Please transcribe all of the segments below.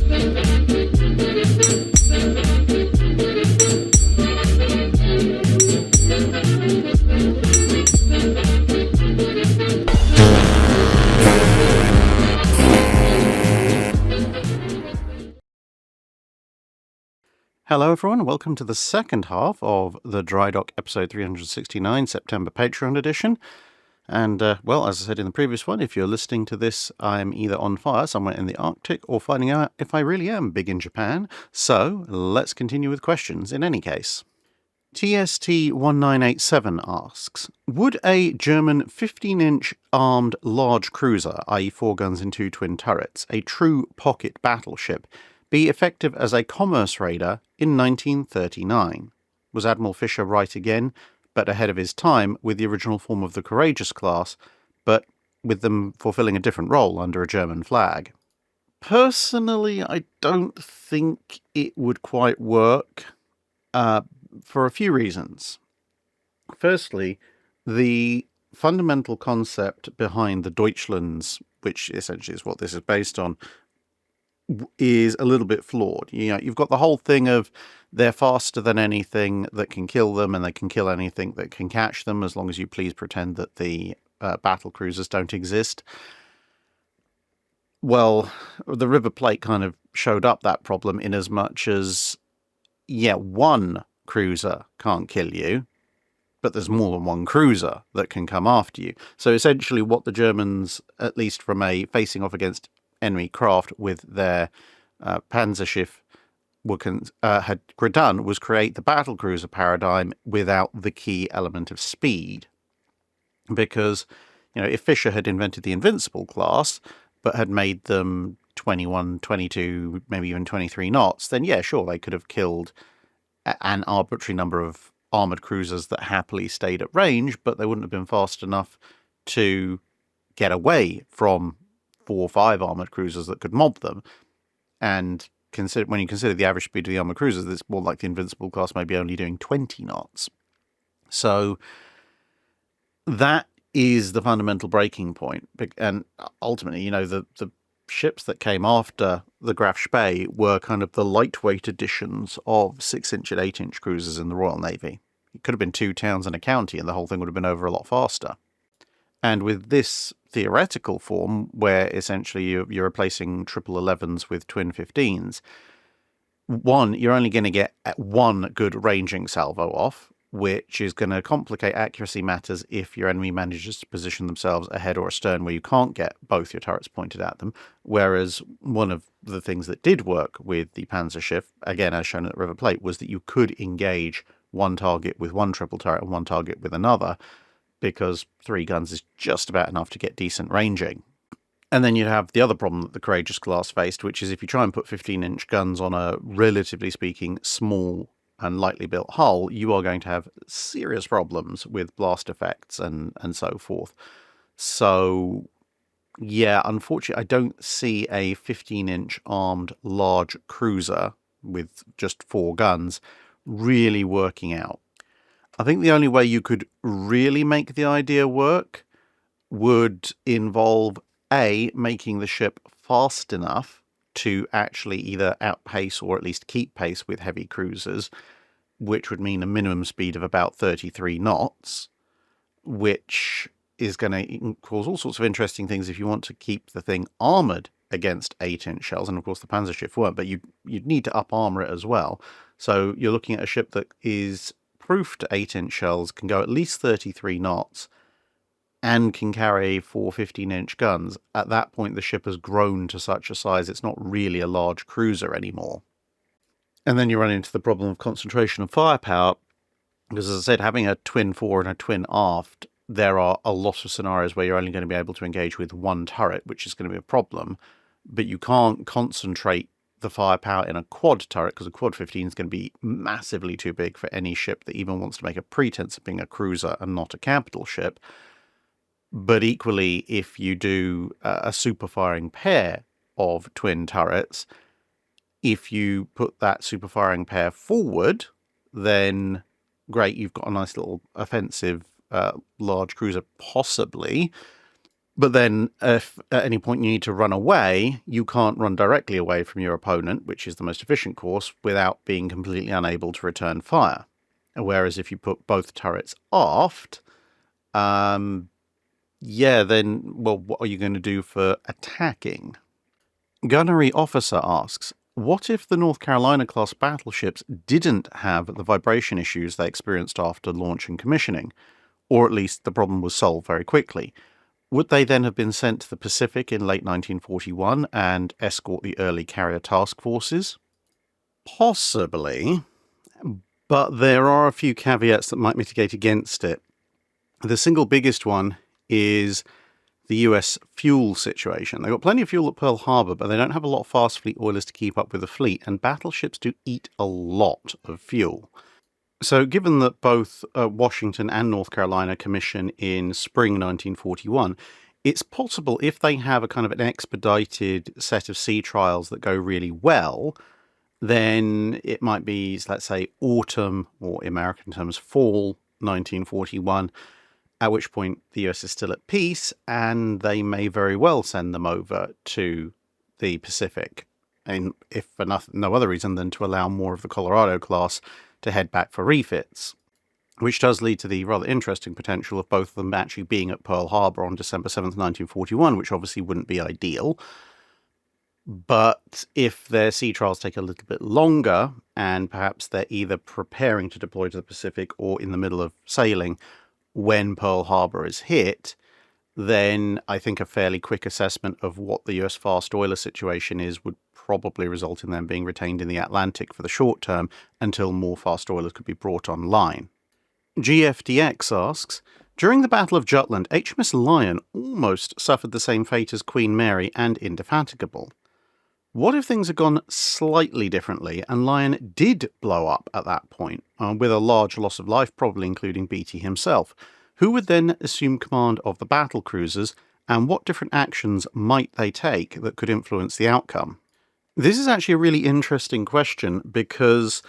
Hello everyone, welcome to the second half of the Drydock episode 369 September Patreon edition. And, well, as I said in the previous one, if you're listening to this, I'm either on fire somewhere in the Arctic or finding out if I really am big in Japan. So, let's continue with questions in any case. TST1987 asks, would a German 15-inch armed large cruiser, i.e. 4 guns and 2 twin turrets, a true pocket battleship, be effective as a commerce raider in 1939? Was Admiral Fisher right again, but ahead of his time with the original form of the Courageous class, but with them fulfilling a different role under a German flag? Personally, I don't think it would quite work, for a few reasons. Firstly, the fundamental concept behind the Deutschlands, which essentially is what this is based on, is a little bit flawed. You know, you've got the whole thing of they're faster than anything that can kill them, and they can kill anything that can catch them, as long as you please pretend that the battle cruisers don't exist. Well, the River Plate kind of showed up that problem in as much as, yeah, one cruiser can't kill you, but there's more than one cruiser that can come after you. So essentially what the Germans, at least from a facing off against enemy craft with their Panzerschiff had done was create the battlecruiser paradigm without the key element of speed. Because, you know, if Fisher had invented the Invincible class, but had made them 21, 22, maybe even 23 knots, then yeah, sure, they could have killed an arbitrary number of armoured cruisers that happily stayed at range, but they wouldn't have been fast enough to get away from 4 or 5 armoured cruisers that could mob them. And when you consider the average speed of the armoured cruisers, it's more like the Invincible class maybe only doing 20 knots. So that is the fundamental breaking point. And ultimately, you know, the ships that came after the Graf Spee were kind of the lightweight editions of 6-inch and 8-inch cruisers in the Royal Navy. It could have been 2 towns and a county, and the whole thing would have been over a lot faster. And with this theoretical form, where essentially you're replacing 11s with twin 15s, one, you're only going to get one good ranging salvo off, which is going to complicate accuracy matters if your enemy manages to position themselves ahead or astern where you can't get both your turrets pointed at them. Whereas one of the things that did work with the Panzerschiff, again as shown at River Plate, was that you could engage one target with one triple turret and one target with another, because 3 guns is just about enough to get decent ranging. And then you'd have the other problem that the Courageous class faced, which is if you try and put 15-inch guns on a, relatively speaking, small and lightly built hull, you are going to have serious problems with blast effects and so forth. So, yeah, unfortunately, I don't see a 15-inch armed large cruiser with just 4 guns really working out. I think the only way you could really make the idea work would involve A, making the ship fast enough to actually either outpace or at least keep pace with heavy cruisers, which would mean a minimum speed of about 33 knots, which is going to cause all sorts of interesting things if you want to keep the thing armoured against 8-inch shells. And of course the Panzerschiff weren't, but you'd need to up armour it as well. So you're looking at a ship that is proof to 8-inch shells, can go at least 33 knots, and can carry 4 15-inch guns. At that point, the ship has grown to such a size it's not really a large cruiser anymore. And then you run into the problem of concentration of firepower, because as I said, having a twin fore and a twin aft, there are a lot of scenarios where you're only going to be able to engage with one turret, which is going to be a problem, but you can't concentrate the firepower in a quad turret, because a quad 15 is going to be massively too big for any ship that even wants to make a pretense of being a cruiser and not a capital ship. But equally, if you do a super firing pair of twin turrets, if you put that super firing pair forward, then great, you've got a nice little offensive large cruiser, possibly. But then if at any point you need to run away, you can't run directly away from your opponent, which is the most efficient course, without being completely unable to return fire. Whereas if you put both turrets aft, then, well, what are you going to do for attacking? Gunnery Officer asks, what if the North Carolina-class battleships didn't have the vibration issues they experienced after launch and commissioning? Or at least the problem was solved very quickly. Would they then have been sent to the Pacific in late 1941 and escort the early carrier task forces? Possibly, but there are a few caveats that might mitigate against it. The single biggest one is the US fuel situation. They've got plenty of fuel at Pearl Harbor, but they don't have a lot of fast fleet oilers to keep up with the fleet, and battleships do eat a lot of fuel. So given that both Washington and North Carolina commission in spring 1941, it's possible if they have a kind of an expedited set of sea trials that go really well, then it might be, let's say, autumn, or in American terms, fall 1941, at which point the US is still at peace, and they may very well send them over to the Pacific, and if for no other reason than to allow more of the Colorado class to head back for refits, which does lead to the rather interesting potential of both of them actually being at Pearl Harbor on December 7th, 1941, which obviously wouldn't be ideal. But if their sea trials take a little bit longer, and perhaps they're either preparing to deploy to the Pacific or in the middle of sailing when Pearl Harbor is hit, then I think a fairly quick assessment of what the US fast oiler situation is would probably result in them being retained in the Atlantic for the short term until more fast oilers could be brought online. GFDX asks, during the Battle of Jutland, HMS Lion almost suffered the same fate as Queen Mary and Indefatigable. What if things had gone slightly differently and Lion did blow up at that point, with a large loss of life, probably including Beatty himself? Who would then assume command of the battle cruisers, and what different actions might they take that could influence the outcome? This is actually a really interesting question because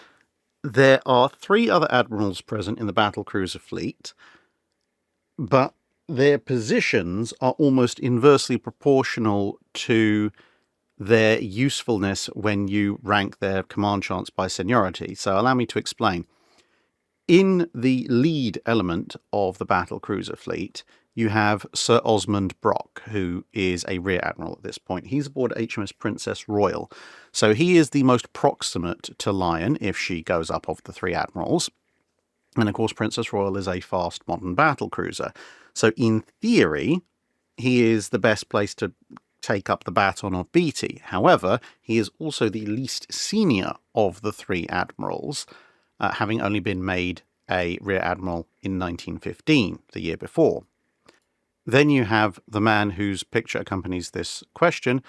there are 3 other admirals present in the battlecruiser fleet, but their positions are almost inversely proportional to their usefulness when you rank their command chance by seniority. So allow me to explain. In the lead element of the battlecruiser fleet, you have Sir Osmond Brock, who is a rear admiral at this point. He's aboard HMS Princess Royal. So he is the most proximate to Lion if she goes up of the 3 admirals. And of course, Princess Royal is a fast modern battlecruiser. So in theory, he is the best place to take up the baton of Beatty. However, he is also the least senior of the 3 admirals, having only been made a rear admiral in 1915, the year before. Then you have the man whose picture accompanies this question,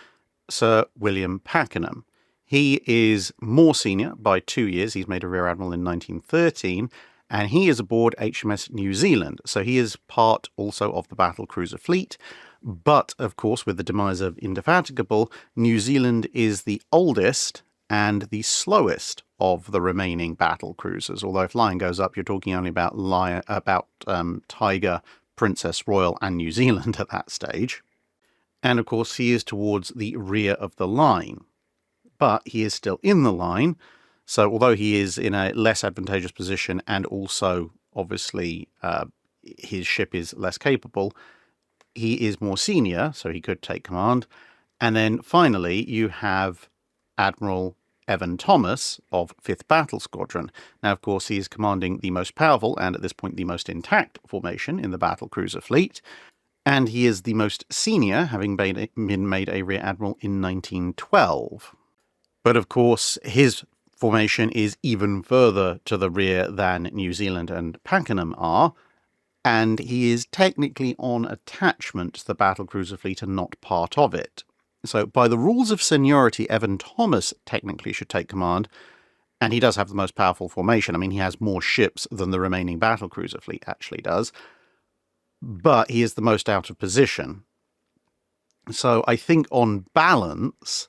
Sir William Pakenham. He is more senior by 2 years. He's made a rear admiral in 1913, and he is aboard HMS New Zealand. So he is part also of the battlecruiser fleet. But, of course, with the demise of Indefatigable, New Zealand is the oldest and the slowest of the remaining battle cruisers. Although if Lion goes up, you're talking only about Tiger, Princess Royal, and New Zealand at that stage. And of course, he is towards the rear of the line. But he is still in the line, so although he is in a less advantageous position and also, obviously, his ship is less capable, he is more senior, so he could take command. And then finally, you have Admiral Evan Thomas of 5th Battle Squadron. Now, of course, he is commanding the most powerful and at this point the most intact formation in the battlecruiser fleet. And he is the most senior, having been made a rear admiral in 1912. But of course, his formation is even further to the rear than New Zealand and Pakenham are, and he is technically on attachment to the battlecruiser fleet and not part of it. So by the rules of seniority, Evan Thomas technically should take command, and he does have the most powerful formation. I mean, he has more ships than the remaining battlecruiser fleet actually does, but he is the most out of position. So I think on balance,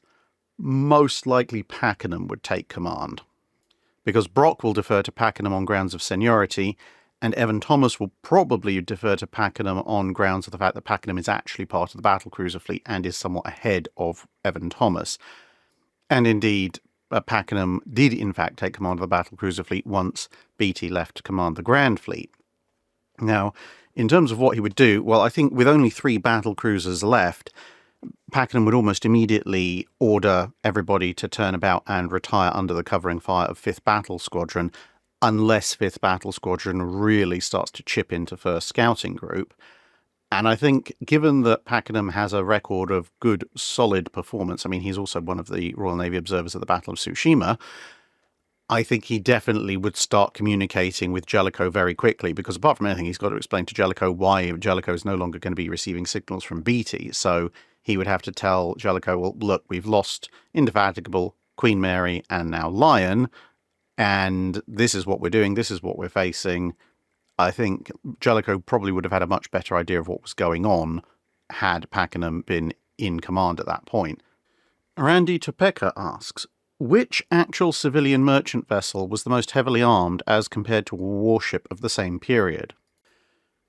most likely Pakenham would take command, because Brock will defer to Pakenham on grounds of seniority, And Evan Thomas will probably defer to Pakenham on grounds of the fact that Pakenham is actually part of the battlecruiser fleet and is somewhat ahead of Evan Thomas. And indeed, Pakenham did in fact take command of the battlecruiser fleet once Beatty left to command the Grand Fleet. Now, in terms of what he would do, well, I think with only 3 battlecruisers left, Pakenham would almost immediately order everybody to turn about and retire under the covering fire of 5th Battle Squadron, unless 5th Battle Squadron really starts to chip into 1st Scouting Group. And I think, given that Pakenham has a record of good, solid performance, I mean, he's also one of the Royal Navy observers at the Battle of Tsushima, I think he definitely would start communicating with Jellicoe very quickly, because apart from anything, he's got to explain to Jellicoe why Jellicoe is no longer going to be receiving signals from Beatty. So he would have to tell Jellicoe, well, look, we've lost Indefatigable, Queen Mary, and now Lion, and this is what we're doing, this is what we're facing. I think Jellicoe probably would have had a much better idea of what was going on had Pakenham been in command at that point. Randy Topeka asks, which actual civilian merchant vessel was the most heavily armed as compared to a warship of the same period?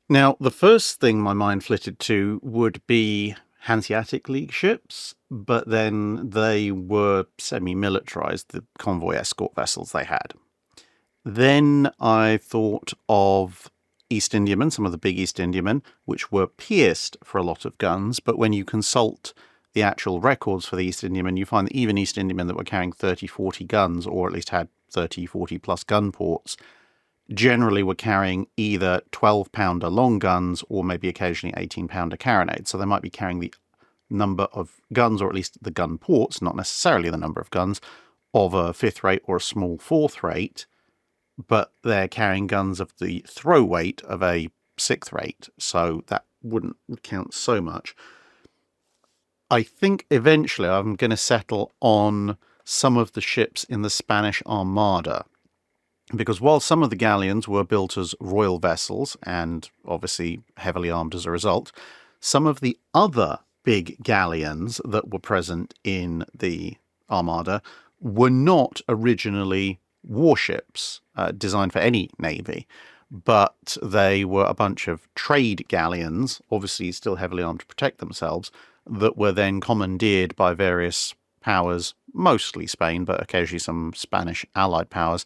Now, the first thing my mind flitted to would be Hanseatic League ships, but then they were semi-militarized, the convoy escort vessels they had. Then I thought of East Indiamen, some of the big East Indiamen, which were pierced for a lot of guns, but when you consult the actual records for the East Indiamen, you find that even East Indiamen that were carrying 30, 40 guns, or at least had 30, 40 plus gun ports, generally were carrying either 12-pounder long guns or maybe occasionally 18-pounder carronades. So they might be carrying the number of guns, or at least the gun ports, not necessarily the number of guns, of a 5th rate or a small 4th rate, but they're carrying guns of the throw weight of a 6th rate, so that wouldn't count so much. I think eventually I'm going to settle on some of the ships in the Spanish Armada, because while some of the galleons were built as royal vessels, and obviously heavily armed as a result, some of the other big galleons that were present in the Armada were not originally warships designed for any navy, but they were a bunch of trade galleons, obviously still heavily armed to protect themselves, that were then commandeered by various powers, mostly Spain, but occasionally some Spanish allied powers,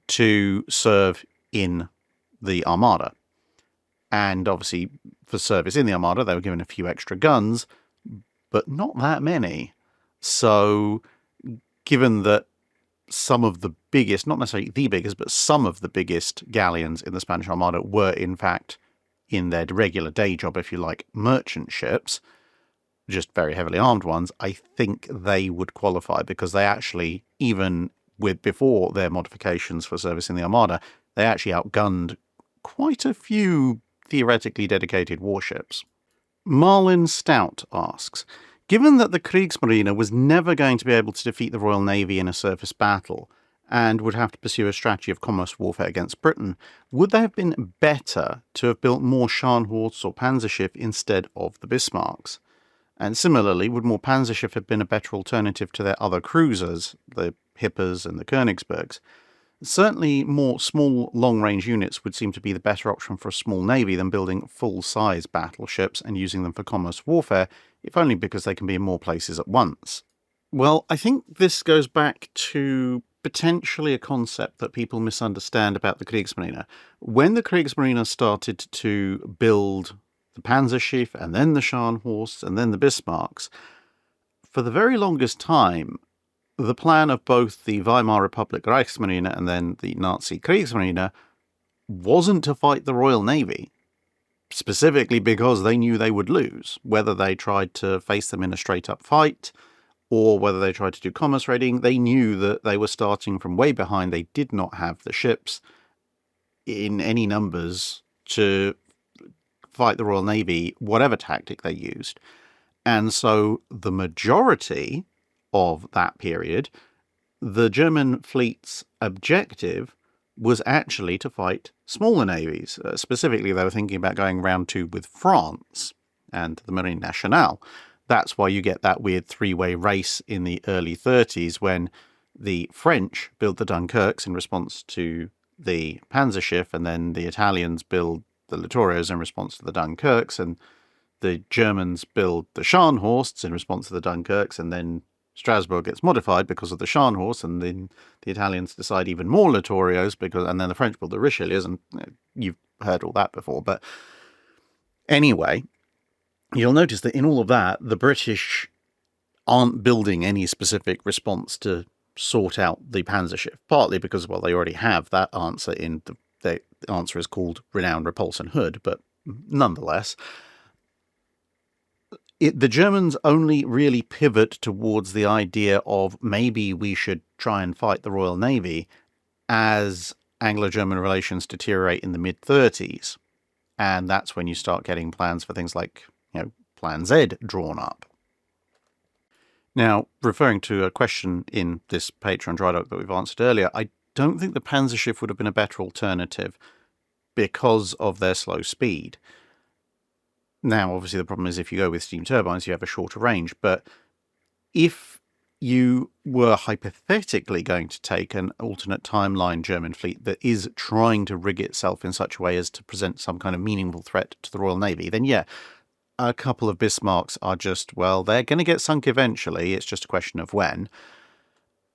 to serve in the Armada. And obviously, for service in the Armada, they were given a few extra guns, but not that many. So, given that some of the biggest, not necessarily the biggest, but some of the biggest galleons in the Spanish Armada were, in fact, in their regular day job, if you like, merchant ships, just very heavily armed ones, I think they would qualify, because they actually, even before their modifications for service in the Armada, they actually outgunned quite a few theoretically dedicated warships. Marlin Stout asks, given that the Kriegsmarine was never going to be able to defeat the Royal Navy in a surface battle, and would have to pursue a strategy of commerce warfare against Britain, would they have been better to have built more Scharnhorsts or Panzerschiff instead of the Bismarcks? And similarly, would more Panzerschiff have been a better alternative to their other cruisers, the Hippers and the Königsbergs? Certainly more small, long-range units would seem to be the better option for a small navy than building full-size battleships and using them for commerce warfare, if only because they can be in more places at once. Well, I think this goes back to potentially a concept that people misunderstand about the Kriegsmarine. When the Kriegsmarine started to build the Panzerschiff, and then the Scharnhorsts, and then the Bismarcks, for the very longest time, the plan of both the Weimar Republic Reichsmarine and then the Nazi Kriegsmarine wasn't to fight the Royal Navy, specifically because they knew they would lose, whether they tried to face them in a straight-up fight, or whether they tried to do commerce raiding. They knew that they were starting from way behind. They did not have the ships in any numbers to fight the Royal Navy, whatever tactic they used. And so the majority of that period, the German fleet's objective was actually to fight smaller navies. Specifically, they were thinking about going round two with France and the Marine Nationale. That's why you get that weird three-way race in the early 30s when the French built the Dunkirks in response to the Panzerschiff, and then the Italians build the Notorious in response to the Dunkirks, and the Germans build the Scharnhorsts in response to the Dunkirks, and then Strasbourg gets modified because of the Scharnhorst, and then the Italians decide even more Notorious, and then the French build the Richelieus, and you've heard all that before. But anyway, you'll notice that in all of that, the British aren't building any specific response to sort out the Panzerschiff, partly because, well, they already have that answer the answer is called Renown, Repulse and Hood, but nonetheless, the Germans only really pivot towards the idea of maybe we should try and fight the Royal Navy as Anglo-German relations deteriorate in the mid-30s. And that's when you start getting plans for things like, Plan Z drawn up. Now, referring to a question in this Patreon Drydock that we've answered earlier, I don't think the Panzerschiff would have been a better alternative because of their slow speed. Now, obviously, the problem is if you go with steam turbines, you have a shorter range. But if you were hypothetically going to take an alternate timeline German fleet that is trying to rig itself in such a way as to present some kind of meaningful threat to the Royal Navy, then yeah, a couple of Bismarcks are just, well, they're going to get sunk eventually. It's just a question of when.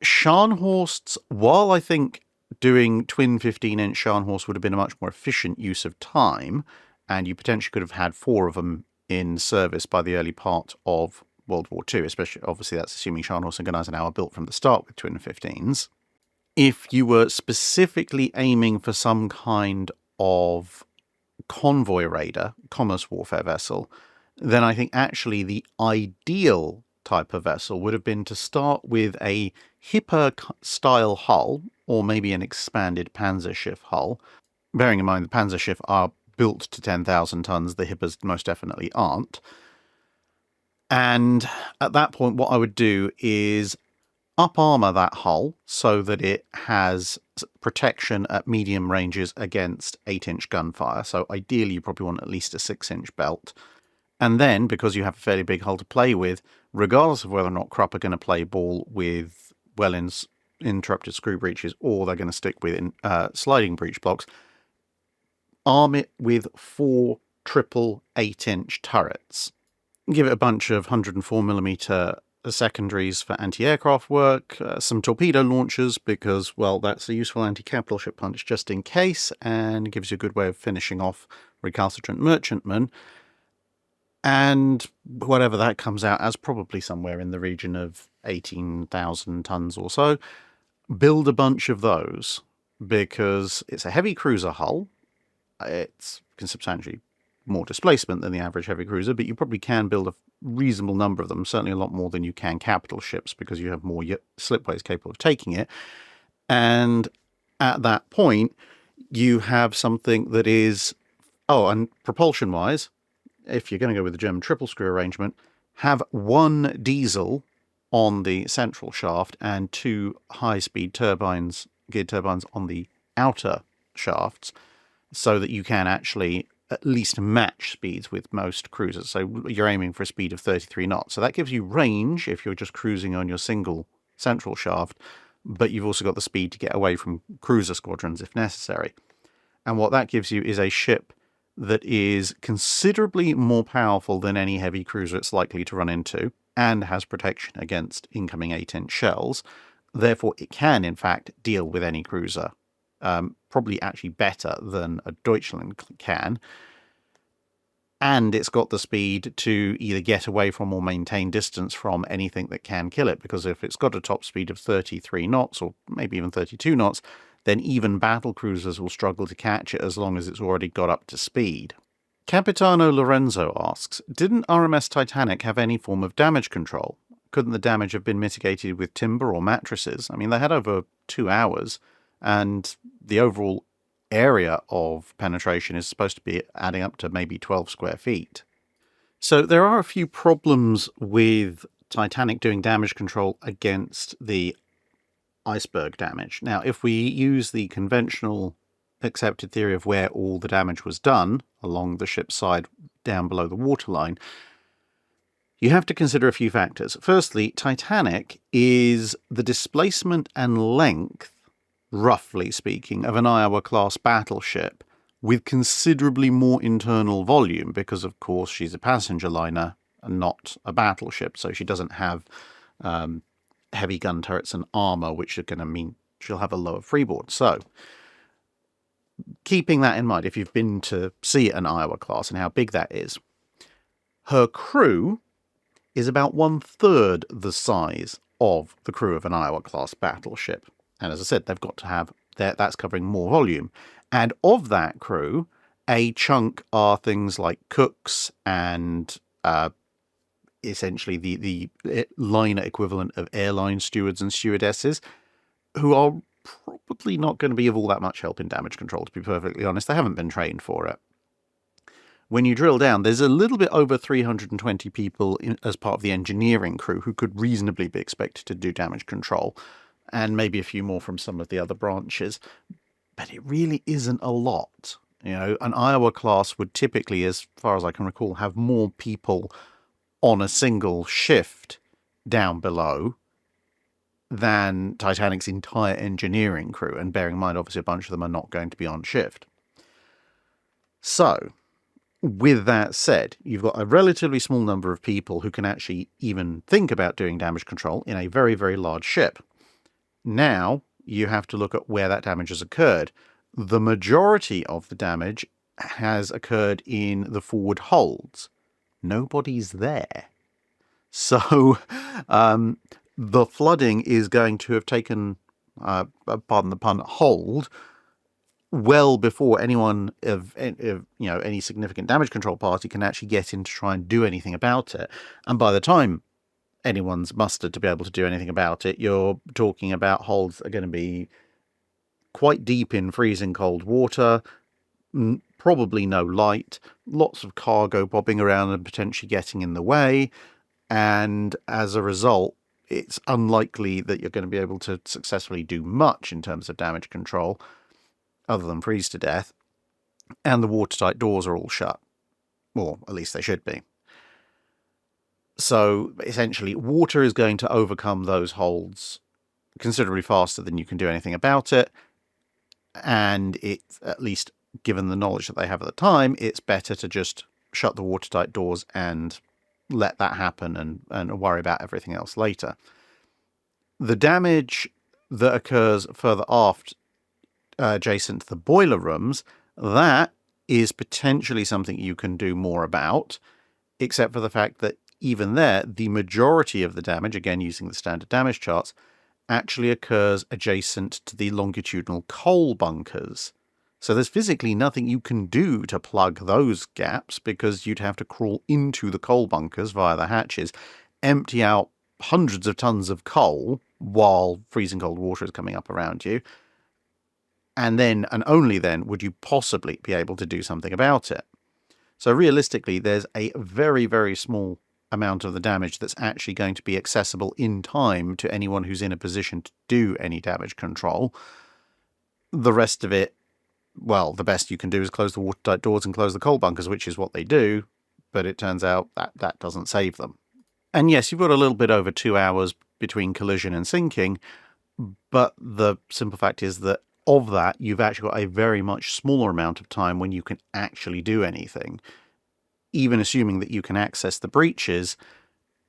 Scharnhorsts, while I think doing twin 15-inch Scharnhorst would have been a much more efficient use of time, and you potentially could have had 4 of them in service by the early part of World War II, especially, obviously, that's assuming Scharnhorst and Gunneisen were built from the start with twin 15s. If you were specifically aiming for some kind of convoy raider, commerce warfare vessel, then I think actually the ideal type of vessel would have been to start with a Hipper-style hull, or maybe an expanded Panzerschiff hull. Bearing in mind the Panzerschiff are built to 10,000 tons, the Hippers most definitely aren't. And at that point, what I would do is up-armour that hull so that it has protection at medium ranges against 8-inch gunfire. So ideally, you probably want at least a 6-inch belt. And then, because you have a fairly big hull to play with, regardless of whether or not Krupp are going to play ball with interrupted screw breaches or they're going to stick with sliding breech blocks, arm it with 4 triple 8-inch turrets. Give it a bunch of 104mm secondaries for anti-aircraft work, some torpedo launchers because, well, that's a useful anti-battleship punch just in case, and gives you a good way of finishing off recalcitrant merchantmen. And whatever that comes out as, probably somewhere in the region of 18,000 tons or so. Build a bunch of those because it's a heavy cruiser hull. It's substantially more displacement than the average heavy cruiser, but you probably can build a reasonable number of them, certainly a lot more than you can capital ships because you have more slipways capable of taking it. And at that point, you have something that is, and propulsion-wise, if you're going to go with the German triple screw arrangement, have 1 diesel on the central shaft and 2 high-speed geared turbines on the outer shafts, so that you can actually at least match speeds with most cruisers. So you're aiming for a speed of 33 knots. So that gives you range if you're just cruising on your single central shaft, but you've also got the speed to get away from cruiser squadrons if necessary. And what that gives you is a ship that is considerably more powerful than any heavy cruiser it's likely to run into, and has protection against incoming 8-inch shells. Therefore, it can, in fact, deal with any cruiser. Probably actually better than a Deutschland can. And it's got the speed to either get away from or maintain distance from anything that can kill it, because if it's got a top speed of 33 knots, or maybe even 32 knots, then even battle cruisers will struggle to catch it as long as it's already got up to speed. Capitano Lorenzo asks, didn't RMS Titanic have any form of damage control? Couldn't the damage have been mitigated with timber or mattresses? I mean, they had over 2 hours, and the overall area of penetration is supposed to be adding up to maybe 12 square feet. So there are a few problems with Titanic doing damage control against the iceberg damage. Now, if we use the conventional accepted theory of where all the damage was done, along the ship's side down below the waterline, you have to consider a few factors. Firstly, Titanic is the displacement and length roughly speaking, of an Iowa-class battleship with considerably more internal volume because, of course, she's a passenger liner and not a battleship, so she doesn't have heavy gun turrets and armour, which are going to mean she'll have a lower freeboard. So, keeping that in mind, if you've been to see an Iowa-class and how big that is, her crew is about 1/3 the size of the crew of an Iowa-class battleship. And as I said, they've got to have, that's covering more volume. And of that crew, a chunk are things like cooks and essentially the liner equivalent of airline stewards and stewardesses, who are probably not going to be of all that much help in damage control, to be perfectly honest. They haven't been trained for it. When you drill down, there's a little bit over 320 people as part of the engineering crew who could reasonably be expected to do damage control, and maybe a few more from some of the other branches. But it really isn't a lot. You know, an Iowa class would typically, as far as I can recall, have more people on a single shift down below than Titanic's entire engineering crew. And bearing in mind, obviously, a bunch of them are not going to be on shift. So, with that said, you've got a relatively small number of people who can actually even think about doing damage control in a very, very large ship. Now, you have to look at where that damage has occurred. The majority of the damage has occurred in the forward holds. Nobody's there. So, the flooding is going to have taken, pardon the pun, hold well before anyone of any significant damage control party can actually get in to try and do anything about it. And by the time anyone's mustered to be able to do anything about it, you're talking about holds that are going to be quite deep in freezing cold water, probably no light, lots of cargo bobbing around and potentially getting in the way, and as a result, it's unlikely that you're going to be able to successfully do much in terms of damage control other than freeze to death, and the watertight doors are all shut. Or at least they should be. So essentially, water is going to overcome those holds considerably faster than you can do anything about it, and it's, at least given the knowledge that they have at the time, it's better to just shut the watertight doors and let that happen and worry about everything else later. The damage that occurs further aft, adjacent to the boiler rooms, that is potentially something you can do more about, except for the fact that even there, the majority of the damage, again using the standard damage charts, actually occurs adjacent to the longitudinal coal bunkers. So there's physically nothing you can do to plug those gaps, because you'd have to crawl into the coal bunkers via the hatches, empty out hundreds of tons of coal while freezing cold water is coming up around you, and then, and only then, would you possibly be able to do something about it. So realistically, there's a very, very small amount of the damage that's actually going to be accessible in time to anyone who's in a position to do any damage control. The rest of it, well, the best you can do is close the watertight doors and close the coal bunkers, which is what they do, but it turns out that that doesn't save them. And yes, you've got a little bit over 2 hours between collision and sinking, but the simple fact is that of that, you've actually got a very much smaller amount of time when you can actually do anything. Even assuming that you can access the breaches,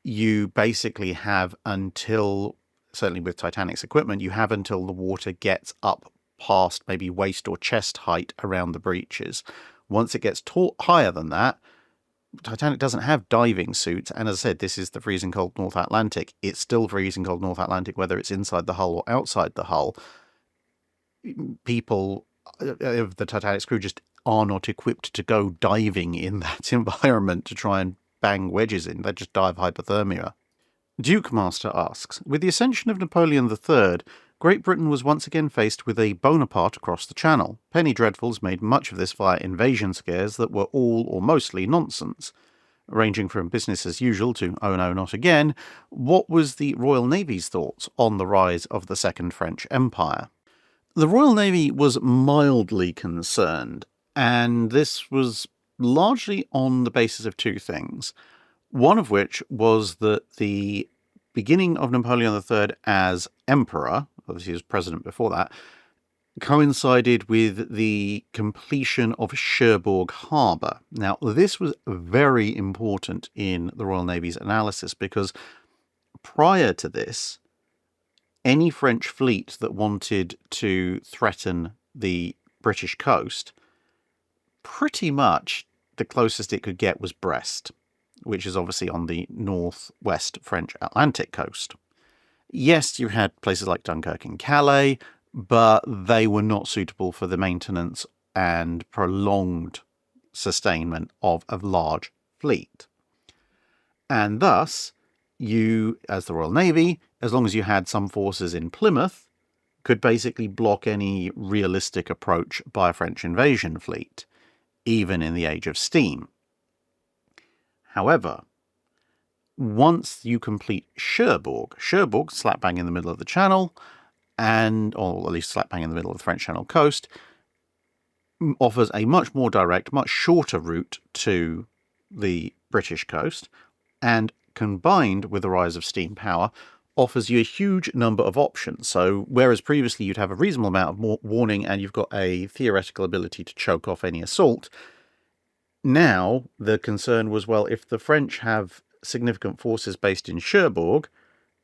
you basically have until, certainly with Titanic's equipment, you have until the water gets up past maybe waist or chest height around the breaches. Once it gets higher than that, Titanic doesn't have diving suits, and as I said, this is the freezing cold North Atlantic. It's still freezing cold North Atlantic, whether it's inside the hull or outside the hull. People of the Titanic's crew just are not equipped to go diving in that environment to try and bang wedges in. They just die of hypothermia. Duke Master asks, with the ascension of Napoleon III, Great Britain was once again faced with a Bonaparte across the Channel. Penny Dreadfuls made much of this via invasion scares that were all or mostly nonsense. Ranging from business as usual to oh no, not again, what was the Royal Navy's thoughts on the rise of the Second French Empire? The Royal Navy was mildly concerned, and this was largely on the basis of two things. One of which was that the beginning of Napoleon III as emperor, obviously he was president before that, coincided with the completion of Cherbourg Harbour. Now, this was very important in the Royal Navy's analysis because prior to this, any French fleet that wanted to threaten the British coast, pretty much the closest it could get was Brest, which is obviously on the northwest French Atlantic coast. Yes, you had places like Dunkirk and Calais, but they were not suitable for the maintenance and prolonged sustainment of a large fleet. And thus, you, as the Royal Navy, as long as you had some forces in Plymouth, could basically block any realistic approach by a French invasion fleet, even in the age of steam. However, once you complete Cherbourg slap bang in the middle of the Channel, or at least slap bang in the middle of the French Channel coast, offers a much more direct, much shorter route to the British coast, and combined with the rise of steam power, offers you a huge number of options. So whereas previously you'd have a reasonable amount of warning and you've got a theoretical ability to choke off any assault, now the concern was, well, if the French have significant forces based in Cherbourg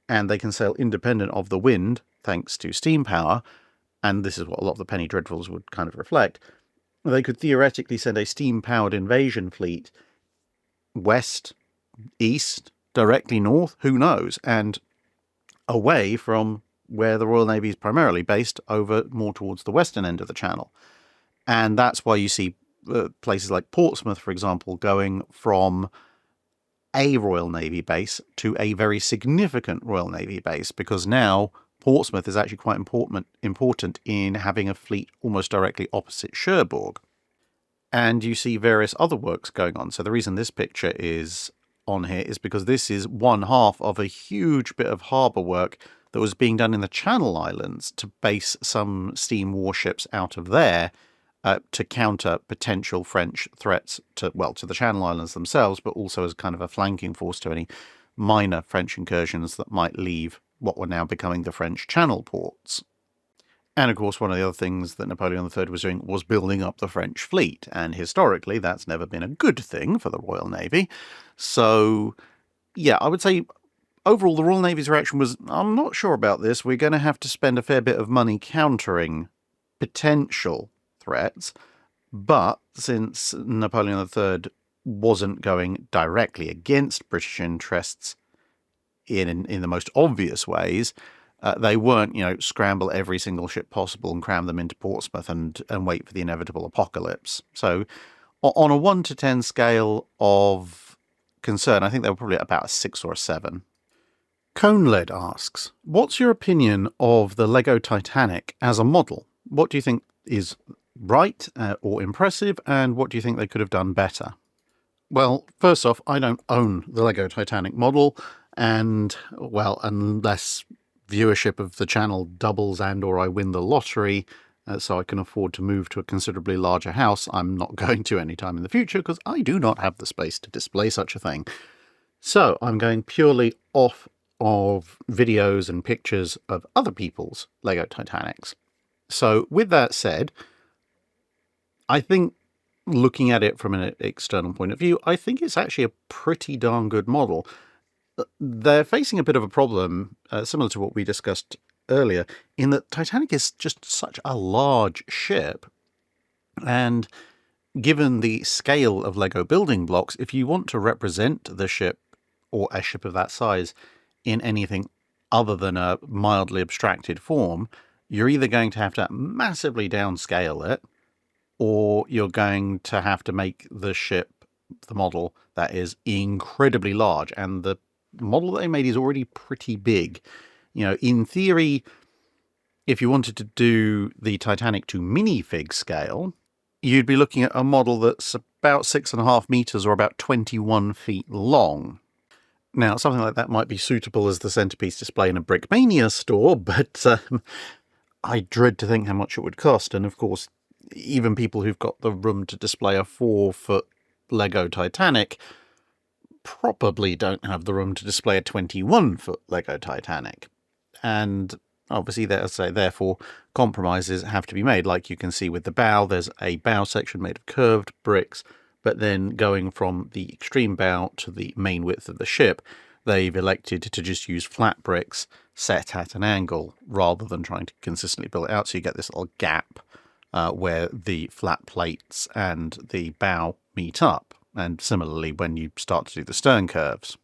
and they can sail independent of the wind thanks to steam power, and this is what a lot of the penny dreadfuls would kind of reflect, they could theoretically send a steam-powered invasion fleet west, east, directly north, who knows, and away from where the Royal Navy is primarily based, over more towards the western end of the Channel. And that's why you see places like Portsmouth, for example, going from a Royal Navy base to a very significant Royal Navy base, because now Portsmouth is actually quite important in having a fleet almost directly opposite Cherbourg. And you see various other works going on. So the reason this picture is on here is because this is one half of a huge bit of harbour work that was being done in the Channel Islands to base some steam warships out of there to counter potential French threats to the Channel Islands themselves, but also as kind of a flanking force to any minor French incursions that might leave what were now becoming the French Channel ports. And of course, one of the other things that Napoleon III was doing was building up the French fleet, and historically that's never been a good thing for the Royal Navy. So, yeah, I would say overall the Royal Navy's reaction was, I'm not sure about this, we're going to have to spend a fair bit of money countering potential threats, but since Napoleon III wasn't going directly against British interests in the most obvious ways, they weren't, scramble every single ship possible and cram them into Portsmouth and wait for the inevitable apocalypse. So on a 1 to 10 scale of concern, I think they were probably about a 6 or a 7. Coneled asks, what's your opinion of the Lego Titanic as a model? What do you think is right or impressive, and what do you think they could have done better? Well, first off, I don't own the Lego Titanic model, and, well, unless viewership of the channel doubles or I win the lottery, so I can afford to move to a considerably larger house, I'm not going to anytime in the future, because I do not have the space to display such a thing. So I'm going purely off of videos and pictures of other people's Lego Titanics. So with that said, I think looking at it from an external point of view, I think it's actually a pretty darn good model. They're facing a bit of a problem, similar to what we discussed earlier, in that Titanic is just such a large ship. And given the scale of Lego building blocks, if you want to represent the ship, or a ship of that size, in anything other than a mildly abstracted form, you're either going to have to massively downscale it, or you're going to have to make the ship, the model, that is incredibly large. And the model that they made is already pretty big. In theory, if you wanted to do the Titanic to minifig scale, you'd be looking at a model that's about 6.5 meters or about 21 feet long. Now, something like that might be suitable as the centerpiece display in a Brickmania store, but I dread to think how much it would cost. And of course, even people who've got the room to display a 4-foot Lego Titanic probably don't have the room to display a 21-foot Lego Titanic. And Obviously, therefore, compromises have to be made. Like you can see with the bow, there's a bow section made of curved bricks, but then going from the extreme bow to the main width of the ship, they've elected to just use flat bricks set at an angle rather than trying to consistently build it out. So you get this little gap where the flat plates and the bow meet up. And similarly, when you start to do the stern curves.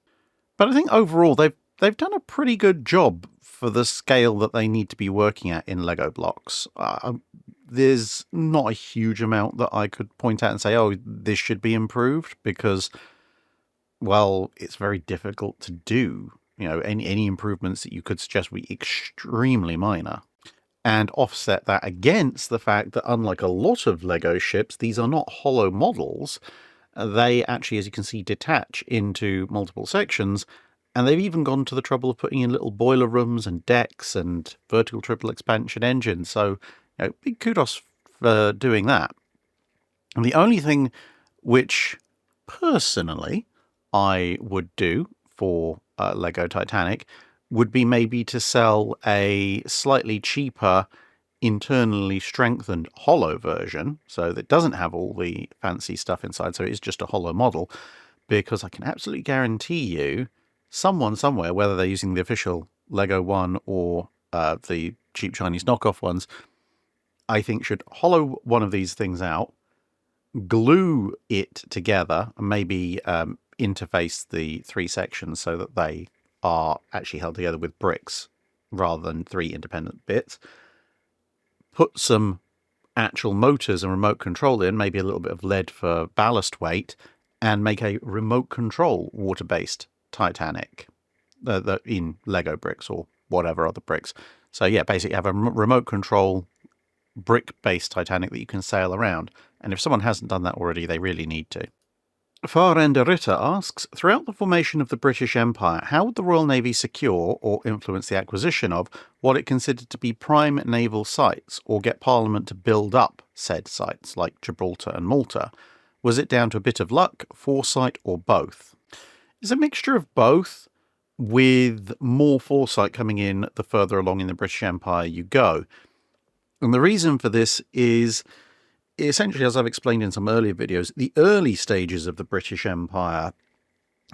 But I think overall, they've done a pretty good job for the scale that they need to be working at in Lego blocks. There's not a huge amount that I could point out and say, oh, this should be improved, because, well, it's very difficult to do. You know, any improvements that you could suggest would be extremely minor. And offset that against the fact that, unlike a lot of Lego ships, these are not hollow models. They actually, as you can see, detach into multiple sections. And they've even gone to the trouble of putting in little boiler rooms and decks and vertical triple expansion engines. So, you know, big kudos for doing that. And the only thing which, personally, I would do for Lego Titanic would be maybe to sell a slightly cheaper, internally strengthened hollow version, so that doesn't have all the fancy stuff inside, so it is just a hollow model, because I can absolutely guarantee you someone somewhere, whether they're using the official Lego one or the cheap Chinese knockoff ones, I think should hollow one of these things out, glue it together, and maybe interface the three sections so that they are actually held together with bricks rather than three independent bits. Put some actual motors and remote control in, maybe a little bit of lead for ballast weight, and make a remote control water-based Titanic in Lego bricks or whatever other bricks. So yeah, basically have a remote control brick-based Titanic that you can sail around. And if someone hasn't done that already, they really need to. Farender Ritter asks, throughout the formation of the British Empire, how would the Royal Navy secure or influence the acquisition of what it considered to be prime naval sites, or get Parliament to build up said sites like Gibraltar and Malta? Was it down to a bit of luck, foresight, or both? It's a mixture of both, with more foresight coming in the further along in the British Empire you go. And the reason for this is, essentially, as I've explained in some earlier videos, the early stages of the British Empire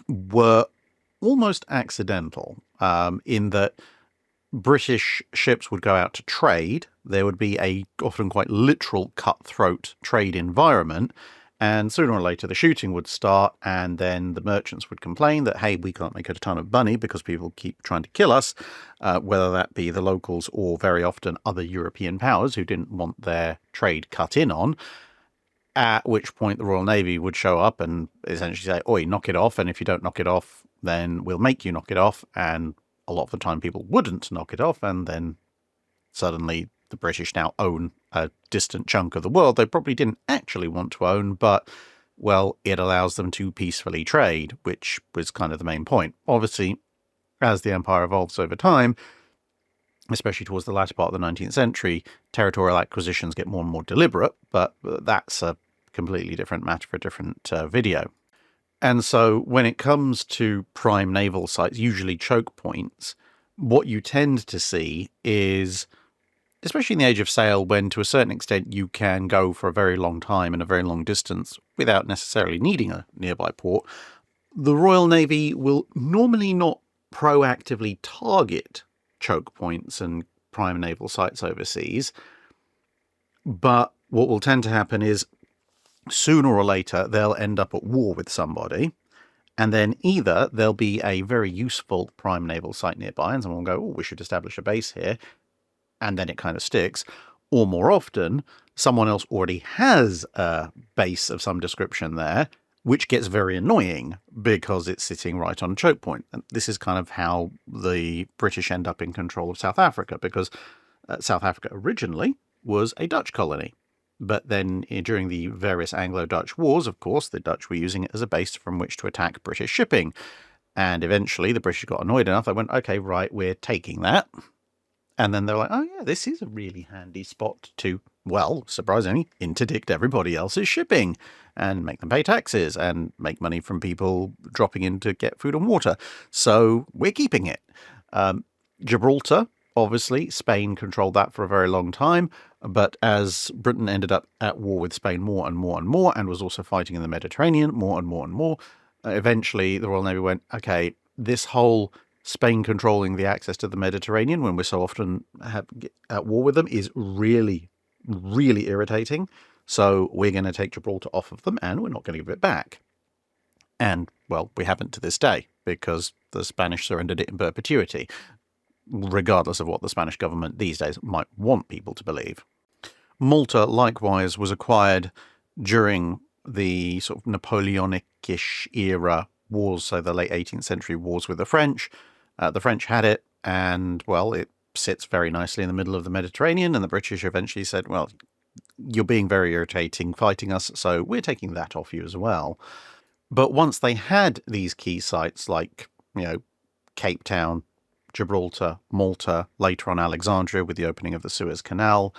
were almost accidental, in that British ships would go out to trade. There would be a often quite literal cutthroat trade environment, and sooner or later the shooting would start, and then the merchants would complain that, hey, we can't make a ton of money because people keep trying to kill us, whether that be the locals or very often other European powers who didn't want their trade cut in on, at which point the Royal Navy would show up and essentially say, oi, knock it off, and if you don't knock it off, then we'll make you knock it off. And a lot of the time people wouldn't knock it off, and then suddenly the British now own a distant chunk of the world they probably didn't actually want to own, but, well, it allows them to peacefully trade, which was kind of the main point. Obviously, as the empire evolves over time, especially towards the latter part of the 19th century, territorial acquisitions get more and more deliberate, but that's a completely different matter for a different video. And so when it comes to prime naval sites, usually choke points, what you tend to see is, especially in the age of sail, when to a certain extent you can go for a very long time and a very long distance without necessarily needing a nearby port, the Royal Navy will normally not proactively target choke points and prime naval sites overseas, but what will tend to happen is sooner or later they'll end up at war with somebody, and then either there'll be a very useful prime naval site nearby and someone will go, oh, we should establish a base here, and then it kind of sticks, or more often, someone else already has a base of some description there, which gets very annoying because it's sitting right on a choke point. And this is kind of how the British end up in control of South Africa, because South Africa originally was a Dutch colony. But then during the various Anglo-Dutch wars, of course, the Dutch were using it as a base from which to attack British shipping. And eventually the British got annoyed enough, they went, okay, right, we're taking that. And then they're like, oh yeah, this is a really handy spot to, well, surprisingly, interdict everybody else's shipping and make them pay taxes and make money from people dropping in to get food and water. So we're keeping it. Gibraltar Obviously, Spain controlled that for a very long time, but as Britain ended up at war with Spain more and more and more, and was also fighting in the Mediterranean more and more and more, eventually the Royal Navy went, okay, this whole Spain controlling the access to the Mediterranean when we're so often at war with them is really, really irritating. So we're going to take Gibraltar off of them, and we're not going to give it back. And, well, we haven't to this day, because the Spanish surrendered it in perpetuity, regardless of what the Spanish government these days might want people to believe. Malta, likewise, was acquired during the sort of Napoleonic-ish era wars, so the late 18th century wars with the French. The French had it, and, well, it sits very nicely in the middle of the Mediterranean, and the British eventually said, well, you're being very irritating fighting us, so we're taking that off you as well. But once they had these key sites like, Cape Town, Gibraltar, Malta, later on Alexandria with the opening of the Suez Canal,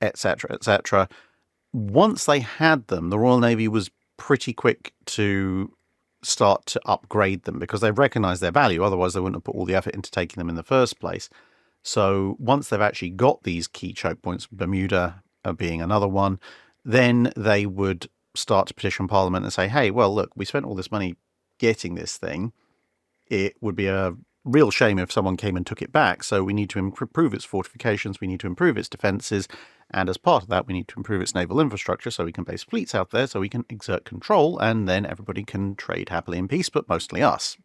etc., etc., once they had them, the Royal Navy was pretty quick to start to upgrade them because they recognised their value. Otherwise, they wouldn't have put all the effort into taking them in the first place. So once they've actually got these key choke points, Bermuda being another one, then they would start to petition Parliament and say, hey, well, look, we spent all this money getting this thing. It would be a real shame if someone came and took it back. So we need to improve its fortifications. We need to improve its defences. And as part of that, we need to improve its naval infrastructure so we can base fleets out there so we can exert control and then everybody can trade happily in peace, but mostly us.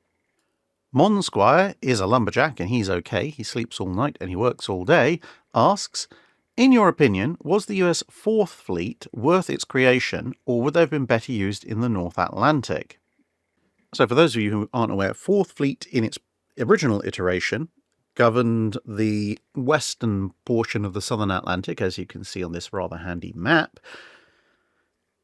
Mon Squire is a lumberjack and he's okay. He sleeps all night and he works all day. Asks, in your opinion, was the US 4th Fleet worth its creation, or would they have been better used in the North Atlantic? So for those of you who aren't aware, 4th Fleet in its original iteration governed the western portion of the Southern Atlantic, as you can see on this rather handy map.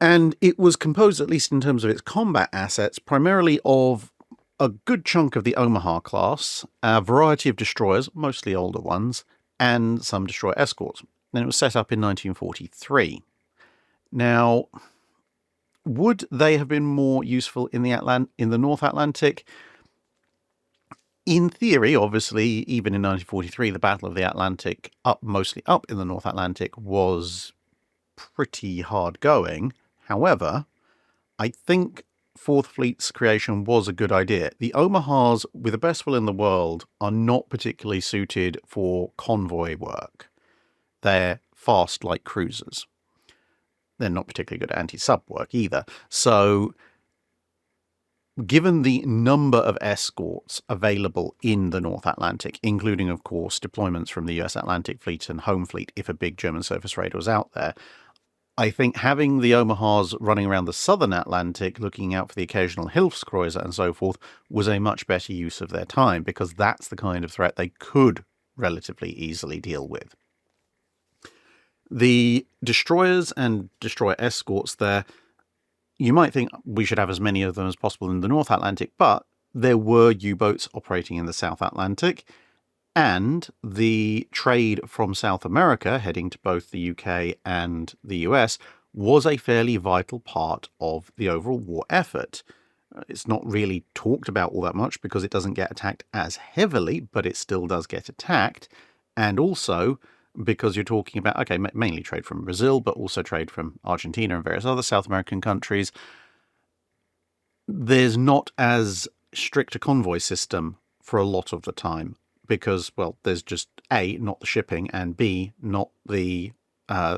And it was composed, at least in terms of its combat assets, primarily of a good chunk of the Omaha class, a variety of destroyers, mostly older ones, and some destroyer escorts. And it was set up in 1943. Now, would they have been more useful in the North Atlantic? In theory, obviously, even in 1943, the Battle of the Atlantic, mostly up in the North Atlantic, was pretty hard going. However, I think 4th Fleet's creation was a good idea. The Omahas, with the best will in the world, are not particularly suited for convoy work. They're fast like cruisers. They're not particularly good at anti-sub work either. So, given the number of escorts available in the North Atlantic, including, of course, deployments from the US Atlantic Fleet and Home Fleet if a big German surface raider was out there, I think having the Omahas running around the Southern Atlantic, looking out for the occasional Hilfskreuzer and so forth, was a much better use of their time, because that's the kind of threat they could relatively easily deal with. The destroyers and destroyer escorts there, you might think we should have as many of them as possible in the North Atlantic, but there were U-boats operating in the South Atlantic, and the trade from South America, heading to both the UK and the US, was a fairly vital part of the overall war effort. It's not really talked about all that much because it doesn't get attacked as heavily, but it still does get attacked. And also, because you're talking about, okay, mainly trade from Brazil, but also trade from Argentina and various other South American countries, there's not as strict a convoy system for a lot of the time because, well, there's just A, not the shipping, and B, not the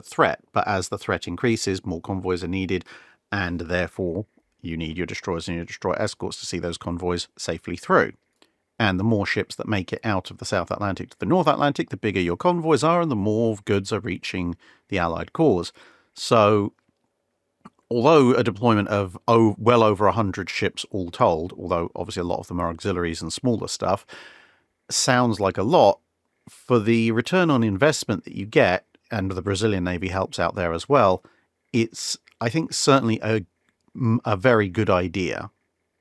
threat. But as the threat increases, more convoys are needed, and therefore you need your destroyers and your destroyer escorts to see those convoys safely through. And the more ships that make it out of the South Atlantic to the North Atlantic, the bigger your convoys are and the more goods are reaching the Allied cause. So, although a deployment of well over 100 ships all told, although obviously a lot of them are auxiliaries and smaller stuff, sounds like a lot, for the return on investment that you get, and the Brazilian Navy helps out there as well, it's, I think, certainly a very good idea,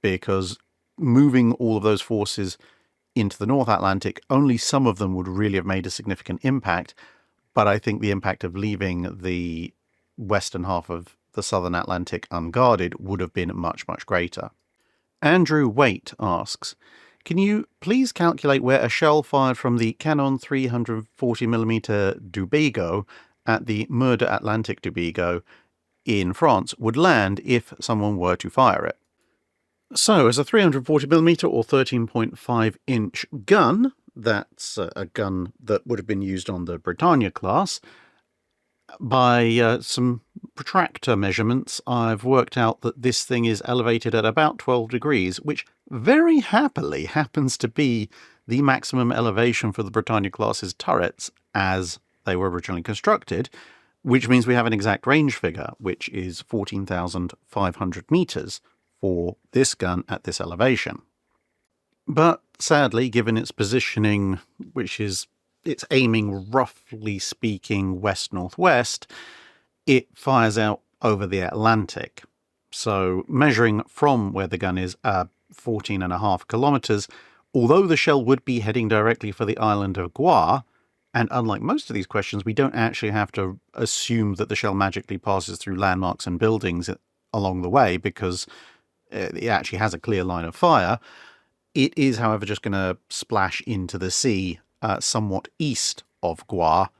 because moving all of those forces into the North Atlantic, only some of them would really have made a significant impact, but I think the impact of leaving the western half of the Southern Atlantic unguarded would have been much, much greater. Andrew Waite asks, Can you please calculate where a shell fired from the Canon 340mm Dubigo at the Murder Atlantic Dubigo in France would land if someone were to fire it? So, as a 340mm or 13.5-inch gun, that's a gun that would have been used on the Britannia class, by some protractor measurements, I've worked out that this thing is elevated at about 12 degrees, which very happily happens to be the maximum elevation for the Britannia class's turrets as they were originally constructed, which means we have an exact range figure, which is 14,500 meters for this gun at this elevation. But sadly, given its positioning, which is it's aiming, roughly speaking, west-northwest, it fires out over the Atlantic. So measuring from where the gun is 14.5 kilometers, although the shell would be heading directly for the island of Goa, and unlike most of these questions, we don't actually have to assume that the shell magically passes through landmarks and buildings along the way, because it actually has a clear line of fire. It is, however, just going to splash into the sea somewhat east of Goa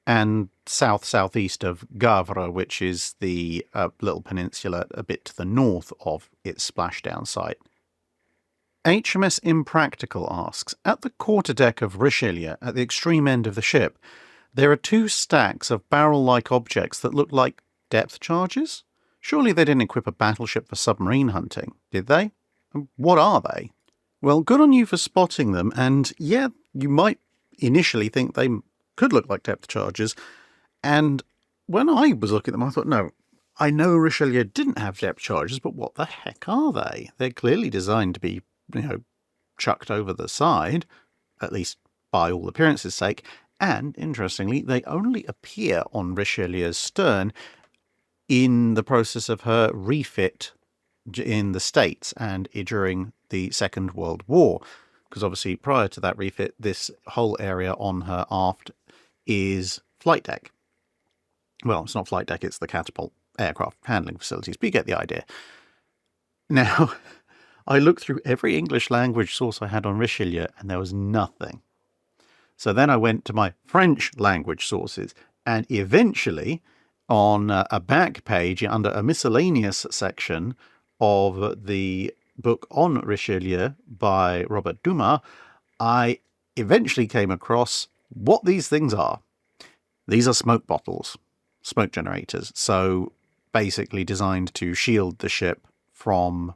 and south-southeast of Gavre, which is the little peninsula a bit to the north of its splashdown site. HMS Impractical asks, at the quarterdeck of Richelieu, at the extreme end of the ship, there are two stacks of barrel-like objects that look like depth charges? Surely they didn't equip a battleship for submarine hunting, did they? What are they? Well, good on you for spotting them, and yeah, you might initially think they could look like depth charges, and when I was looking at them I thought, no, I know Richelieu didn't have depth charges, but what the heck are they? They're clearly designed to be, chucked over the side, at least by all appearances' sake, and interestingly, they only appear on Richelieu's stern in the process of her refit in the States and during the Second World War. Because obviously prior to that refit, this whole area on her aft is flight deck. Well, it's not flight deck, it's the catapult aircraft handling facilities, but you get the idea. Now, I looked through every English language source I had on Richelieu, and there was nothing. So then I went to my French language sources, and eventually, on a back page under a miscellaneous section of the book on Richelieu by Robert Dumas, I eventually came across what these things are. These are smoke bottles, smoke generators, so basically designed to shield the ship from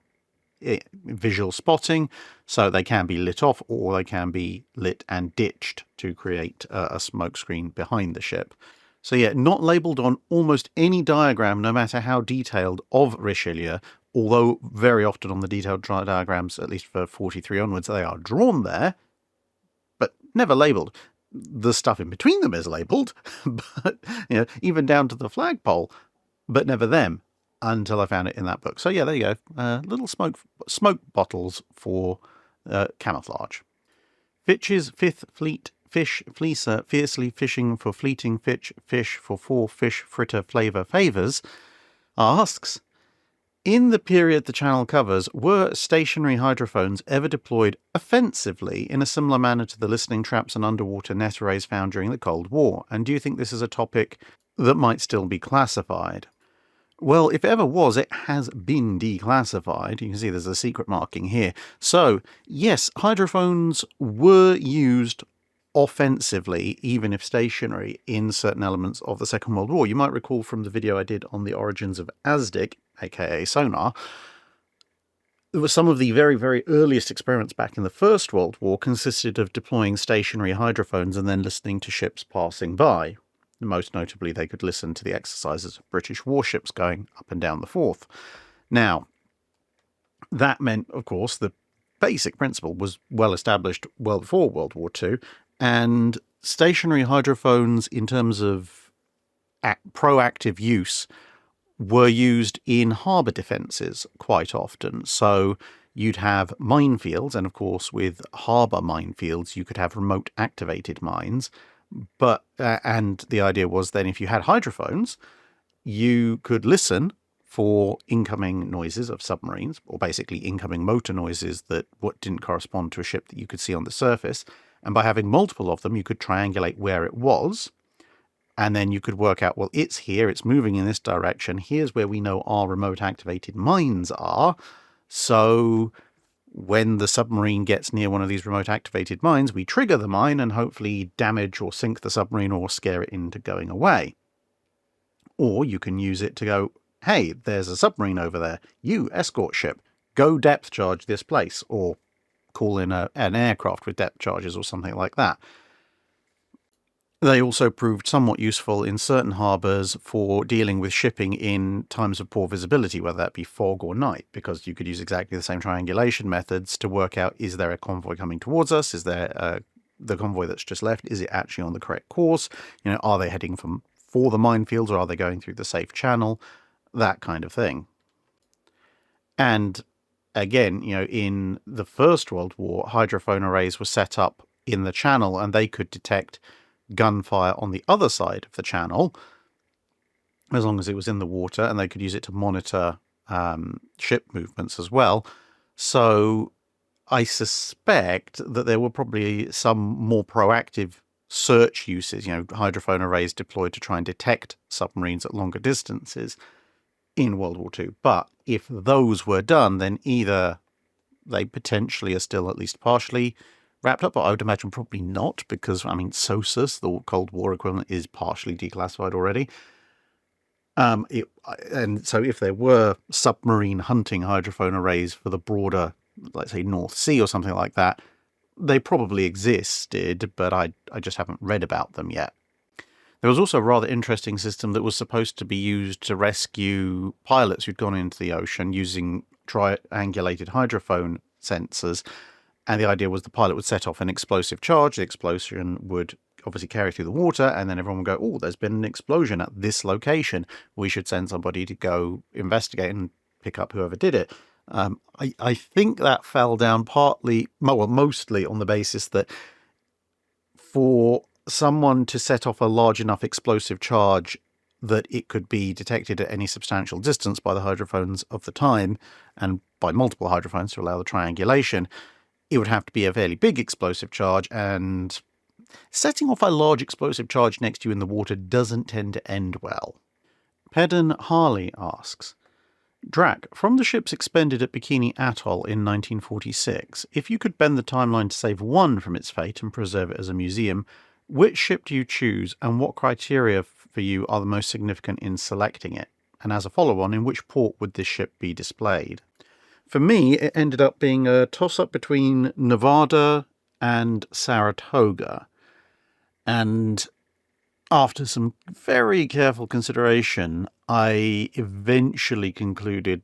visual spotting, so they can be lit off or they can be lit and ditched to create a smoke screen behind the ship. So yeah, not labelled on almost any diagram, no matter how detailed, of Richelieu, although very often on the detailed diagrams, at least for 43 onwards, they are drawn there, but never labelled. The stuff in between them is labelled, but even down to the flagpole, but never them, until I found it in that book. So yeah, there you go. Little smoke bottles for camouflage. Fitch's Fifth Fleet Fish Fleecer, fiercely fishing for fleeting fish for 4 fish fritter flavour favours, asks, in the period the channel covers, were stationary hydrophones ever deployed offensively in a similar manner to the listening traps and underwater net arrays found during the Cold War? And do you think this is a topic that might still be classified? Well, if ever was, it has been declassified. You can see there's a secret marking here. So, yes, hydrophones were used offensively, even if stationary, in certain elements of the Second World War. You might recall from the video I did on the origins of ASDIC, aka sonar, there were some of the very, very earliest experiments back in the First World War consisted of deploying stationary hydrophones and then listening to ships passing by. Most notably, they could listen to the exercises of British warships going up and down the Forth. Now, that meant, of course, the basic principle was well established well before World War II, and stationary hydrophones, in terms of proactive use, were used in harbour defences quite often. So you'd have minefields, and of course with harbour minefields you could have remote activated mines, but and the idea was then if you had hydrophones, you could listen for incoming noises of submarines, or basically incoming motor noises that didn't correspond to a ship that you could see on the surface. And by having multiple of them, you could triangulate where it was. And then you could work out, well, it's here, it's moving in this direction. Here's where we know our remote activated mines are. So when the submarine gets near one of these remote activated mines, we trigger the mine and hopefully damage or sink the submarine or scare it into going away. Or you can use it to go, hey, there's a submarine over there. You, escort ship, go depth charge this place, or call in an aircraft with depth charges or something like that. They also proved somewhat useful in certain harbours for dealing with shipping in times of poor visibility, whether that be fog or night, because you could use exactly the same triangulation methods to work out, is there a convoy coming towards us? Is there the convoy that's just left? Is it actually on the correct course? Are they heading for the minefields, or are they going through the safe channel? That kind of thing. And again, in the First World War, hydrophone arrays were set up in the channel, and they could detect gunfire on the other side of the channel, as long as it was in the water, and they could use it to monitor ship movements as well. So I suspect that there were probably some more proactive search uses, hydrophone arrays deployed to try and detect submarines at longer distances in World War II. But if those were done, then either they potentially are still at least partially wrapped up, but I would imagine probably not, because, SOSUS, the Cold War equivalent, is partially declassified already. And so if there were submarine hunting hydrophone arrays for the broader, let's say, North Sea or something like that, they probably existed, but I just haven't read about them yet. There was also a rather interesting system that was supposed to be used to rescue pilots who'd gone into the ocean using triangulated hydrophone sensors. And the idea was the pilot would set off an explosive charge. The explosion would obviously carry through the water, and then everyone would go, oh, there's been an explosion at this location. We should send somebody to go investigate and pick up whoever did it. I think that fell down mostly on the basis that for someone to set off a large enough explosive charge that it could be detected at any substantial distance by the hydrophones of the time, and by multiple hydrophones to allow the triangulation, it would have to be a fairly big explosive charge, and setting off a large explosive charge next to you in the water doesn't tend to end well. Pedden Harley asks, Drac, from the ships expended at Bikini Atoll in 1946, if you could bend the timeline to save one from its fate and preserve it as a museum, which ship do you choose, and what criteria for you are the most significant in selecting it? And as a follow-on, in which port would this ship be displayed? For me, it ended up being a toss-up between Nevada and Saratoga. And after some very careful consideration, I eventually concluded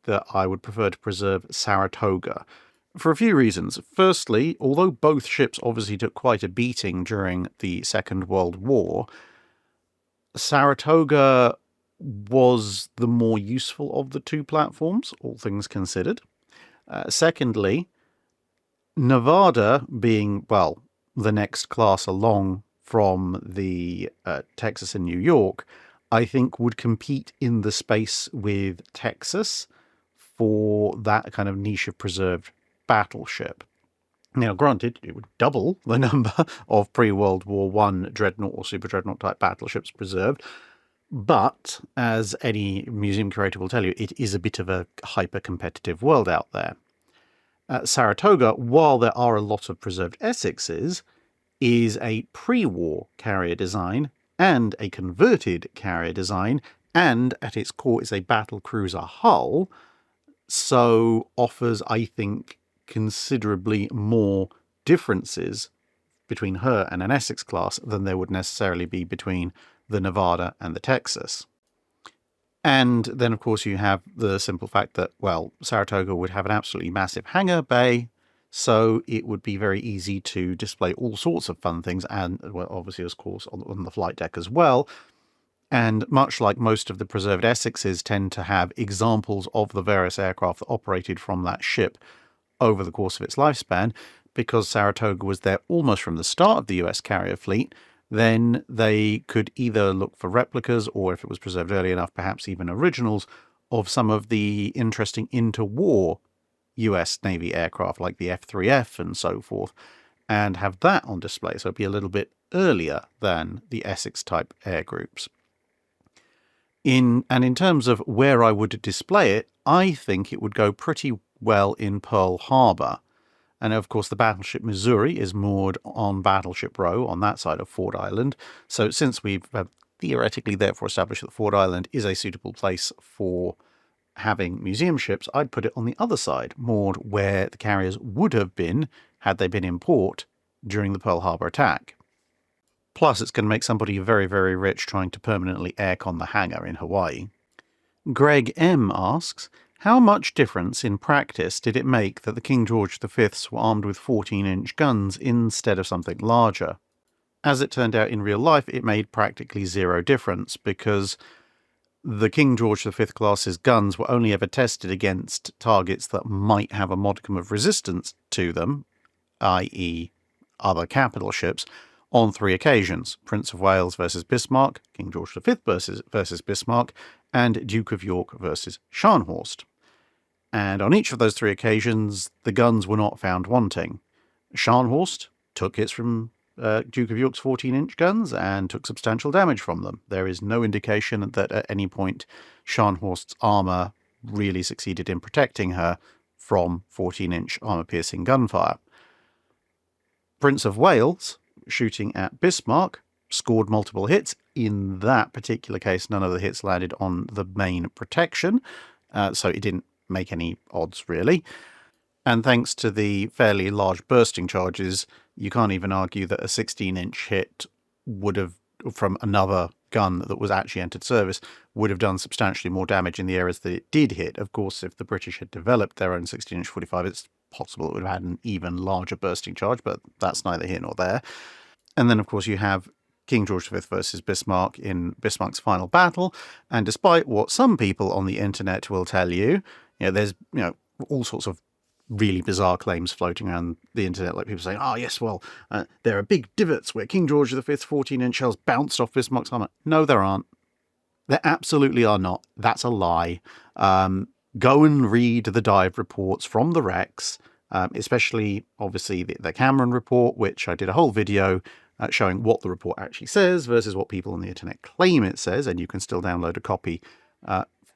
that I would prefer to preserve Saratoga, for a few reasons. Firstly, although both ships obviously took quite a beating during the Second World War, Saratoga was the more useful of the two platforms, all things considered. Secondly, Nevada, being, the next class along from the Texas and New York, I think would compete in the space with Texas for that kind of niche of preserved battleship. Now, granted, it would double the number of pre-World War I Dreadnought or Super Dreadnought type battleships preserved, but, as any museum curator will tell you, it is a bit of a hyper-competitive world out there. Saratoga, while there are a lot of preserved Essexes, is a pre-war carrier design and a converted carrier design, and at its core is a battle cruiser hull, so offers, I think, considerably more differences between her and an Essex class than there would necessarily be between the Nevada and the Texas. And then, of course, you have the simple fact that, Saratoga would have an absolutely massive hangar bay, so it would be very easy to display all sorts of fun things, and, obviously, of course, on the flight deck as well. And much like most of the preserved Essexes tend to have examples of the various aircraft that operated from that ship over the course of its lifespan, because Saratoga was there almost from the start of the US carrier fleet, then they could either look for replicas, or if it was preserved early enough, perhaps even originals of some of the interesting interwar US Navy aircraft like the F-3F and so forth, and have that on display, so it'll be a little bit earlier than the Essex-type air groups. In terms of where I would display it, I think it would go pretty well in Pearl Harbor. And of course, the battleship Missouri is moored on Battleship Row on that side of Ford Island. So since we've theoretically therefore established that Ford Island is a suitable place for having museum ships, I'd put it on the other side, moored where the carriers would have been had they been in port during the Pearl Harbor attack. Plus, it's going to make somebody very, very rich trying to permanently aircon the hangar in Hawaii. Greg M. asks, how much difference in practice did it make that the King George V's were armed with 14-inch guns instead of something larger? As it turned out in real life, it made practically zero difference, because the King George V class's guns were only ever tested against targets that might have a modicum of resistance to them, i.e. other capital ships, on 3 occasions: Prince of Wales versus Bismarck, King George V versus Bismarck, and Duke of York versus Scharnhorst. And on each of those 3 occasions, the guns were not found wanting. Scharnhorst took hits from Duke of York's 14-inch guns and took substantial damage from them. There is no indication that at any point Scharnhorst's armour really succeeded in protecting her from 14-inch armour-piercing gunfire. Prince of Wales, shooting at Bismarck, scored multiple hits. In that particular case, none of the hits landed on the main protection, so it didn't make any odds, really. And thanks to the fairly large bursting charges, you can't even argue that a 16-inch hit would have, from another gun that was actually entered service, would have done substantially more damage in the areas that it did hit. Of course, if the British had developed their own 16-inch 45, it's possible it would have had an even larger bursting charge, but that's neither here nor there. And then, of course, you have King George V versus Bismarck in Bismarck's final battle, and despite what some people on the internet will tell you, there's all sorts of really bizarre claims floating around the internet, like people saying, oh yes, well, there are big divots where King George V's 14-inch shells bounced off Bismarck's armour. No, there aren't. There absolutely are not. That's a lie. Go and read the dive reports from the wrecks, especially, obviously, the Cameron report, which I did a whole video showing what the report actually says versus what people on the internet claim it says, and you can still download a copy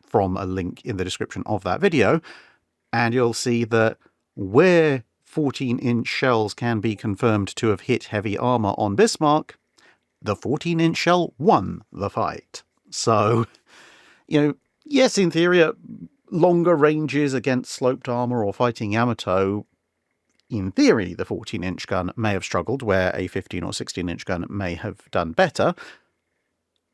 from a link in the description of that video. And you'll see that where 14-inch shells can be confirmed to have hit heavy armour on Bismarck, the 14-inch shell won the fight. So, yes, in theory, at longer ranges against sloped armour or fighting Yamato, in theory, the 14-inch gun may have struggled, where a 15 or 16-inch gun may have done better.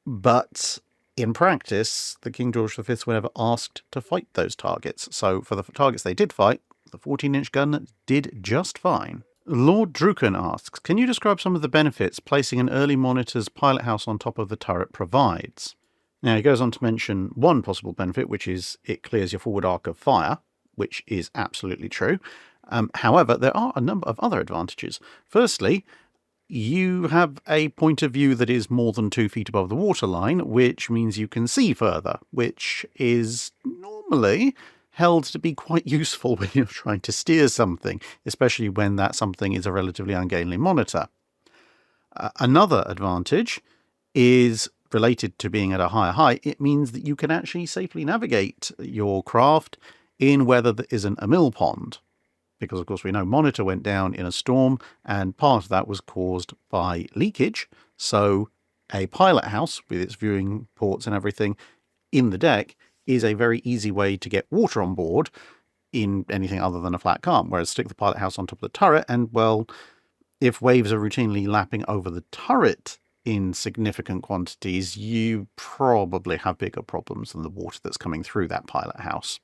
But in practice, the King George V were never asked to fight those targets. So for the targets they did fight, the 14-inch gun did just fine. Lord Druken asks, can you describe some of the benefits placing an early monitor's pilot house on top of the turret provides? Now, he goes on to mention one possible benefit, which is it clears your forward arc of fire, which is absolutely true. However, there are a number of other advantages. Firstly, you have a point of view that is more than 2 feet above the waterline, which means you can see further, which is normally held to be quite useful when you're trying to steer something, especially when that something is a relatively ungainly monitor. Another advantage is related to being at a higher height. It means that you can actually safely navigate your craft in weather that isn't a mill pond. Because, of course, we know Monitor went down in a storm, and part of that was caused by leakage. So a pilot house with its viewing ports and everything in the deck is a very easy way to get water on board in anything other than a flat calm. Whereas stick the pilot house on top of the turret, and, well, if waves are routinely lapping over the turret in significant quantities, you probably have bigger problems than the water that's coming through that pilot house.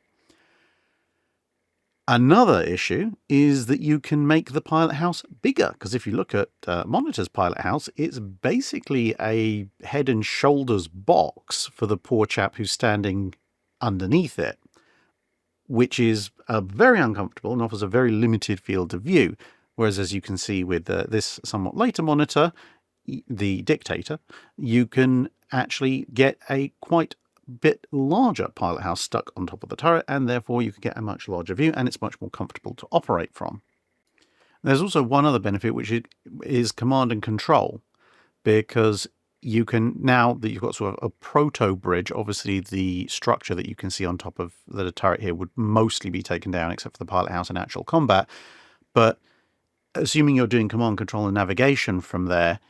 Another issue is that you can make the pilot house bigger, because if you look at Monitor's pilot house, it's basically a head and shoulders box for the poor chap who's standing underneath it, which is very uncomfortable and offers a very limited field of view. Whereas, as you can see with this somewhat later Monitor, the Dictator, you can actually get a quite bit larger pilot house stuck on top of the turret, and therefore you can get a much larger view, and it's much more comfortable to operate from. There's also one other benefit, which is command and control, because you can, now that you've got sort of a proto bridge, obviously the structure that you can see on top of the turret here would mostly be taken down, except for the pilot house in actual combat. But assuming you're doing command, control, and navigation from there,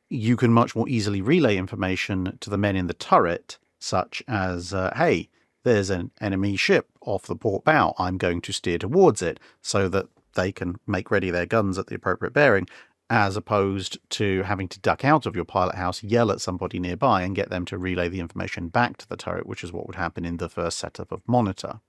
you can much more easily relay information to the men in the turret, such as, hey, there's an enemy ship off the port bow. I'm going to steer towards it, so that they can make ready their guns at the appropriate bearing, as opposed to having to duck out of your pilot house, yell at somebody nearby, and get them to relay the information back to the turret, which is what would happen in the first setup of Monitor.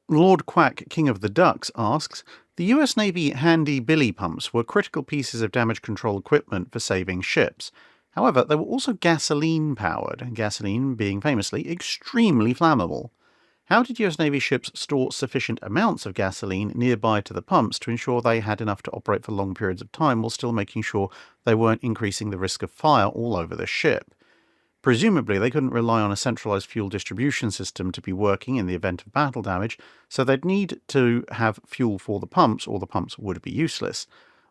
Lord Quack, King of the Ducks, asks, the US Navy handy billy pumps were critical pieces of damage control equipment for saving ships. However, they were also gasoline-powered, gasoline being famously extremely flammable. How did US Navy ships store sufficient amounts of gasoline nearby to the pumps to ensure they had enough to operate for long periods of time while still making sure they weren't increasing the risk of fire all over the ship? Presumably, they couldn't rely on a centralized fuel distribution system to be working in the event of battle damage, so they'd need to have fuel for the pumps, or the pumps would be useless.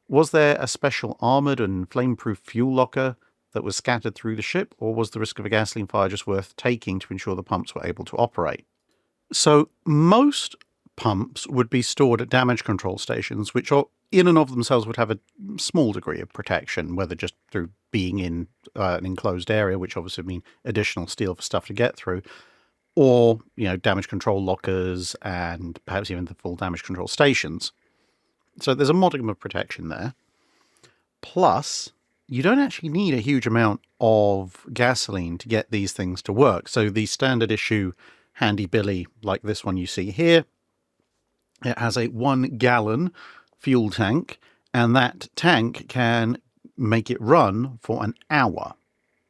Was there a special armoured and flame-proof fuel locker that was scattered through the ship, or was the risk of a gasoline fire just worth taking to ensure the pumps were able to operate? So most pumps would be stored at damage control stations, which are, in and of themselves would have a small degree of protection, whether just through being in an enclosed area, which obviously would mean additional steel for stuff to get through, or, damage control lockers and perhaps even the full damage control stations. So there's a modicum of protection there. Plus, you don't actually need a huge amount of gasoline to get these things to work. So the standard issue handy billy, like this one you see here, it has a 1 gallon fuel tank, and that tank can make it run for an hour.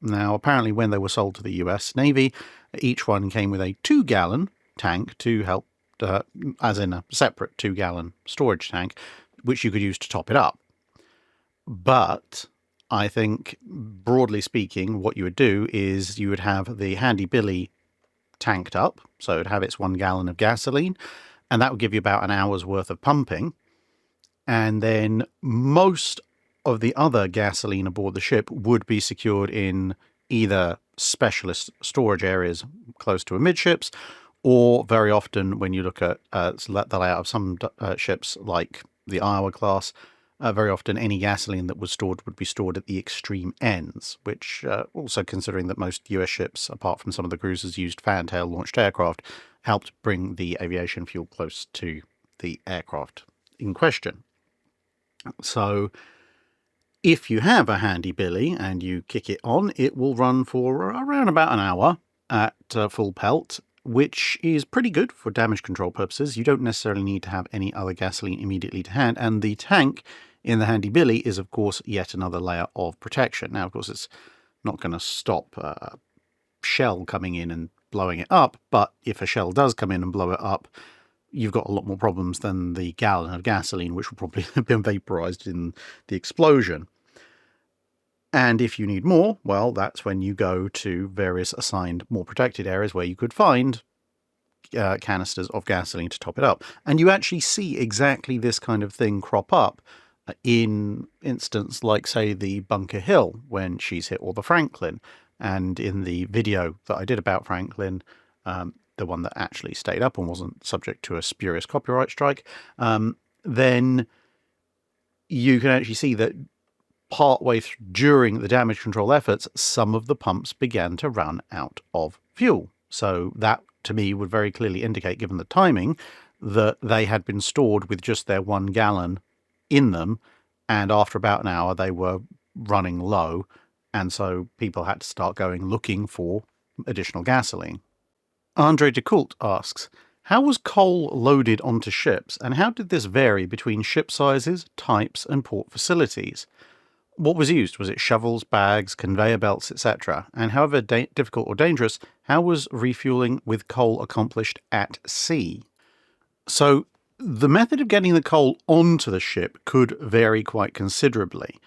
Now, apparently when they were sold to the US Navy, each one came with a 2 gallon tank to help, as in a separate 2 gallon storage tank, which you could use to top it up. But I think, broadly speaking, what you would do is you would have the handy billy tanked up, so it would have its 1 gallon of gasoline, and that would give you about an hour's worth of pumping. And then most of the other gasoline aboard the ship would be secured in either specialist storage areas close to amidships, or very often when you look at the layout of some ships like the Iowa class, very often any gasoline that was stored would be stored at the extreme ends, which also, considering that most US ships, apart from some of the cruisers, used fantail launched aircraft, helped bring the aviation fuel close to the aircraft in question. So if you have a handy billy and you kick it on, it will run for around about an hour at full pelt, which is pretty good for damage control purposes. You don't necessarily need to have any other gasoline immediately to hand, and the tank in the handy billy is, of course, yet another layer of protection. Now, of course, it's not going to stop a shell coming in and blowing it up, but if a shell does come in and blow it up, you've got a lot more problems than the gallon of gasoline, which will probably have been vaporized in the explosion. And if you need more, well, that's when you go to various assigned, more protected areas where you could find canisters of gasoline to top it up. And you actually see exactly this kind of thing crop up in instance like, say, the Bunker Hill when she's hit, or the Franklin. And in the video that I did about Franklin, the one that actually stayed up and wasn't subject to a spurious copyright strike, then you can actually see that partway during the damage control efforts, some of the pumps began to run out of fuel. So that, to me, would very clearly indicate, given the timing, that they had been stored with just their 1 gallon in them, and after about an hour they were running low, and so people had to start going looking for additional gasoline. Andre de Coult asks, how was coal loaded onto ships, and how did this vary between ship sizes, types, and port facilities? What was used? Was it shovels, bags, conveyor belts, etc.? And however difficult or dangerous, how was refueling with coal accomplished at sea? So the method of getting the coal onto the ship could vary quite considerably.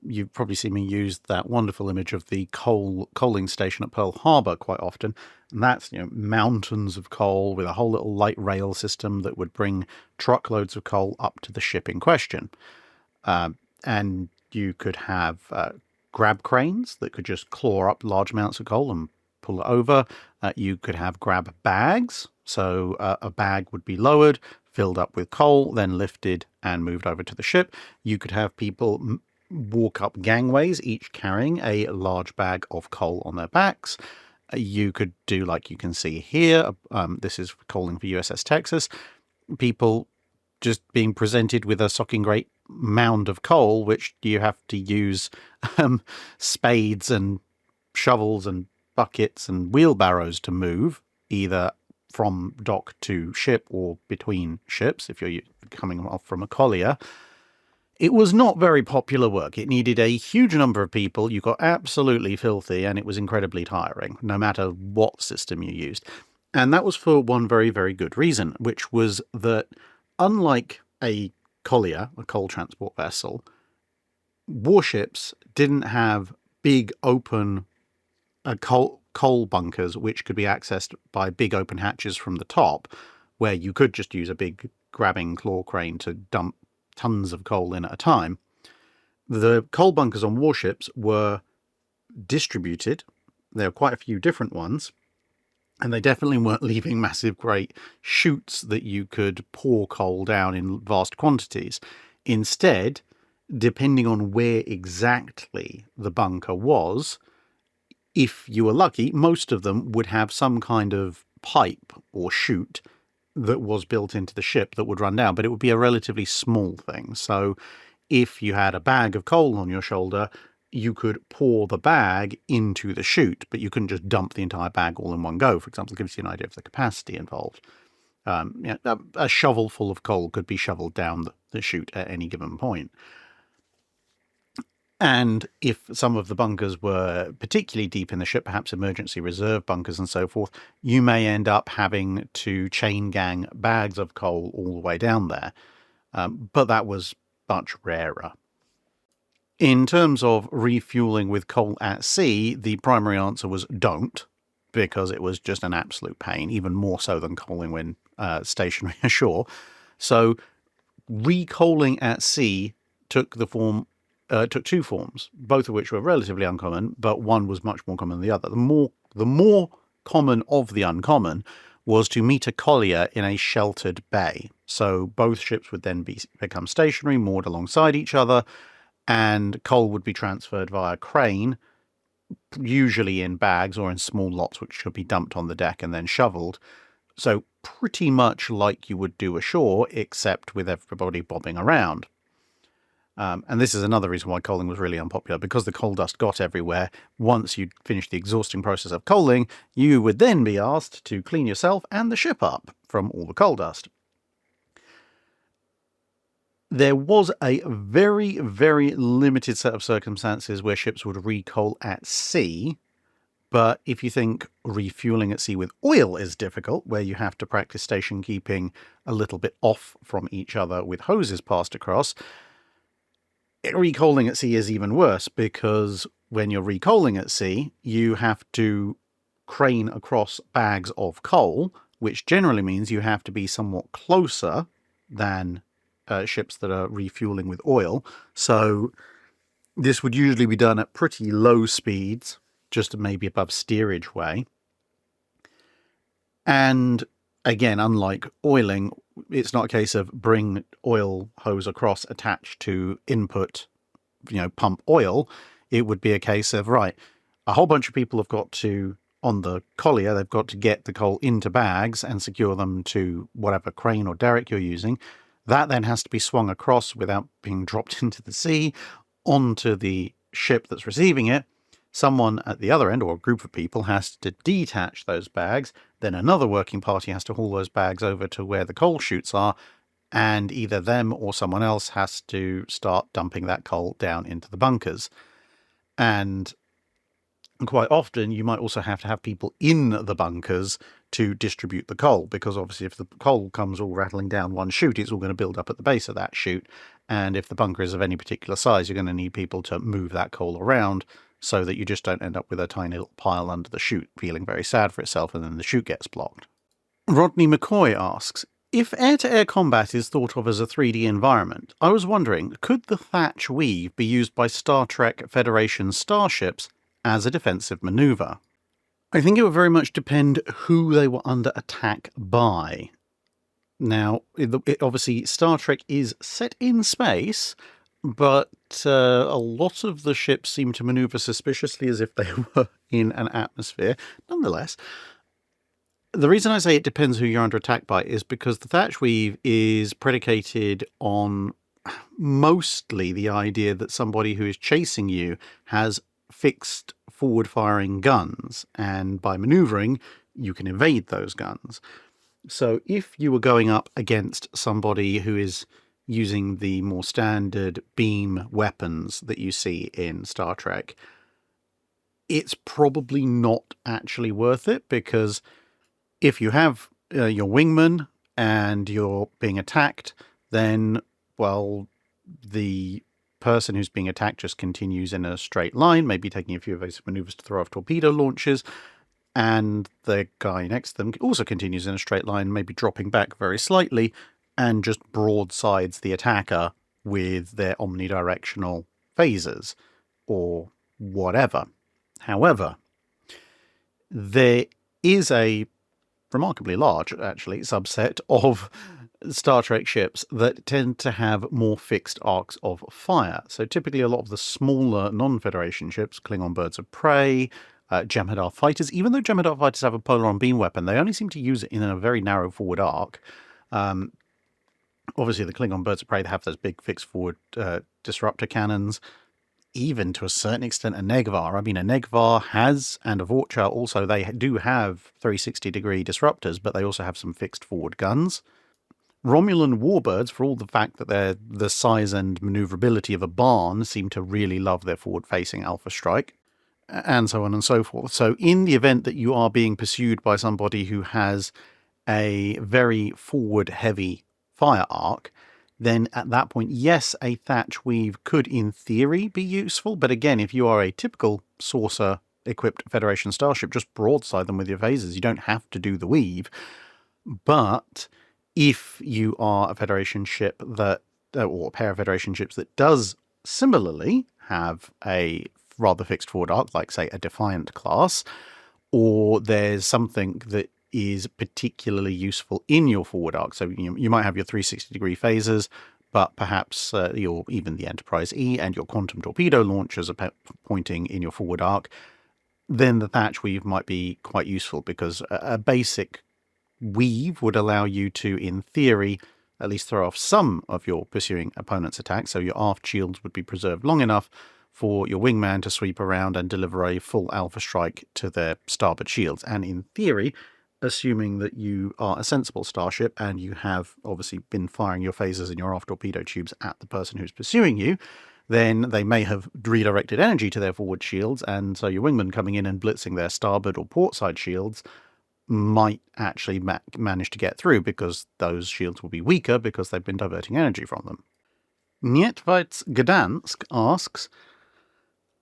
You've probably seen me use that wonderful image of the coaling station at Pearl Harbor quite often. And that's, mountains of coal with a whole little light rail system that would bring truckloads of coal up to the ship in question. And you could have grab cranes that could just claw up large amounts of coal and pull it over. You could have grab bags. So a bag would be lowered, filled up with coal, then lifted and moved over to the ship. You could have people walk up gangways, each carrying a large bag of coal on their backs. You could do like you can see here. This is coaling for USS Texas. People just being presented with a socking great mound of coal, which you have to use spades and shovels and buckets and wheelbarrows to move, either from dock to ship or between ships if you're coming off from a collier. It was not very popular work. It needed a huge number of people. You got absolutely filthy, and it was incredibly tiring, no matter what system you used. And that was for one very, very good reason, which was that unlike a collier, a coal transport vessel, warships didn't have big open coal bunkers which could be accessed by big open hatches from the top, where you could just use a big grabbing claw crane to dump tons of coal in at a time. The coal bunkers on warships were distributed. There were quite a few different ones, and they definitely weren't leaving massive great chutes that you could pour coal down in vast quantities. Instead, depending on where exactly the bunker was, if you were lucky, most of them would have some kind of pipe or chute that was built into the ship that would run down, but it would be a relatively small thing. So if you had a bag of coal on your shoulder, you could pour the bag into the chute, but you couldn't just dump the entire bag all in one go. For example, it gives you an idea of the capacity involved. A shovel full of coal could be shoveled down the chute at any given point. And if some of the bunkers were particularly deep in the ship, perhaps emergency reserve bunkers and so forth, you may end up having to chain gang bags of coal all the way down there. But that was much rarer. In terms of refueling with coal at sea, the primary answer was don't, because it was just an absolute pain, even more so than coaling when stationary ashore. So recoaling at sea took two forms, both of which were relatively uncommon, but one was much more common than the other. The more common of the uncommon was to meet a collier in a sheltered bay. So both ships would then become stationary, moored alongside each other, and coal would be transferred via crane, usually in bags or in small lots which could be dumped on the deck and then shoveled. So pretty much like you would do ashore, except with everybody bobbing around. And this is another reason why coaling was really unpopular, because the coal dust got everywhere. Once you'd finished the exhausting process of coaling, you would then be asked to clean yourself and the ship up from all the coal dust. There was a very, very limited set of circumstances where ships would recoal at sea. But if you think refueling at sea with oil is difficult, where you have to practice station keeping a little bit off from each other with hoses passed across, recoaling at sea is even worse, because when you're recoaling at sea, you have to crane across bags of coal, which generally means you have to be somewhat closer than ships that are refueling with oil. So this would usually be done at pretty low speeds, just maybe above steerage way. And again, unlike oiling, it's not a case of bring oil hose across attached to input, pump oil. It would be a case of, right, a whole bunch of people have got to, on the collier, they've got to get the coal into bags and secure them to whatever crane or derrick you're using. That then has to be swung across without being dropped into the sea onto the ship that's receiving it. Someone at the other end, or a group of people, has to detach those bags. Then another working party has to haul those bags over to where the coal chutes are, and either them or someone else has to start dumping that coal down into the bunkers. And quite often, you might also have to have people in the bunkers to distribute the coal, because obviously if the coal comes all rattling down one chute, it's all going to build up at the base of that chute. And if the bunker is of any particular size, you're going to need people to move that coal around so that you just don't end up with a tiny little pile under the chute feeling very sad for itself and then the chute gets blocked. Rodney McCoy asks, if air-to-air combat is thought of as a 3D environment, I was wondering, could the Thatch Weave be used by Star Trek Federation Starships as a defensive manoeuvre? I think it would very much depend who they were under attack by. Now, obviously, Star Trek is set in space, but a lot of the ships seem to manoeuvre suspiciously as if they were in an atmosphere. Nonetheless, the reason I say it depends who you're under attack by is because the Thatch Weave is predicated on mostly the idea that somebody who is chasing you has fixed forward-firing guns, and by manoeuvring, you can evade those guns. So if you were going up against somebody who is using the more standard beam weapons that you see in Star Trek, it's probably not actually worth it, because if you have your wingman and you're being attacked, then, well, the person who's being attacked just continues in a straight line, maybe taking a few evasive maneuvers to throw off torpedo launches, and the guy next to them also continues in a straight line, maybe dropping back very slightly, and just broadsides the attacker with their omnidirectional phasers, or whatever. However, there is a remarkably large, actually, subset of Star Trek ships that tend to have more fixed arcs of fire. So typically a lot of the smaller non-Federation ships, Klingon birds of prey, Jem'Hadar fighters, even though Jem'Hadar fighters have a polaron beam weapon, they only seem to use it in a very narrow forward arc. Obviously the Klingon birds of prey, they have those big fixed forward disruptor cannons. Even to a certain extent a Negvar. I mean, a Negvar has, and a Vorcha also, they do have 360-degree disruptors, but they also have some fixed forward guns. Romulan warbirds, for all the fact that they're the size and maneuverability of a barn, seem to really love their forward-facing Alpha Strike, and so on and so forth. So in the event that you are being pursued by somebody who has a very forward-heavy fire arc, then at that point, yes, a Thatch Weave could, in theory, be useful. But again, if you are a typical saucer-equipped Federation starship, just broadside them with your phasers. You don't have to do the weave. But if you are a Federation ship that, or a pair of Federation ships that does similarly have a rather fixed forward arc, like, say, a Defiant class, or there's something that is particularly useful in your forward arc. So you might have your 360-degree phasers, but perhaps even the Enterprise E and your quantum torpedo launchers are pointing in your forward arc. Then the Thatch Weave might be quite useful, because a basic weave would allow you to, in theory, at least throw off some of your pursuing opponent's attacks. So your aft shields would be preserved long enough for your wingman to sweep around and deliver a full Alpha Strike to their starboard shields. And in theory, assuming that you are a sensible starship and you have obviously been firing your phasers and your aft torpedo tubes at the person who's pursuing you, then they may have redirected energy to their forward shields, and so your wingman coming in and blitzing their starboard or portside shields might actually manage to get through, because those shields will be weaker because they've been diverting energy from them. Nietvitz Gdansk asks,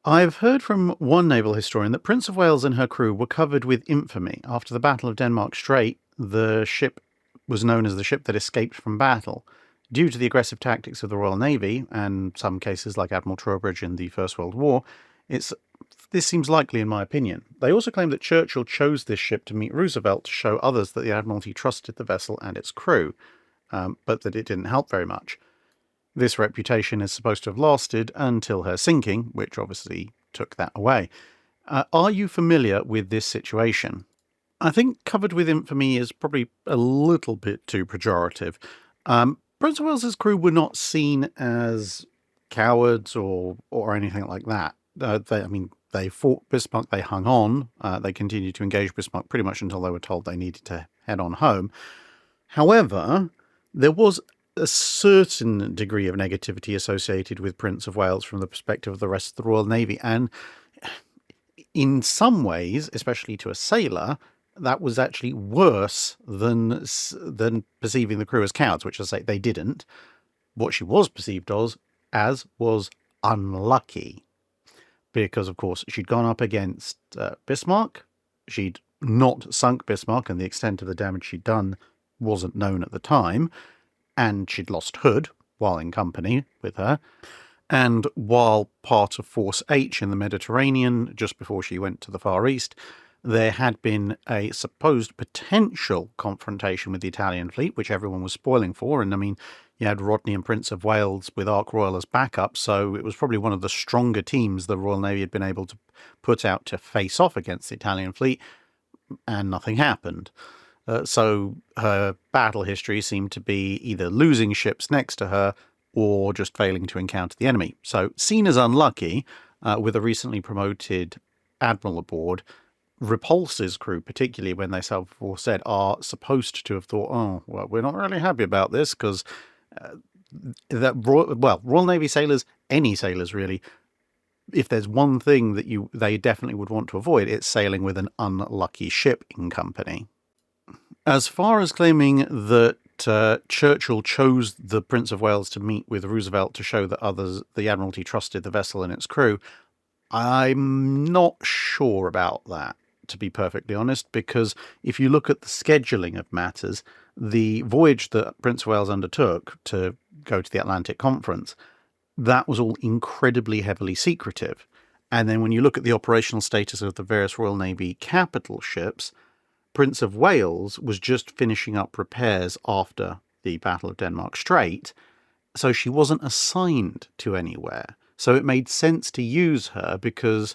I've heard from one naval historian that Prince of Wales and her crew were covered with infamy. After the Battle of Denmark Strait, the ship was known as the ship that escaped from battle. Due to the aggressive tactics of the Royal Navy, and some cases like Admiral Trowbridge in the First World War, this seems likely in my opinion. They also claim that Churchill chose this ship to meet Roosevelt to show others that the Admiralty trusted the vessel and its crew, but that it didn't help very much. This reputation is supposed to have lasted until her sinking, which obviously took that away. Are you familiar with this situation? I think covered with infamy is probably a little bit too pejorative. Prince of Wales's crew were not seen as cowards or anything like that. They fought Bismarck, they hung on, they continued to engage Bismarck pretty much until they were told they needed to head on home. However, there was a certain degree of negativity associated with Prince of Wales from the perspective of the rest of the Royal Navy, and in some ways, especially to a sailor, that was actually worse than perceiving the crew as cowards, which I say they didn't. What she was perceived as was unlucky. Because, of course, she'd gone up against Bismarck. She'd not sunk Bismarck, and the extent of the damage she'd done wasn't known at the time. And she'd lost Hood while in company with her. And while part of Force H in the Mediterranean, just before she went to the Far East, there had been a supposed potential confrontation with the Italian fleet, which everyone was spoiling for. And I mean, you had Rodney and Prince of Wales with Ark Royal as backup, so it was probably one of the stronger teams the Royal Navy had been able to put out to face off against the Italian fleet, and nothing happened. So her battle history seemed to be either losing ships next to her or just failing to encounter the enemy. So seen as unlucky, with a recently promoted admiral aboard, Repulse's crew, particularly when they self-said, are supposed to have thought, oh, well, we're not really happy about this, because Royal Navy sailors, any sailors really, if there's one thing that they definitely would want to avoid, it's sailing with an unlucky ship in company. As far as claiming that Churchill chose the Prince of Wales to meet with Roosevelt to show that the Admiralty trusted the vessel and its crew, I'm not sure about that, to be perfectly honest, because if you look at the scheduling of matters, the voyage that Prince of Wales undertook to go to the Atlantic Conference, that was all incredibly heavily secretive. And then when you look at the operational status of the various Royal Navy capital ships, Prince of Wales was just finishing up repairs after the Battle of Denmark Strait, so she wasn't assigned to anywhere. So it made sense to use her, because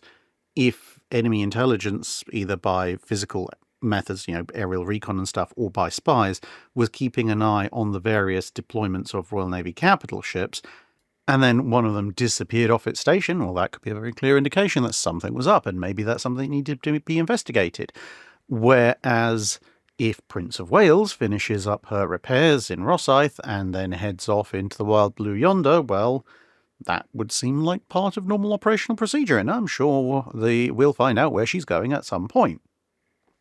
if enemy intelligence, either by physical methods, aerial recon and stuff, or by spies, was keeping an eye on the various deployments of Royal Navy capital ships, and then one of them disappeared off its station, well, that could be a very clear indication that something was up, and maybe that's something that needed to be investigated. Whereas if Prince of Wales finishes up her repairs in Rosyth and then heads off into the wild blue yonder, well, that would seem like part of normal operational procedure, and I'm sure we'll find out where she's going at some point.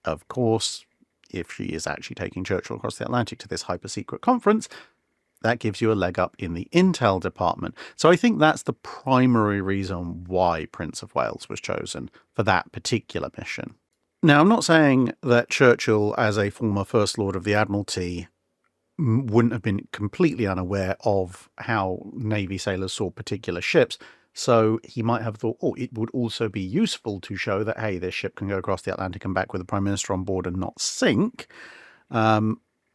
Of course, if she is actually taking Churchill across the Atlantic to this hyper-secret conference, that gives you a leg up in the intel department. So I think that's the primary reason why Prince of Wales was chosen for that particular mission. Now, I'm not saying that Churchill, as a former First Lord of the Admiralty, wouldn't have been completely unaware of how Navy sailors saw particular ships, so he might have thought, it would also be useful to show that, hey, this ship can go across the Atlantic and back with the Prime Minister on board and not sink,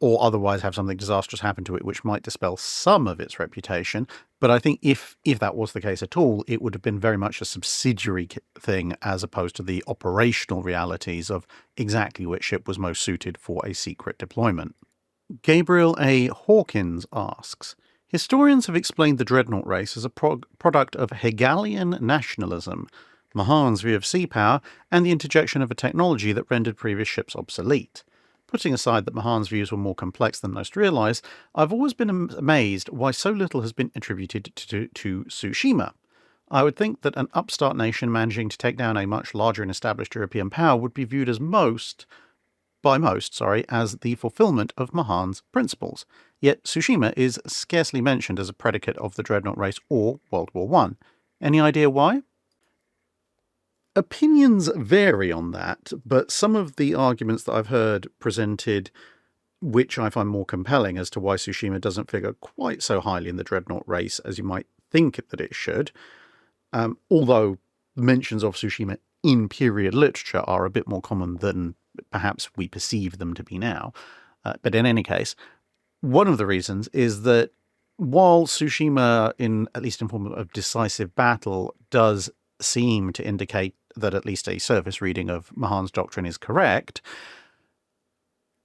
or otherwise have something disastrous happen to it, which might dispel some of its reputation. But I think if that was the case at all, it would have been very much a subsidiary thing, as opposed to the operational realities of exactly which ship was most suited for a secret deployment. Gabriel A. Hawkins asks, historians have explained the Dreadnought race as a product of Hegelian nationalism, Mahan's view of sea power, and the interjection of a technology that rendered previous ships obsolete. Putting aside that Mahan's views were more complex than most realise, I've always been amazed why so little has been attributed to Tsushima. I would think that an upstart nation managing to take down a much larger and established European power would be viewed as by most, as the fulfillment of Mahan's principles. Yet Tsushima is scarcely mentioned as a predicate of the Dreadnought race or World War I. Any idea why? Opinions vary on that, but some of the arguments that I've heard presented, which I find more compelling as to why Tsushima doesn't figure quite so highly in the Dreadnought race as you might think that it should, although mentions of Tsushima in period literature are a bit more common than perhaps we perceive them to be now. But in any case, one of the reasons is that while Tsushima, at least in form of decisive battle, does seem to indicate that at least a surface reading of Mahan's doctrine is correct,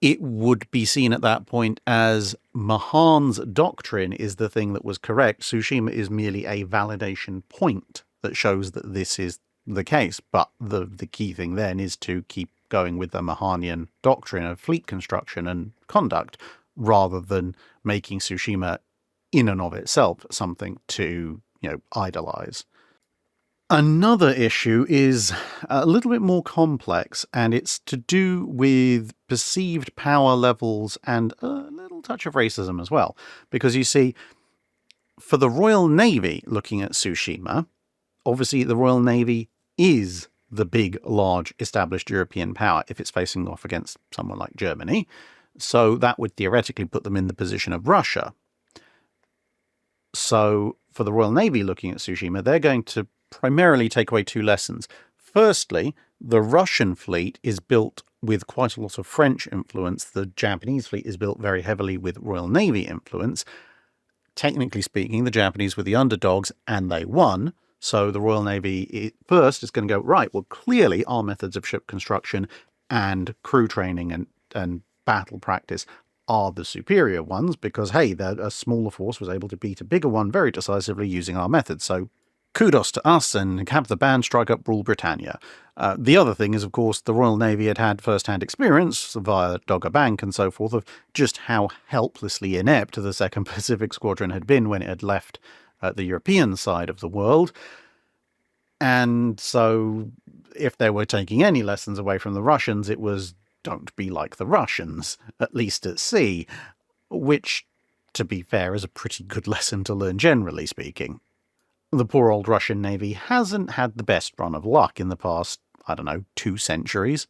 it would be seen at that point as Mahan's doctrine is the thing that was correct. Tsushima is merely a validation point that shows that this is the case. But the key thing then is to keep going with the Mahanian doctrine of fleet construction and conduct, rather than making Tsushima in and of itself something to, idolize. Another issue is a little bit more complex, and it's to do with perceived power levels and a little touch of racism as well. Because you see, for the Royal Navy looking at Tsushima, obviously the Royal Navy is the big, large, established European power if it's facing off against someone like Germany. So that would theoretically put them in the position of Russia. So for the Royal Navy looking at Tsushima, they're going to primarily take away two lessons. Firstly, the Russian fleet is built with quite a lot of French influence. The Japanese fleet is built very heavily with Royal Navy influence. Technically speaking, the Japanese were the underdogs and they won. So the Royal Navy first is going to go, right, well, clearly our methods of ship construction and crew training and battle practice are the superior ones because, hey, a smaller force was able to beat a bigger one very decisively using our methods. So kudos to us and have the band strike up Rule Britannia. The other thing is, of course, the Royal Navy had first-hand experience via Dogger Bank and so forth of just how helplessly inept the 2nd Pacific Squadron had been when it had left the European side of the world. And so if they were taking any lessons away from the Russians, it was don't be like the Russians, at least at sea, which, to be fair, is a pretty good lesson to learn generally speaking. The poor old Russian Navy hasn't had the best run of luck in the past, 2 centuries,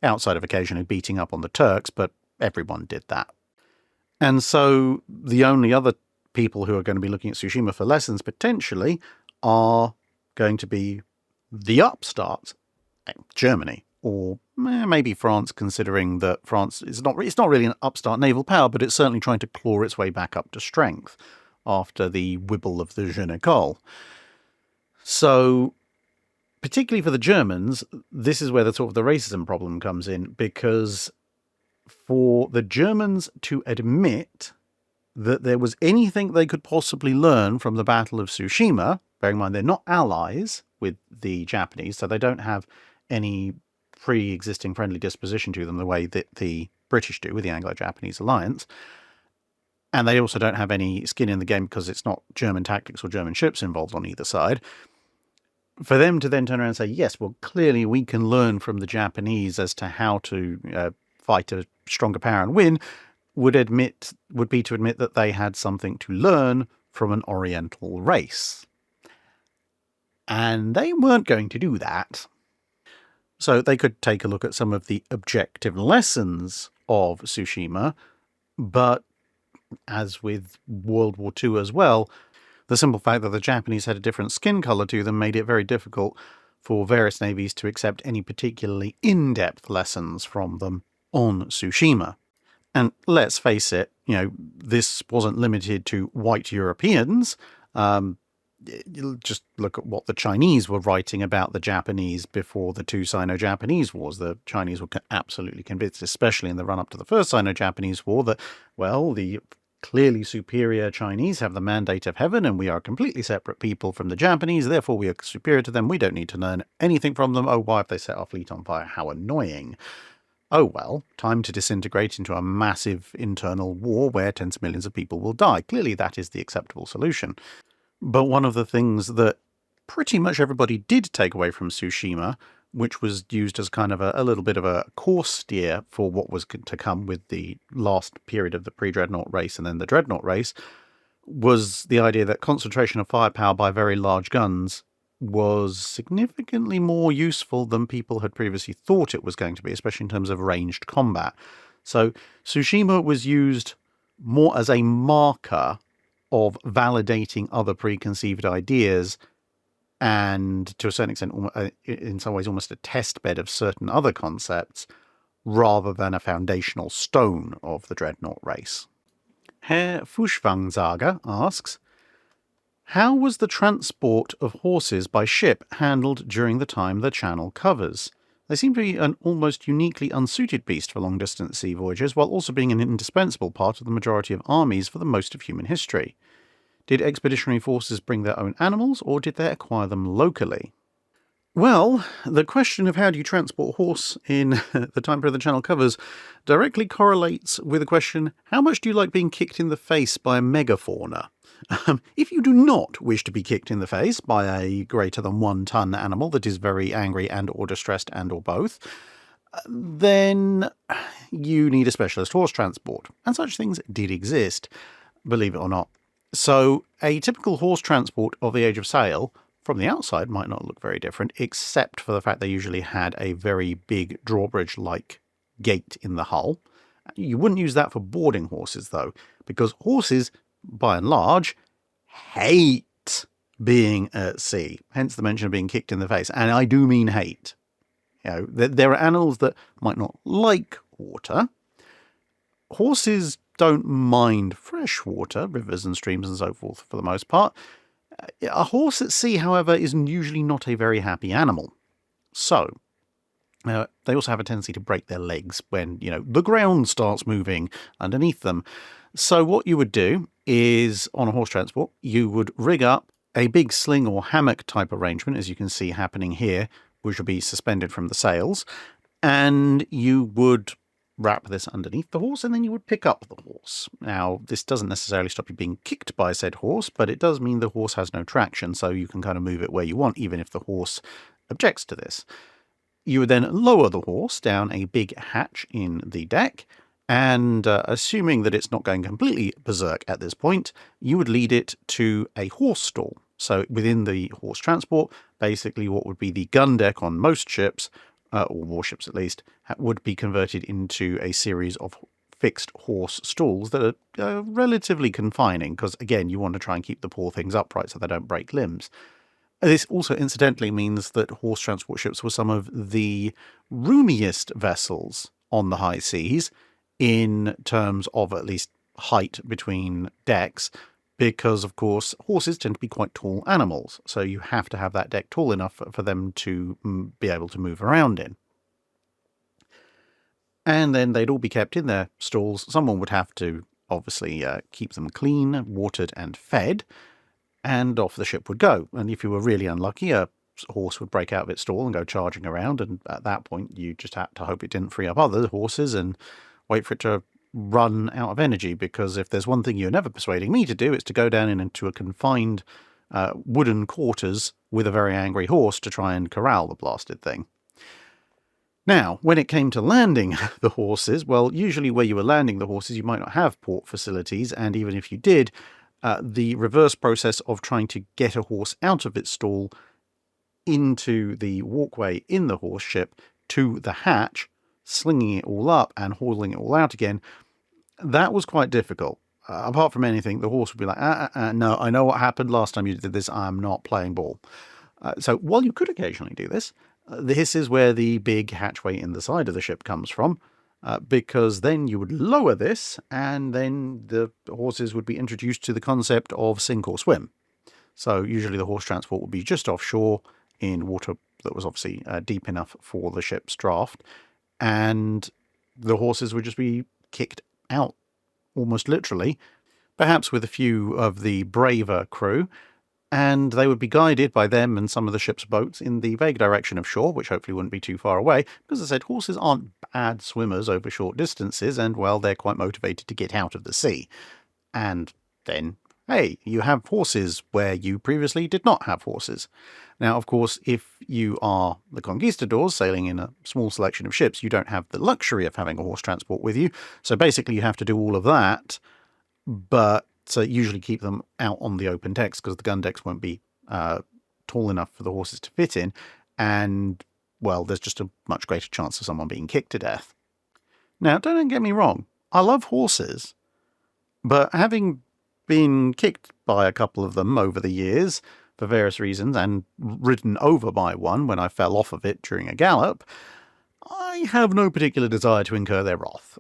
outside of occasionally beating up on the Turks, but everyone did that. And so the only other people who are going to be looking at Tsushima for lessons potentially are going to be the upstarts, Germany, or maybe France, considering that France is it's not really an upstart naval power, but it's certainly trying to claw its way back up to strength after the wibble of the Jeune École. So, particularly for the Germans, this is where the sort of the racism problem comes in, because for the Germans to admit that there was anything they could possibly learn from the Battle of Tsushima, bearing in mind they're not allies with the Japanese, so they don't have any pre-existing friendly disposition to them the way that the British do with the Anglo-Japanese alliance. And they also don't have any skin in the game because it's not German tactics or German ships involved on either side. For them to then turn around and say, yes, well, clearly we can learn from the Japanese as to how to fight a stronger power and win, would be to admit that they had something to learn from an Oriental race. And they weren't going to do that. So they could take a look at some of the objective lessons of Tsushima, but as with World War II as well, the simple fact that the Japanese had a different skin colour to them made it very difficult for various navies to accept any particularly in-depth lessons from them on Tsushima. And let's face it, this wasn't limited to white Europeans. You'll just look at what the Chinese were writing about the Japanese before the 2 Sino-Japanese wars. The Chinese were absolutely convinced, especially in the run-up to the first Sino-Japanese war, that, well, the clearly superior Chinese have the mandate of heaven and we are completely separate people from the Japanese, therefore we are superior to them, we don't need to learn anything from them. Oh, why have they set our fleet on fire? How annoying. Oh well, time to disintegrate into a massive internal war where tens of millions of people will die. Clearly that is the acceptable solution. But one of the things that pretty much everybody did take away from Tsushima, which was used as kind of a little bit of a course steer for what was to come with the last period of the pre-Dreadnought race and then the Dreadnought race, was the idea that concentration of firepower by very large guns was significantly more useful than people had previously thought it was going to be, especially in terms of ranged combat. So Tsushima was used more as a marker of validating other preconceived ideas and, to a certain extent, in some ways almost a test bed of certain other concepts, rather than a foundational stone of the Dreadnought race. Herr Fuschwangsager asks, how was the transport of horses by ship handled during the time the Channel covers? They seem to be an almost uniquely unsuited beast for long-distance sea voyages, while also being an indispensable part of the majority of armies for the most of human history. Did expeditionary forces bring their own animals, or did they acquire them locally? Well, the question of how do you transport horse in the time period the Channel covers directly correlates with the question, how much do you like being kicked in the face by a megafauna? If you do not wish to be kicked in the face by a greater than 1 ton animal that is very angry and or distressed and or both, then you need a specialist horse transport. And such things did exist, believe it or not. So a typical horse transport of the age of sail from the outside might not look very different, except for the fact they usually had a very big drawbridge-like gate in the hull. You wouldn't use that for boarding horses, though, because horses, by and large, hate being at sea. Hence the mention of being kicked in the face. And I do mean hate. You know, there are animals that might not like water. Horses don't mind fresh water, rivers and streams and so forth for the most part. A horse at sea, however, is usually not a very happy animal. So, they also have a tendency to break their legs when, the ground starts moving underneath them. So what you would do is, on a horse transport, you would rig up a big sling or hammock type arrangement, as you can see happening here, which will be suspended from the sails, and you would wrap this underneath the horse, and then you would pick up the horse. Now, this doesn't necessarily stop you being kicked by said horse, but it does mean the horse has no traction, so you can kind of move it where you want, even if the horse objects to this. You would then lower the horse down a big hatch in the deck, and assuming that it's not going completely berserk at this point, you would lead it to a horse stall. So within the horse transport, basically what would be the gun deck on most ships, or warships at least, would be converted into a series of fixed horse stalls that are relatively confining, because again, you want to try and keep the poor things upright so they don't break limbs. This also incidentally means that horse transport ships were some of the roomiest vessels on the high seas in terms of at least height between decks, because of course horses tend to be quite tall animals, so you have to have that deck tall enough for them to be able to move around in. And then they'd all be kept in their stalls. Someone would have to obviously keep them clean, watered and fed, and off the ship would go. And if you were really unlucky, a horse would break out of its stall and go charging around, and at that point you just had to hope it didn't free up other horses and wait for it to run out of energy, because if there's one thing you're never persuading me to do, it's to go down into a confined wooden quarters with a very angry horse to try and corral the blasted thing. Now, when it came to landing the horses, well, usually where you were landing the horses, you might not have port facilities, and even if you did, the reverse process of trying to get a horse out of its stall into the walkway in the horse ship to the hatch, slinging it all up and hauling it all out again, that was quite difficult. Apart from anything, the horse would be like, no, I know what happened last time you did this, I'm not playing ball. So while you could occasionally do this, this is where the big hatchway in the side of the ship comes from, because then you would lower this, and then the horses would be introduced to the concept of sink or swim. So usually the horse transport would be just offshore in water that was obviously deep enough for the ship's draft, and the horses would just be kicked out, almost literally, perhaps with a few of the braver crew, and they would be guided by them and some of the ship's boats in the vague direction of shore, which hopefully wouldn't be too far away, because as I said, horses aren't bad swimmers over short distances, and, well, they're quite motivated to get out of the sea. And then, hey, you have horses where you previously did not have horses. Now, of course, if you are the conquistadors sailing in a small selection of ships, you don't have the luxury of having a horse transport with you, so basically you have to do all of that, but usually keep them out on the open decks, because the gun decks won't be tall enough for the horses to fit in, and, well, there's just a much greater chance of someone being kicked to death. Now, don't get me wrong, I love horses, but having been kicked by a couple of them over the years for various reasons, and ridden over by one when I fell off of it during a gallop, I have no particular desire to incur their wrath.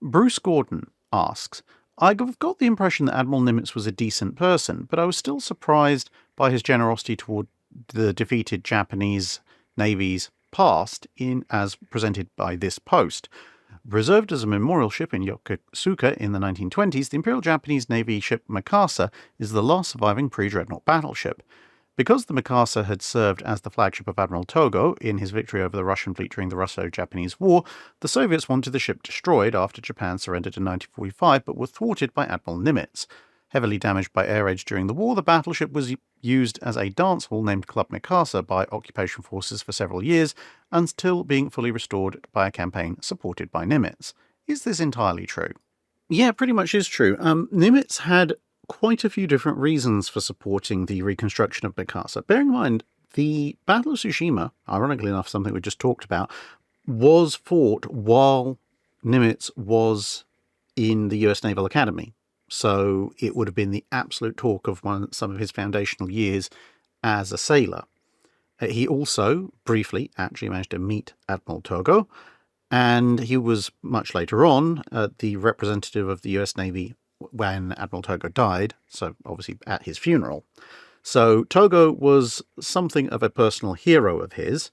Bruce Gordon asks, I've got the impression that Admiral Nimitz was a decent person, but I was still surprised by his generosity toward the defeated Japanese navy's past as presented by this post. Reserved as a memorial ship in Yokosuka in the 1920s, the Imperial Japanese Navy ship Mikasa is the last surviving pre-Dreadnought battleship. Because the Mikasa had served as the flagship of Admiral Togo in his victory over the Russian fleet during the Russo-Japanese War, the Soviets wanted the ship destroyed after Japan surrendered in 1945, but were thwarted by Admiral Nimitz. Heavily damaged by air raids during the war, the battleship was used as a dance hall named Club Mikasa by occupation forces for several years, until being fully restored by a campaign supported by Nimitz. Is this entirely true? Yeah, pretty much is true. Nimitz had quite a few different reasons for supporting the reconstruction of Mikasa. Bearing in mind, the Battle of Tsushima, ironically enough something we just talked about, was fought while Nimitz was in the US Naval Academy. So it would have been the absolute talk of some of his foundational years as a sailor. He also, briefly, actually managed to meet Admiral Togo, and he was, much later on, the representative of the US Navy when Admiral Togo died, so obviously at his funeral. So Togo was something of a personal hero of his,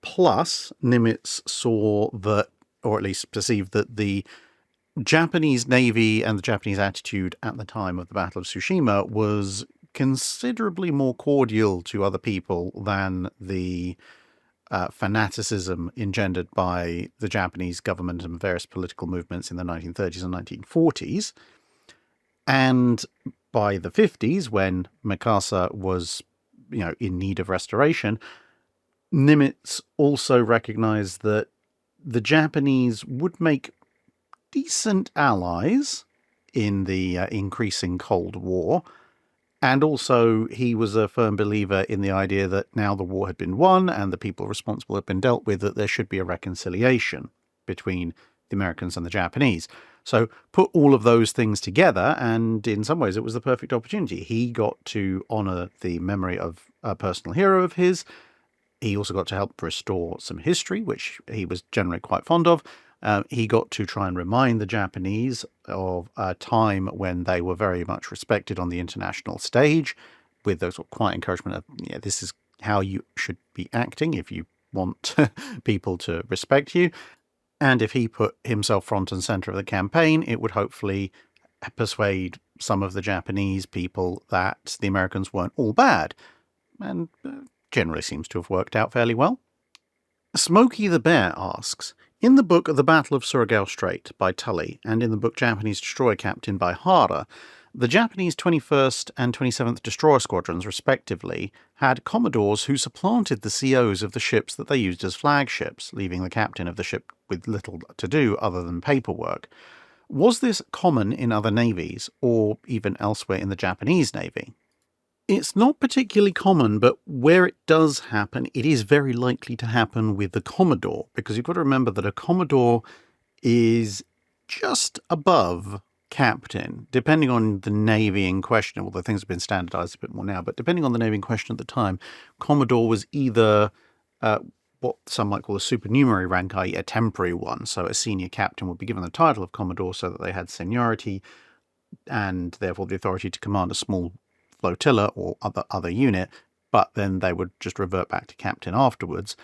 plus Nimitz saw that, or at least perceived that, the Japanese Navy and the Japanese attitude at the time of the Battle of Tsushima was considerably more cordial to other people than the fanaticism engendered by the Japanese government and various political movements in the 1930s and 1940s. And by the 50s, when Mikasa was, in need of restoration, Nimitz also recognized that the Japanese would make decent allies in the increasing Cold War, and also he was a firm believer in the idea that now the war had been won and the people responsible had been dealt with, that there should be a reconciliation between the Americans and the Japanese. So put all of those things together, and in some ways it was the perfect opportunity. He got to honour the memory of a personal hero of his. He also got to help restore some history, which he was generally quite fond of. He got to try and remind the Japanese of a time when they were very much respected on the international stage, with those quiet encouragement of, this is how you should be acting if you want people to respect you. And if he put himself front and center of the campaign, it would hopefully persuade some of the Japanese people that the Americans weren't all bad. And generally seems to have worked out fairly well. Smokey the Bear asks, in the book The Battle of Surigao Strait by Tully, and in the book Japanese Destroyer Captain by Hara, the Japanese 21st and 27th Destroyer Squadrons, respectively, had Commodores who supplanted the COs of the ships that they used as flagships, leaving the captain of the ship with little to do other than paperwork. Was this common in other navies, or even elsewhere in the Japanese Navy? It's not particularly common, but where it does happen, it is very likely to happen with the Commodore, because you've got to remember that a Commodore is just above captain, depending on the navy in question, although things have been standardized a bit more now, but depending on the navy in question at the time, Commodore was either what some might call a supernumerary rank, i.e. a temporary one, so a senior captain would be given the title of Commodore so that they had seniority and therefore the authority to command a small flotilla or other unit, but then they would just revert back to captain afterwards.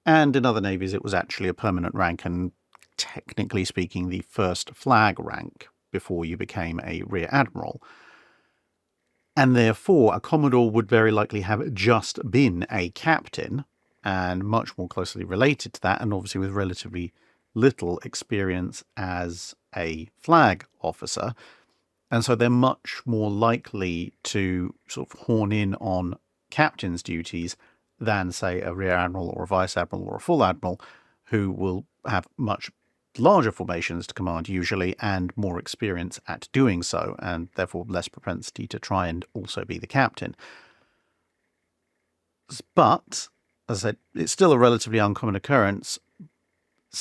And in other navies it was actually a permanent rank, and technically speaking the first flag rank before you became a rear admiral. And therefore a Commodore would very likely have just been a captain, and much more closely related to that, and obviously with relatively little experience as a flag officer. And so they're much more likely to sort of horn in on captain's duties than, say, a rear admiral or a vice admiral or a full admiral, who will have much larger formations to command usually and more experience at doing so, and therefore less propensity to try and also be the captain. But, as I said, it's still a relatively uncommon occurrence.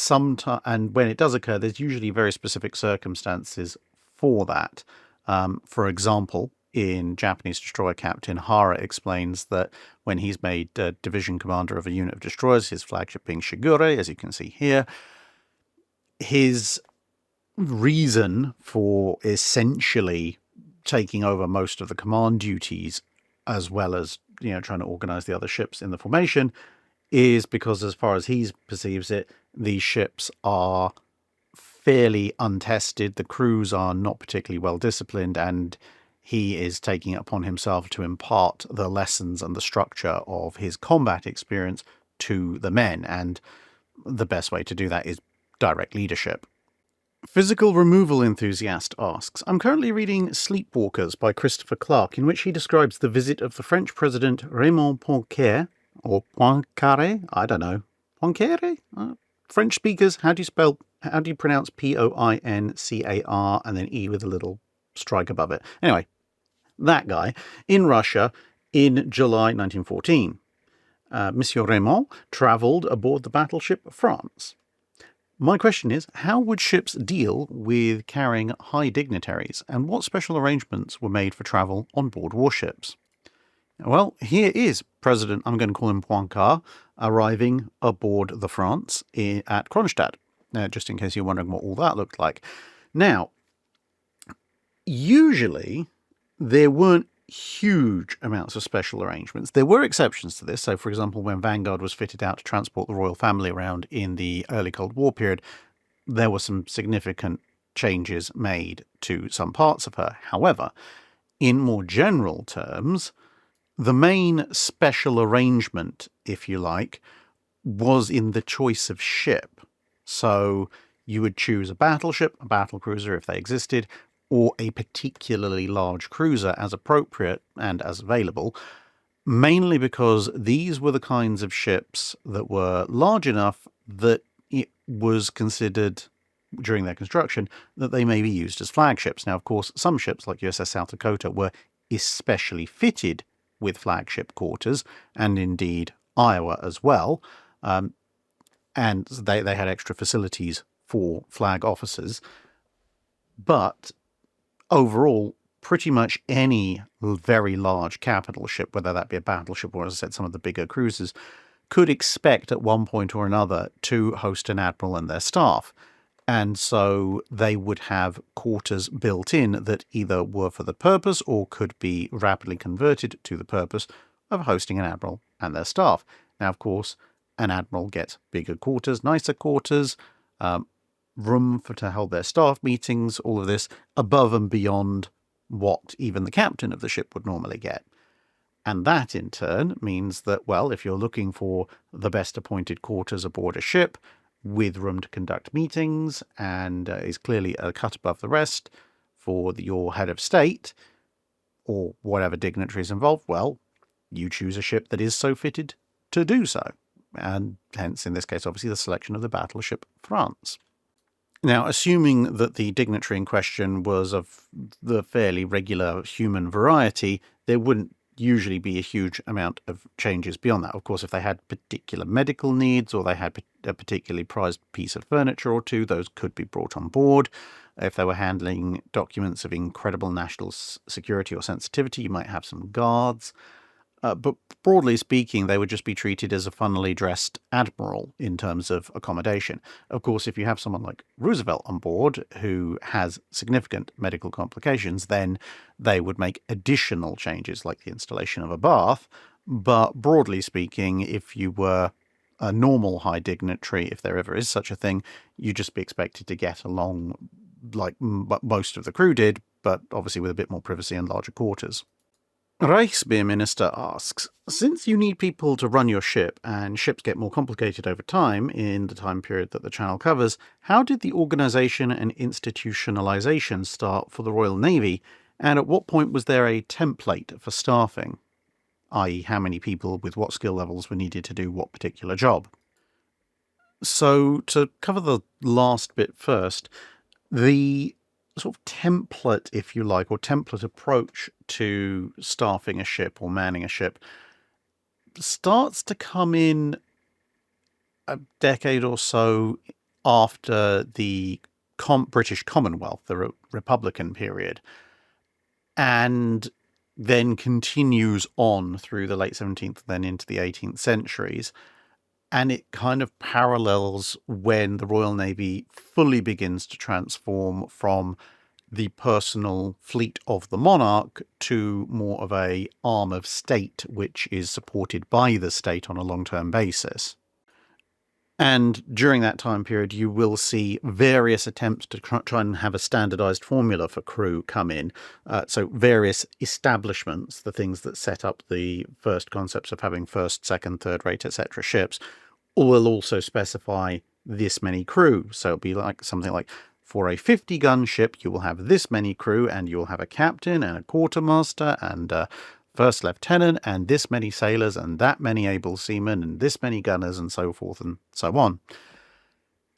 And when it does occur, there's usually very specific circumstances for that. For example, in Japanese Destroyer Captain, Hara explains that when he's made division commander of a unit of destroyers, his flagship being Shigure, as you can see here, his reason for essentially taking over most of the command duties, as well as trying to organize the other ships in the formation, is because, as far as he perceives it, these ships are fairly untested, the crews are not particularly well disciplined, and he is taking it upon himself to impart the lessons and the structure of his combat experience to the men, and the best way to do that is direct leadership. Physical removal enthusiast asks, I'm currently reading Sleepwalkers by Christopher Clark, in which he describes the visit of the French President Raymond Poincaré, or Poincaré, I don't know, Poincaré? French speakers, how do you pronounce Poincar and then E with a little strike above it? Anyway, that guy, in Russia in July 1914. Monsieur Raymond travelled aboard the battleship France. My question is, how would ships deal with carrying high dignitaries, and what special arrangements were made for travel on board warships? Well, here is President, I'm going to call him Poincar, arriving aboard the France at Kronstadt, just in case you're wondering what all that looked like. Now, usually there weren't huge amounts of special arrangements. There were exceptions to this. So, for example, when Vanguard was fitted out to transport the royal family around in the early Cold War period, there were some significant changes made to some parts of her. However, in more general terms, the main special arrangement, if you like, was in the choice of ship. So you would choose a battleship, a battlecruiser if they existed, or a particularly large cruiser as appropriate and as available, mainly because these were the kinds of ships that were large enough that it was considered during their construction that they may be used as flagships. Now, of course, some ships like USS South Dakota were especially fitted with flagship quarters, and indeed Iowa as well, and they had extra facilities for flag officers. But overall, pretty much any very large capital ship, whether that be a battleship or, as I said, some of the bigger cruisers, could expect at one point or another to host an admiral and their staff. And so they would have quarters built in that either were for the purpose or could be rapidly converted to the purpose of hosting an admiral and their staff. Now, of course, an admiral gets bigger quarters, nicer quarters, room to hold their staff meetings, all of this above and beyond what even the captain of the ship would normally get. And that in turn means that, well, if you're looking for the best appointed quarters aboard a ship with room to conduct meetings and is clearly a cut above the rest for your head of state or whatever dignitaries involved, well, you choose a ship that is so fitted to do so. And hence, in this case, obviously, the selection of the battleship France. Now, assuming that the dignitary in question was of the fairly regular human variety, there wouldn't usually be a huge amount of changes beyond that. Of course, if they had particular medical needs or they had a particularly prized piece of furniture or two, those could be brought on board. If they were handling documents of incredible national security or sensitivity, you might have some guards. But broadly speaking, they would just be treated as a funnily dressed admiral in terms of accommodation. Of course, if you have someone like Roosevelt on board who has significant medical complications, then they would make additional changes like the installation of a bath. But broadly speaking, if you were a normal high dignitary, if there ever is such a thing, you'd just be expected to get along like most of the crew did, but obviously with a bit more privacy and larger quarters. Reichsbeer Minister asks, since you need people to run your ship and ships get more complicated over time in the time period that the Channel covers, how did the organisation and institutionalisation start for the Royal Navy, and at what point was there a template for staffing, i.e. how many people with what skill levels were needed to do what particular job? So to cover the last bit first, the sort of template, if you like, or template approach to staffing a ship or manning a ship starts to come in a decade or so after the British Commonwealth, the Republican period, and then continues on through the late 17th, then into the 18th centuries. And it kind of parallels when the Royal Navy fully begins to transform from the personal fleet of the monarch to more of a arm of state, which is supported by the state on a long-term basis. And during that time period, you will see various attempts to try and have a standardized formula for crew come in. So various establishments, the things that set up the first concepts of having first, second, third rate, etc. ships, will also specify this many crew. So it'll be like something like for a 50-gun ship, you will have this many crew, and you'll have a captain and a quartermaster and a first lieutenant and this many sailors and that many able seamen and this many gunners and so forth and so on.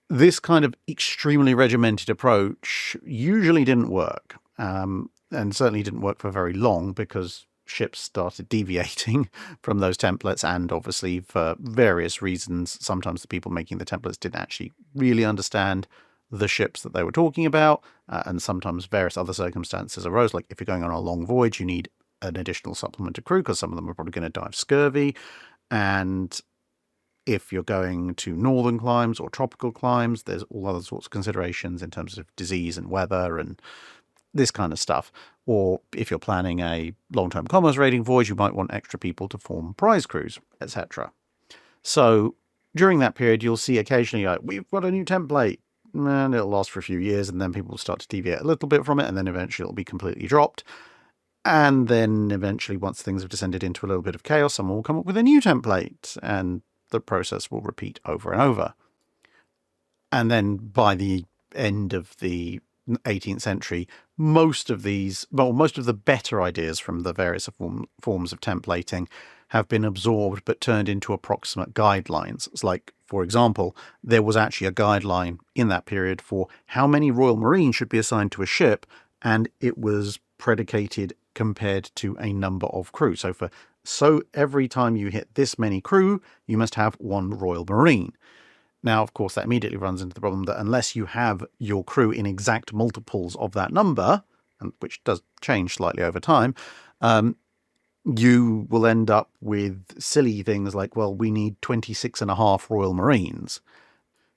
This kind of extremely regimented approach usually didn't work, and certainly didn't work for very long because ships started deviating from those templates, and obviously for various reasons, sometimes the people making the templates didn't actually really understand the ships that they were talking about, and sometimes various other circumstances arose, like if you're going on a long voyage, you need an additional supplement of crew because some of them are probably going to die of scurvy, and if you're going to northern climes or tropical climes, there's all other sorts of considerations in terms of disease and weather and this kind of stuff. Or if you're planning a long-term commerce raiding voyage, you might want extra people to form prize crews, etc. So during that period, you'll see occasionally, we've got a new template, and it'll last for a few years, and then people will start to deviate a little bit from it, and then eventually it'll be completely dropped. And then eventually, once things have descended into a little bit of chaos, someone will come up with a new template, and the process will repeat over and over. And then by the end of the 18th century, most of the better ideas from the various forms of templating have been absorbed but turned into approximate guidelines. It's like, for example, there was actually a guideline in that period for how many Royal Marines should be assigned to a ship, and it was predicated compared to a number of crew. So every time you hit this many crew, you must have one Royal Marine. Now, of course, that immediately runs into the problem that unless you have your crew in exact multiples of that number, and which does change slightly over time, you will end up with silly things like, well, we need 26.5 Royal Marines.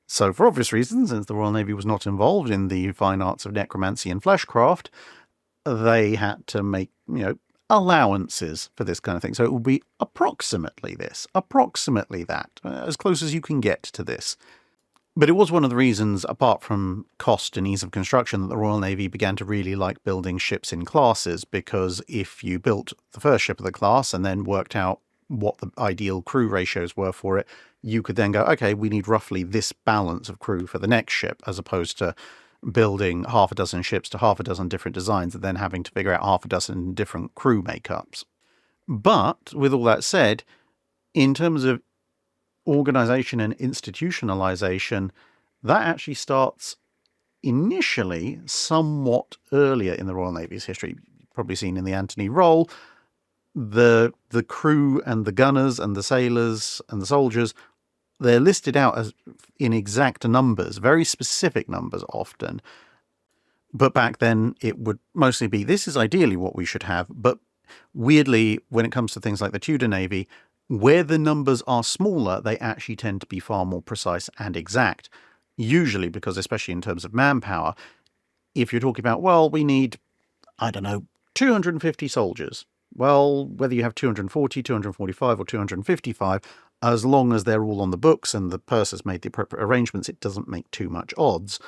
So for obvious reasons, since the Royal Navy was not involved in the fine arts of necromancy and fleshcraft, they had to make, allowances for this kind of thing. So it will be approximately this, approximately that, as close as you can get to this. But it was one of the reasons, apart from cost and ease of construction, that the Royal Navy began to really like building ships in classes, because if you built the first ship of the class and then worked out what the ideal crew ratios were for it, you could then go, okay, we need roughly this balance of crew for the next ship, as opposed to building half a dozen ships to half a dozen different designs and then having to figure out half a dozen different crew makeups. But with all that said, in terms of organization and institutionalization, that actually starts initially somewhat earlier in the Royal Navy's history. You've probably seen in the Antony Roll, the crew and the gunners and the sailors and the soldiers, they're listed out as in exact numbers, very specific numbers often. But back then it would mostly be, this is ideally what we should have. But weirdly, when it comes to things like the Tudor Navy, where the numbers are smaller, they actually tend to be far more precise and exact. Usually because, especially in terms of manpower, if you're talking about, well, we need, 250 soldiers. Well, whether you have 240, 245 or 255, as long as they're all on the books and the purse has made the appropriate arrangements, it doesn't make too much odds.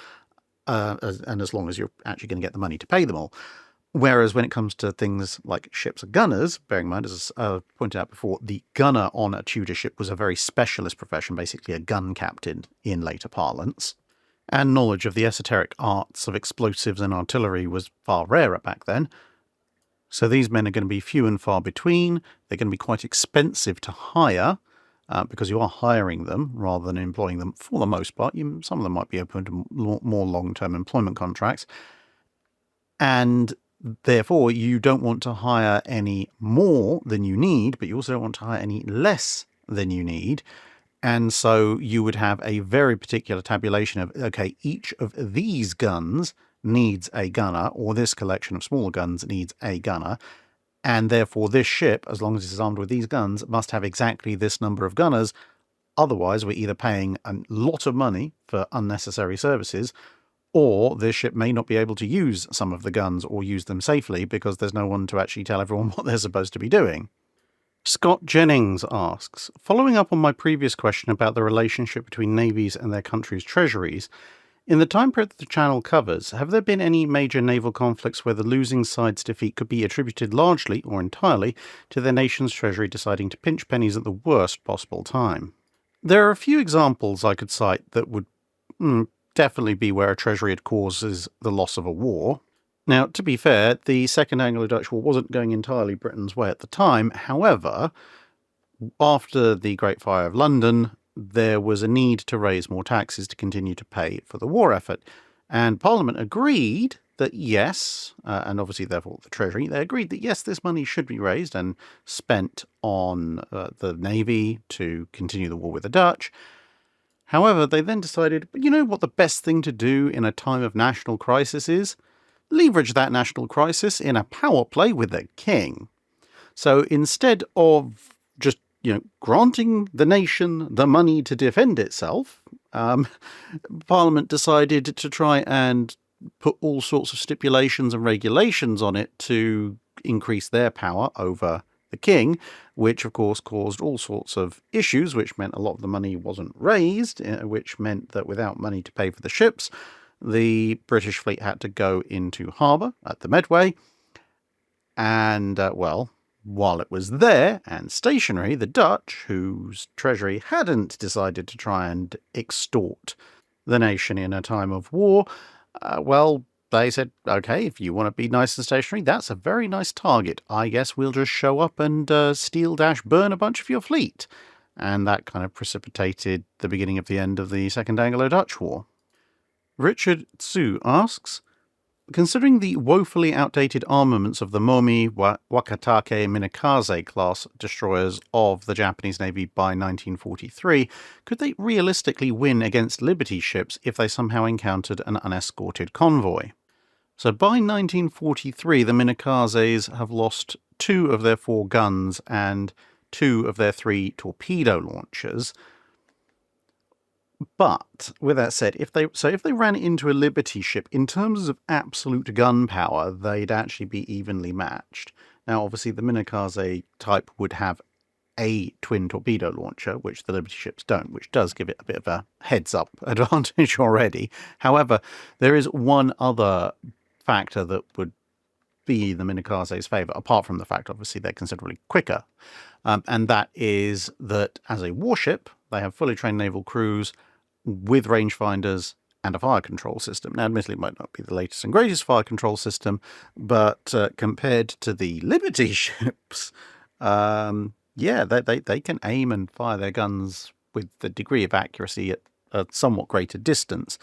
And as long as you're actually going to get the money to pay them all. Whereas when it comes to things like ships and gunners, bearing in mind, as I pointed out before, the gunner on a Tudor ship was a very specialist profession, basically a gun captain in later parlance. And knowledge of the esoteric arts of explosives and artillery was far rarer back then. So these men are going to be few and far between. They're going to be quite expensive to hire, because you are hiring them rather than employing them for the most part. Some of them might be open to more long-term employment contracts. And therefore, you don't want to hire any more than you need, but you also don't want to hire any less than you need. And so you would have a very particular tabulation of, okay, each of these guns needs a gunner, or this collection of smaller guns needs a gunner. And therefore, this ship, as long as it's armed with these guns, must have exactly this number of gunners. Otherwise, we're either paying a lot of money for unnecessary services, or this ship may not be able to use some of the guns or use them safely because there's no one to actually tell everyone what they're supposed to be doing. Scott Jennings asks, following up on my previous question about the relationship between navies and their country's treasuries, in the time period that the channel covers, have there been any major naval conflicts where the losing side's defeat could be attributed largely or entirely to their nation's treasury deciding to pinch pennies at the worst possible time? There are a few examples I could cite that would definitely be where a treasury causes the loss of a war. Now, to be fair, the Second Anglo-Dutch War wasn't going entirely Britain's way at the time. However, after the Great Fire of London, there was a need to raise more taxes to continue to pay for the war effort. And Parliament agreed that yes, and obviously therefore the Treasury, they agreed that yes, this money should be raised and spent on the Navy to continue the war with the Dutch. However, they then decided, you know what the best thing to do in a time of national crisis is? Leverage that national crisis in a power play with the king. So instead of just, granting the nation the money to defend itself, Parliament decided to try and put all sorts of stipulations and regulations on it to increase their power over the king, which of course caused all sorts of issues, which meant a lot of the money wasn't raised, which meant that without money to pay for the ships, the British fleet had to go into harbour at the Medway, and, while it was there and stationary, the Dutch, whose treasury hadn't decided to try and extort the nation in a time of war, they said, okay, if you want to be nice and stationary, that's a very nice target. I guess we'll just show up and steal-burn a bunch of your fleet. And that kind of precipitated the beginning of the end of the Second Anglo-Dutch War. Richard Tsu asks, considering the woefully outdated armaments of the Momi-Wakatake-Minekaze class destroyers of the Japanese Navy by 1943, could they realistically win against Liberty ships if they somehow encountered an unescorted convoy? So by 1943, the Minekazes have lost 2 of their 4 guns and 2 of their 3 torpedo launchers. But, with that said, if they ran into a Liberty ship, in terms of absolute gunpowder, they'd actually be evenly matched. Now, obviously, the Minekaze type would have a twin torpedo launcher, which the Liberty ships don't, which does give it a bit of a heads-up advantage already. However, there is one other factor that would be the Minekaze's favour, apart from the fact, obviously, they're considerably quicker. And that is that, as a warship, they have fully trained naval crews with rangefinders and a fire control system. Now, admittedly, it might not be the latest and greatest fire control system, but compared to the Liberty ships, they can aim and fire their guns with the degree of accuracy at a somewhat greater distance.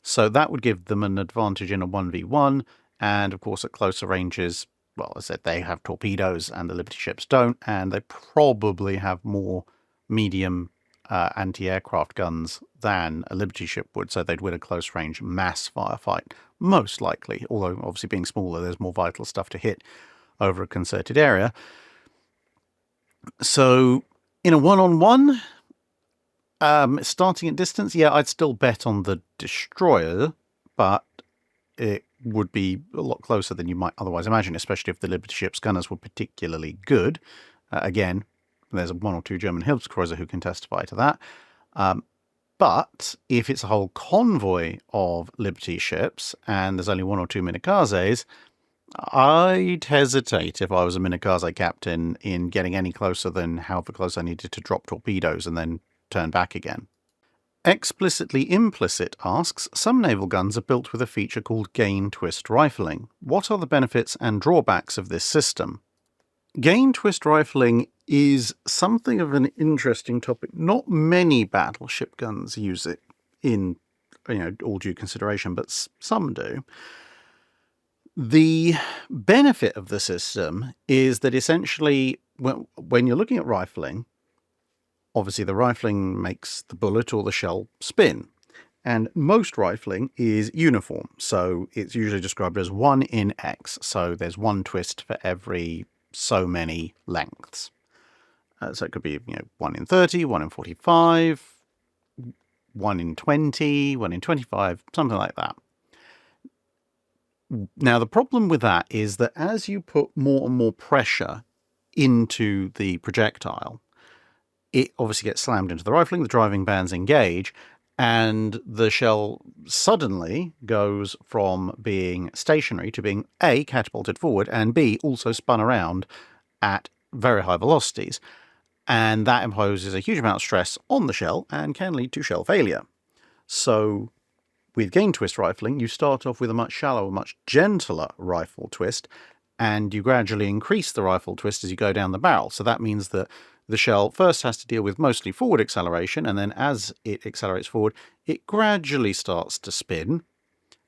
So that would give them an advantage in a 1v1, and of course at closer ranges, well, as I said, they have torpedoes and the Liberty ships don't, and they probably have more medium anti-aircraft guns than a Liberty ship would, so they'd win a close-range mass firefight, most likely, although obviously being smaller, there's more vital stuff to hit over a concerted area. So, in a one-on-one, starting at distance, I'd still bet on the destroyer, but it would be a lot closer than you might otherwise imagine, especially if the Liberty ship's gunners were particularly good. Again, there's 1 or 2 German Hilfskreuz who can testify to that. But if it's a whole convoy of Liberty ships and there's only 1 or 2 Minekazes, I'd hesitate if I was a Minekaze captain in getting any closer than however close I needed to drop torpedoes and then turn back again. Explicitly Implicit asks, some naval guns are built with a feature called gain-twist rifling. What are the benefits and drawbacks of this system? Gain-twist rifling is something of an interesting topic. Not many battleship guns use it in, all due consideration, but some do. The benefit of the system is that essentially, when you're looking at rifling, obviously the rifling makes the bullet or the shell spin. And most rifling is uniform, so it's usually described as 1 in X. So there's 1 twist for every so many lengths. So it could be 1 in 30, 1 in 45, 1 in 20, 1 in 25, something like that. Now, the problem with that is that as you put more and more pressure into the projectile, it obviously gets slammed into the rifling, the driving bands engage, and the shell suddenly goes from being stationary to being A, catapulted forward, and B, also spun around at very high velocities. And that imposes a huge amount of stress on the shell and can lead to shell failure. So With gain twist rifling, you start off with a much shallower, much gentler rifle twist, and you gradually increase the rifle twist as you go down the barrel. So that means that the shell first has to deal with mostly forward acceleration, and then as it accelerates forward, it gradually starts to spin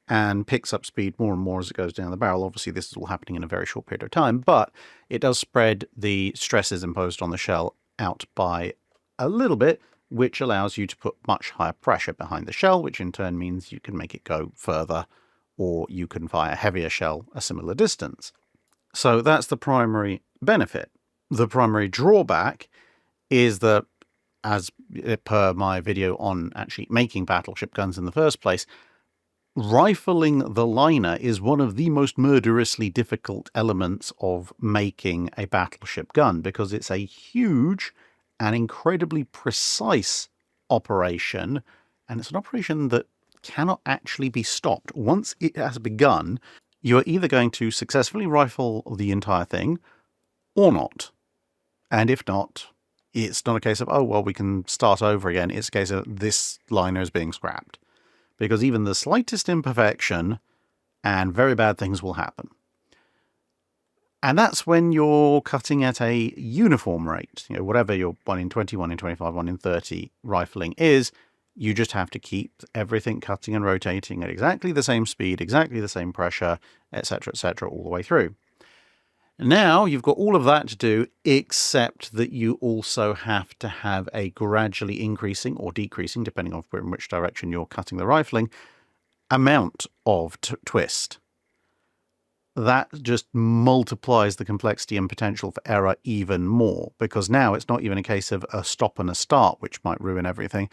and picks up speed more and more as it goes down the barrel. Obviously, this is all happening in a very short period of time, but it does spread the stresses imposed on the shell out by a little bit, which allows you to put much higher pressure behind the shell, which in turn means you can make it go further, or you can fire a heavier shell a similar distance. So that's the primary benefit. The primary drawback is that, as per my video on actually making battleship guns in the first place, rifling the liner is one of the most murderously difficult elements of making a battleship gun, because it's a huge and incredibly precise operation, and it's an operation that cannot actually be stopped. Once it has begun, you are either going to successfully rifle the entire thing or not. And if not, it's not a case of, oh, well, we can start over again. It's a case of this liner is being scrapped. Because even the slightest imperfection and very bad things will happen. And that's when you're cutting at a uniform rate. You know, whatever your 1 in 20, 1 in 25, 1 in 30 rifling is, you just have to keep everything cutting and rotating at exactly the same speed, exactly the same pressure, etc., all the way through. Now you've got all of that to do, except that you also have to have a gradually increasing or decreasing, depending on in which direction you're cutting the rifling, amount of twist. That just multiplies the complexity and potential for error even more, because now it's not even a case of a stop and a start, which might ruin everything.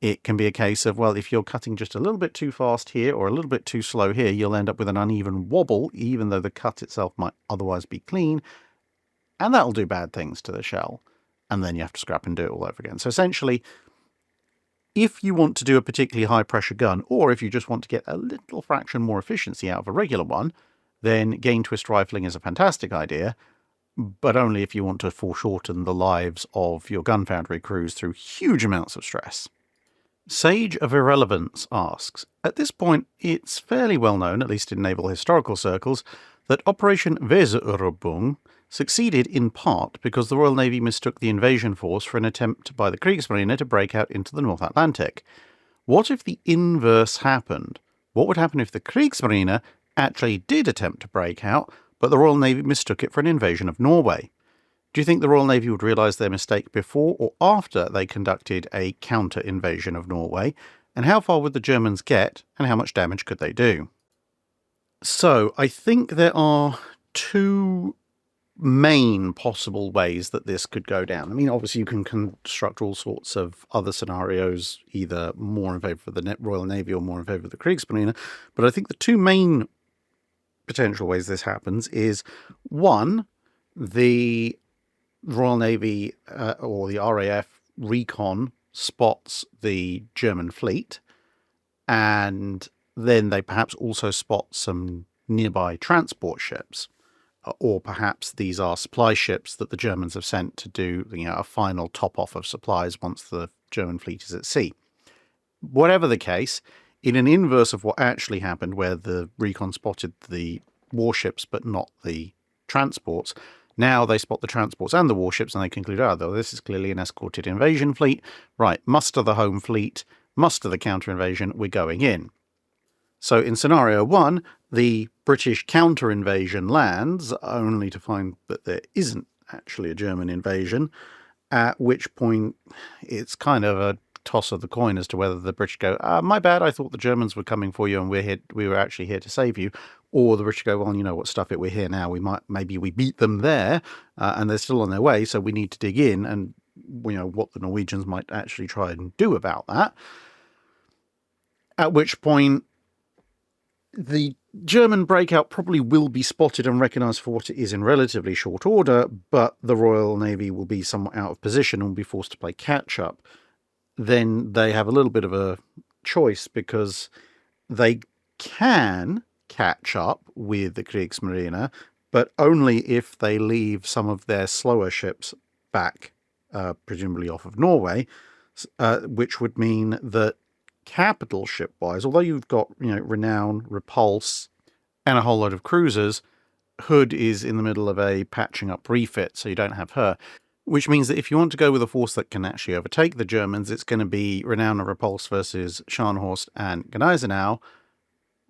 It can be a case of, well, if you're cutting just a little bit too fast here or a little bit too slow here, you'll end up with an uneven wobble, even though the cut itself might otherwise be clean, and that'll do bad things to the shell, and then you have to scrap and do it all over again. So essentially, if you want to do a particularly high-pressure gun, or if you just want to get a little fraction more efficiency out of a regular one, then gain twist rifling is a fantastic idea, but only if you want to foreshorten the lives of your gun foundry crews through huge amounts of stress. Sage of Irrelevance asks, at this point it's fairly well known, at least in naval historical circles, that Operation Weserubung succeeded in part because the Royal Navy mistook the invasion force for an attempt by the Kriegsmarine to break out into the North Atlantic. What if the inverse happened? What would happen if the Kriegsmarine actually did attempt to break out, but the Royal Navy mistook it for an invasion of Norway? Do you think the Royal Navy would realise their mistake before or after they conducted a counter-invasion of Norway? And how far would the Germans get, and how much damage could they do? So, I think there are two main possible ways that this could go down. I mean, obviously you can construct all sorts of other scenarios, either more in favour of the Royal Navy or more in favour of the Kriegsmarine, but I think the two main potential ways this happens is, one, the Royal Navy or the RAF recon spots the German fleet, and then they perhaps also spot some nearby transport ships, or perhaps these are supply ships that the Germans have sent to do, a final top-off of supplies once the German fleet is at sea. Whatever the case, in an inverse of what actually happened, where the recon spotted the warships but not the transports, now they spot the transports and the warships and they conclude, though this is clearly an escorted invasion fleet. Right, muster the home fleet, muster the counter-invasion, we're going in. So in scenario one, the British counter-invasion lands, only to find that there isn't actually a German invasion, at which point it's kind of a toss of the coin as to whether the British go, my bad, I thought the Germans were coming for you and we were actually here to save you. Or the British go, well, you know what, stuff it, we're here now. Maybe we beat them there and they're still on their way, so we need to dig in, and what the Norwegians might actually try and do about that. At which point the German breakout probably will be spotted and recognised for what it is in relatively short order, but the Royal Navy will be somewhat out of position and will be forced to play catch-up. Then they have a little bit of a choice, because they can catch up with the Kriegsmarine, but only if they leave some of their slower ships back, presumably off of Norway, which would mean that capital ship-wise, although you've got, Renown, Repulse, and a whole load of cruisers, Hood is in the middle of a patching up refit, so you don't have her. Which means that if you want to go with a force that can actually overtake the Germans, it's going to be Renown and Repulse versus Scharnhorst and Gneisenau,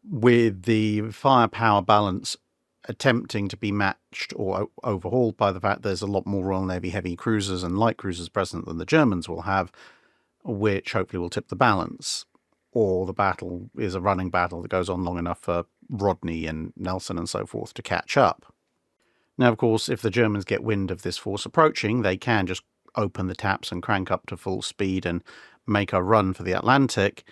with the firepower balance attempting to be matched or overhauled by the fact there's a lot more Royal Navy heavy cruisers and light cruisers present than the Germans will have, which hopefully will tip the balance. Or the battle is a running battle that goes on long enough for Rodney and Nelson and so forth to catch up. Now, of course, if the Germans get wind of this force approaching, they can just open the taps and crank up to full speed and make a run for the Atlantic.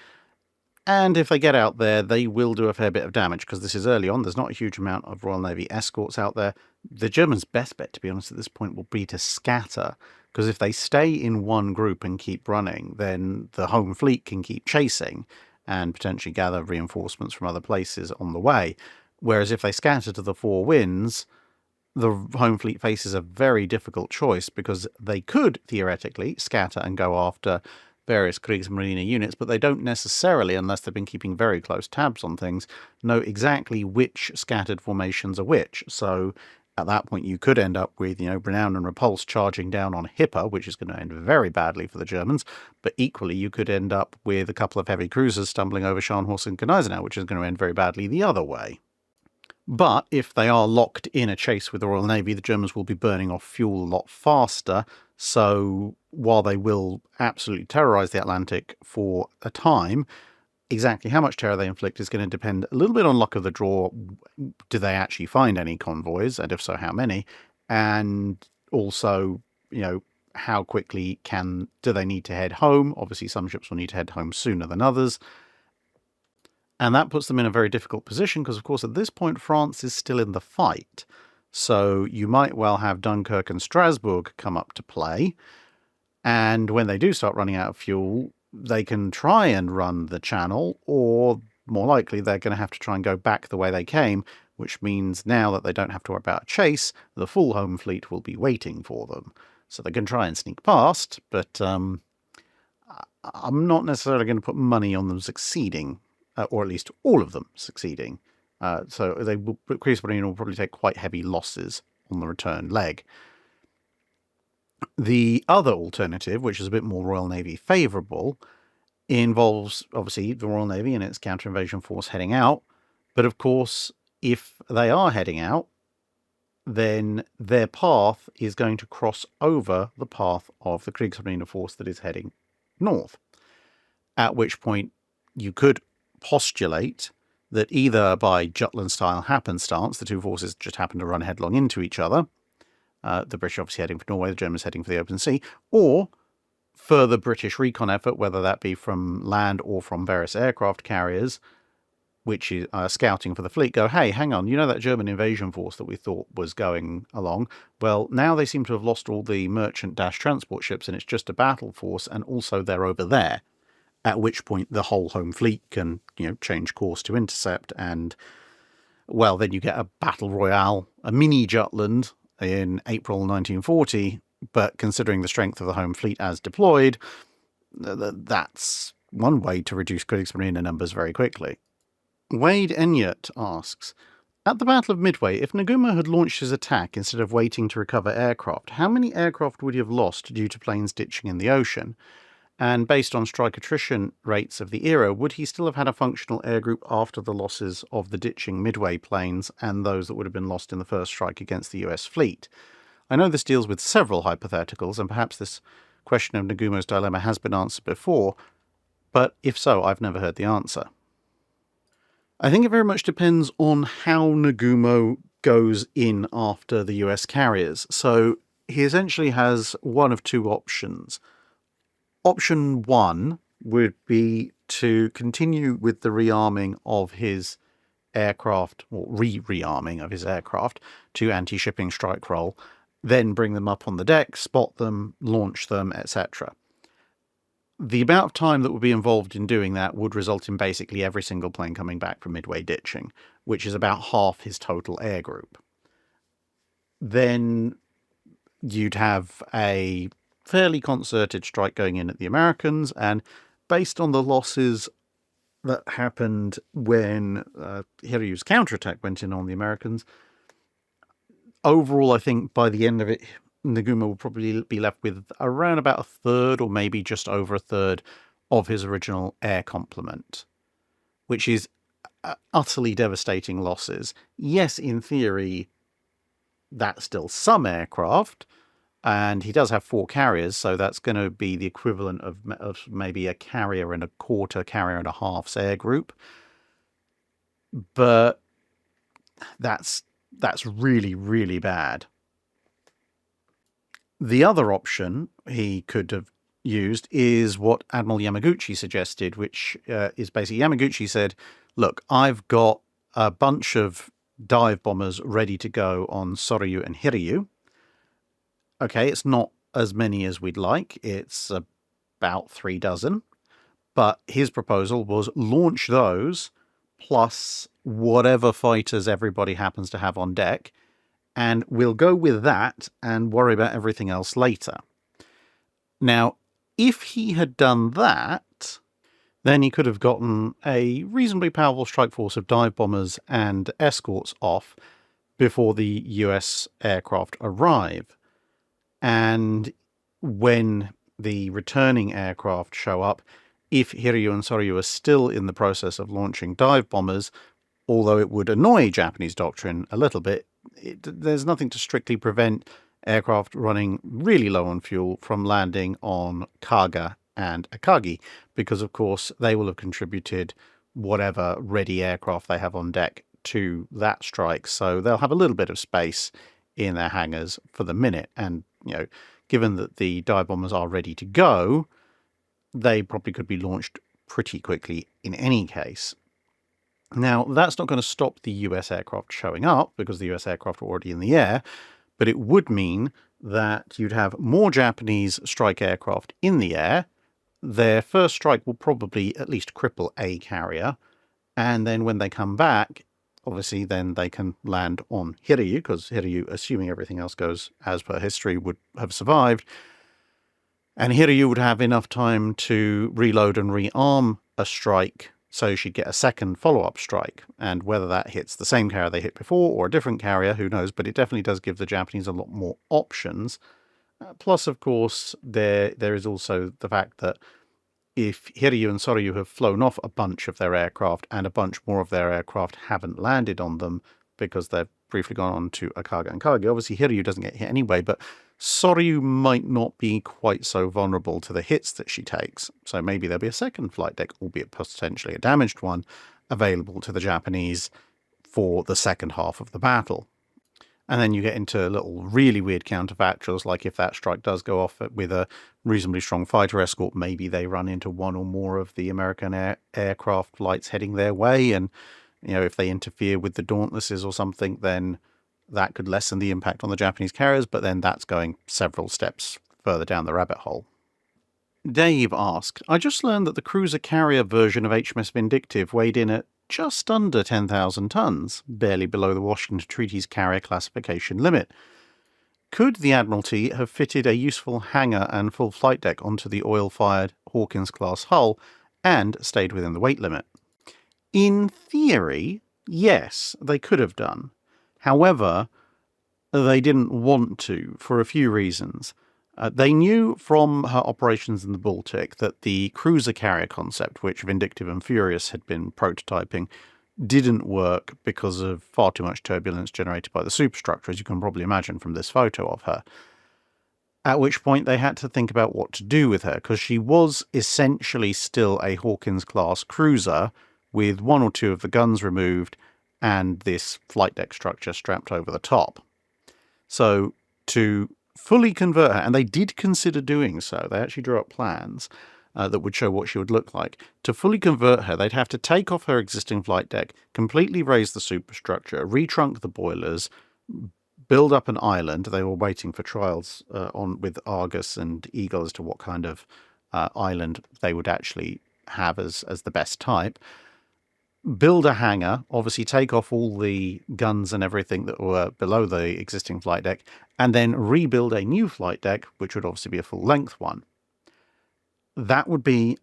And if they get out there, they will do a fair bit of damage, because this is early on. There's not a huge amount of Royal Navy escorts out there. The Germans' best bet, to be honest, at this point will be to scatter, because if they stay in one group and keep running, then the home fleet can keep chasing and potentially gather reinforcements from other places on the way. Whereas if they scatter to the four winds, the home fleet faces a very difficult choice, because they could theoretically scatter and go after various Kriegsmarine units, but they don't necessarily, unless they've been keeping very close tabs on things, know exactly which scattered formations are which. So at that point you could end up with, Renown and Repulse charging down on Hipper, which is going to end very badly for the Germans, but equally you could end up with a couple of heavy cruisers stumbling over Scharnhorst and Gneisenau, which is going to end very badly the other way. But if they are locked in a chase with the Royal Navy, the Germans will be burning off fuel a lot faster. So while they will absolutely terrorise the Atlantic for a time, exactly how much terror they inflict is going to depend a little bit on luck of the draw. Do they actually find any convoys? And if so, how many? And also, how quickly do they need to head home? Obviously, some ships will need to head home sooner than others. And that puts them in a very difficult position because, of course, at this point, France is still in the fight. So you might well have Dunkirk and Strasbourg come up to play. And when they do start running out of fuel, they can try and run the channel, or more likely they're going to have to try and go back the way they came, which means now that they don't have to worry about a chase, the full home fleet will be waiting for them. So they can try and sneak past, but I'm not necessarily going to put money on them succeeding. Or at least all of them succeeding. So Kriegsmarine will probably take quite heavy losses on the return leg. The other alternative, which is a bit more Royal Navy favourable, involves, obviously, the Royal Navy and its counter-invasion force heading out. But, of course, if they are heading out, then their path is going to cross over the path of the Kriegsmarine force that is heading north. At which point you could postulate that either by Jutland-style happenstance, the two forces just happen to run headlong into each other, the British obviously heading for Norway, the Germans heading for the open sea, or further British recon effort, whether that be from land or from various aircraft carriers, which is scouting for the fleet, go, hey, hang on, that German invasion force that we thought was going along? Well, now they seem to have lost all the merchant-transport ships, and it's just a battle force, and also they're over there. At which point the whole home fleet can, change course to intercept, and, well, then you get a battle royale, a mini Jutland in April 1940, but considering the strength of the home fleet as deployed, that's one way to reduce Kriegsmarine numbers very quickly. Wade Enyart asks, at the Battle of Midway, if Nagumo had launched his attack instead of waiting to recover aircraft, how many aircraft would he have lost due to planes ditching in the ocean? And based on strike attrition rates of the era, would he still have had a functional air group after the losses of the ditching Midway planes and those that would have been lost in the first strike against the US fleet? I know this deals with several hypotheticals, and perhaps this question of Nagumo's dilemma has been answered before, but if so, I've never heard the answer. I think it very much depends on how Nagumo goes in after the US carriers. So he essentially has one of two options. Option one would be to continue with the rearming of his aircraft, or rearming of his aircraft to anti-shipping strike roll, then bring them up on the deck, spot them, launch them, etc. The amount of time that would be involved in doing that would result in basically every single plane coming back from Midway ditching, which is about half his total air group. Then you'd have a fairly concerted strike going in at the Americans, and based on the losses that happened when Hiryu's counterattack went in on the Americans, overall, I think by the end of it, Nagumo will probably be left with around about a third or maybe just over a third of his original air complement, which is utterly devastating losses. Yes, in theory, that's still some aircraft, and he does have 4 carriers, so that's going to be the equivalent of maybe a carrier and a quarter, carrier and a half's air group. But that's really, really bad. The other option he could have used is what Admiral Yamaguchi suggested, which is basically Yamaguchi said, look, I've got a bunch of dive bombers ready to go on Soryu and Hiryu. Okay, it's not as many as we'd like. It's about 3 dozen. But his proposal was launch those plus whatever fighters everybody happens to have on deck, and we'll go with that and worry about everything else later. Now, if he had done that, then he could have gotten a reasonably powerful strike force of dive bombers and escorts off before the US aircraft arrive. And when the returning aircraft show up, if Hiryu and Soryu are still in the process of launching dive bombers, although it would annoy Japanese doctrine a little bit, there's nothing to strictly prevent aircraft running really low on fuel from landing on Kaga and Akagi, because of course they will have contributed whatever ready aircraft they have on deck to that strike, so they'll have a little bit of space in their hangars for the minute. And given that the dive bombers are ready to go, they probably could be launched pretty quickly in any case. Now, that's not going to stop the US aircraft showing up, because the US aircraft are already in the air, but it would mean that you'd have more Japanese strike aircraft in the air. Their first strike will probably at least cripple a carrier, and then when they come back, obviously then they can land on Hiryu, because Hiryu, assuming everything else goes as per history, would have survived, and Hiryu would have enough time to reload and rearm a strike, so she'd get a second follow-up strike. And whether that hits the same carrier they hit before or a different carrier, who knows, but it definitely does give the Japanese a lot more options. Plus, of course, there is also the fact that if Hiryu and Soryu have flown off a bunch of their aircraft and a bunch more of their aircraft haven't landed on them because they've briefly gone on to Akaga and Kage, obviously Hiryu doesn't get hit anyway, but Soryu might not be quite so vulnerable to the hits that she takes. So maybe there'll be a second flight deck, albeit potentially a damaged one, available to the Japanese for the second half of the battle. And then you get into little really weird counterfactuals, like if that strike does go off with a reasonably strong fighter escort, maybe they run into one or more of the American aircraft flights heading their way, and if they interfere with the Dauntlesses or something, then that could lessen the impact on the Japanese carriers, but then that's going several steps further down the rabbit hole. Dave asked, I just learned that the cruiser carrier version of HMS Vindictive weighed in at just under 10,000 tons, barely below the Washington Treaty's carrier classification limit. Could the Admiralty have fitted a useful hangar and full flight deck onto the oil-fired Hawkins-class hull and stayed within the weight limit? In theory, yes, they could have done. However, they didn't want to, for a few reasons. They knew from her operations in the Baltic that the cruiser carrier concept, which Vindictive and Furious had been prototyping, didn't work because of far too much turbulence generated by the superstructure, as you can probably imagine from this photo of her. At which point they had to think about what to do with her, because she was essentially still a Hawkins-class cruiser with one or two of the guns removed and this flight deck structure strapped over the top. So to fully convert her, and they did consider doing so, they actually drew up plans that would show what she would look like. To fully convert her, they'd have to take off her existing flight deck, completely raise the superstructure, retrunk the boilers, build up an island. They were waiting for trials with Argus and Eagle as to what kind of island they would actually have as the best type. Build a hangar, obviously take off all the guns and everything that were below the existing flight deck, and then rebuild a new flight deck, which would obviously be a full-length one. That would be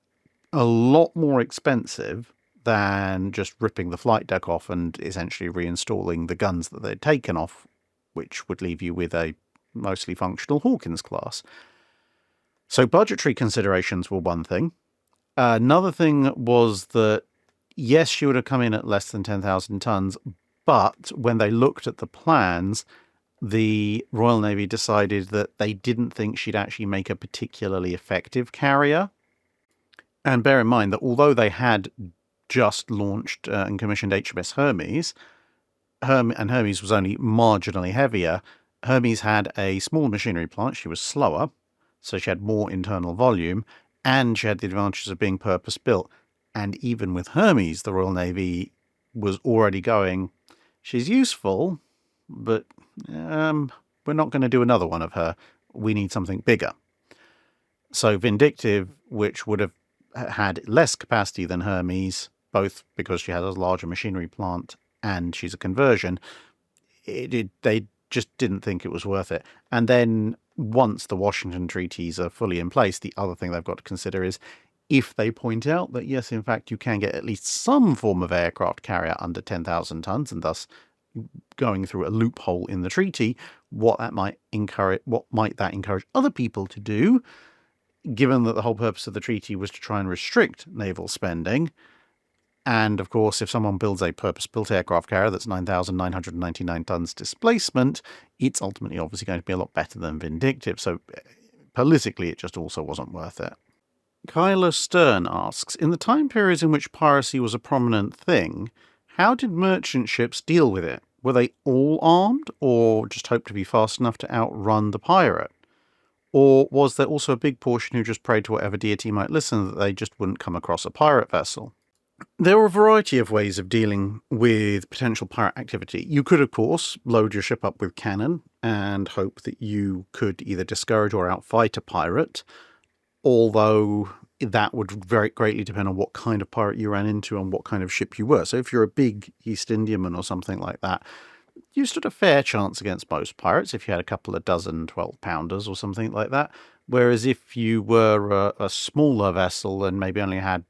a lot more expensive than just ripping the flight deck off and essentially reinstalling the guns that they'd taken off, which would leave you with a mostly functional Hawkins class. So budgetary considerations were one thing. Another thing was that, yes, she would have come in at less than 10,000 tons, but when they looked at the plans, the Royal Navy decided that they didn't think she'd actually make a particularly effective carrier. And bear in mind that although they had just launched and commissioned HMS Hermes, and Hermes was only marginally heavier, Hermes had a small machinery plant. She was slower, so she had more internal volume, and she had the advantages of being purpose-built. And even with Hermes, the Royal Navy was already going, she's useful, but we're not going to do another one of her. We need something bigger. So Vindictive, which would have had less capacity than Hermes, both because she has a larger machinery plant and she's a conversion, they just didn't think it was worth it. And then once the Washington treaties are fully in place, the other thing they've got to consider is if they point out that, yes, in fact, you can get at least some form of aircraft carrier under 10,000 tons and thus going through a loophole in the treaty, what might that encourage other people to do, given that the whole purpose of the treaty was to try and restrict naval spending. And, of course, if someone builds a purpose-built aircraft carrier that's 9,999 tons displacement, it's ultimately obviously going to be a lot better than Vindictive. So, politically, it just also wasn't worth it. Kyla Stern asks, in the time periods in which piracy was a prominent thing, how did merchant ships deal with it? Were they all armed, or just hoped to be fast enough to outrun the pirate? Or was there also a big portion who just prayed to whatever deity might listen that they just wouldn't come across a pirate vessel? There were a variety of ways of dealing with potential pirate activity. You could, of course, load your ship up with cannon and hope that you could either discourage or outfight a pirate, although that would very greatly depend on what kind of pirate you ran into and what kind of ship you were. So if you're a big East Indiaman or something like that, you stood a fair chance against most pirates if you had a couple of dozen 12-pounders or something like that. Whereas if you were a smaller vessel and maybe only had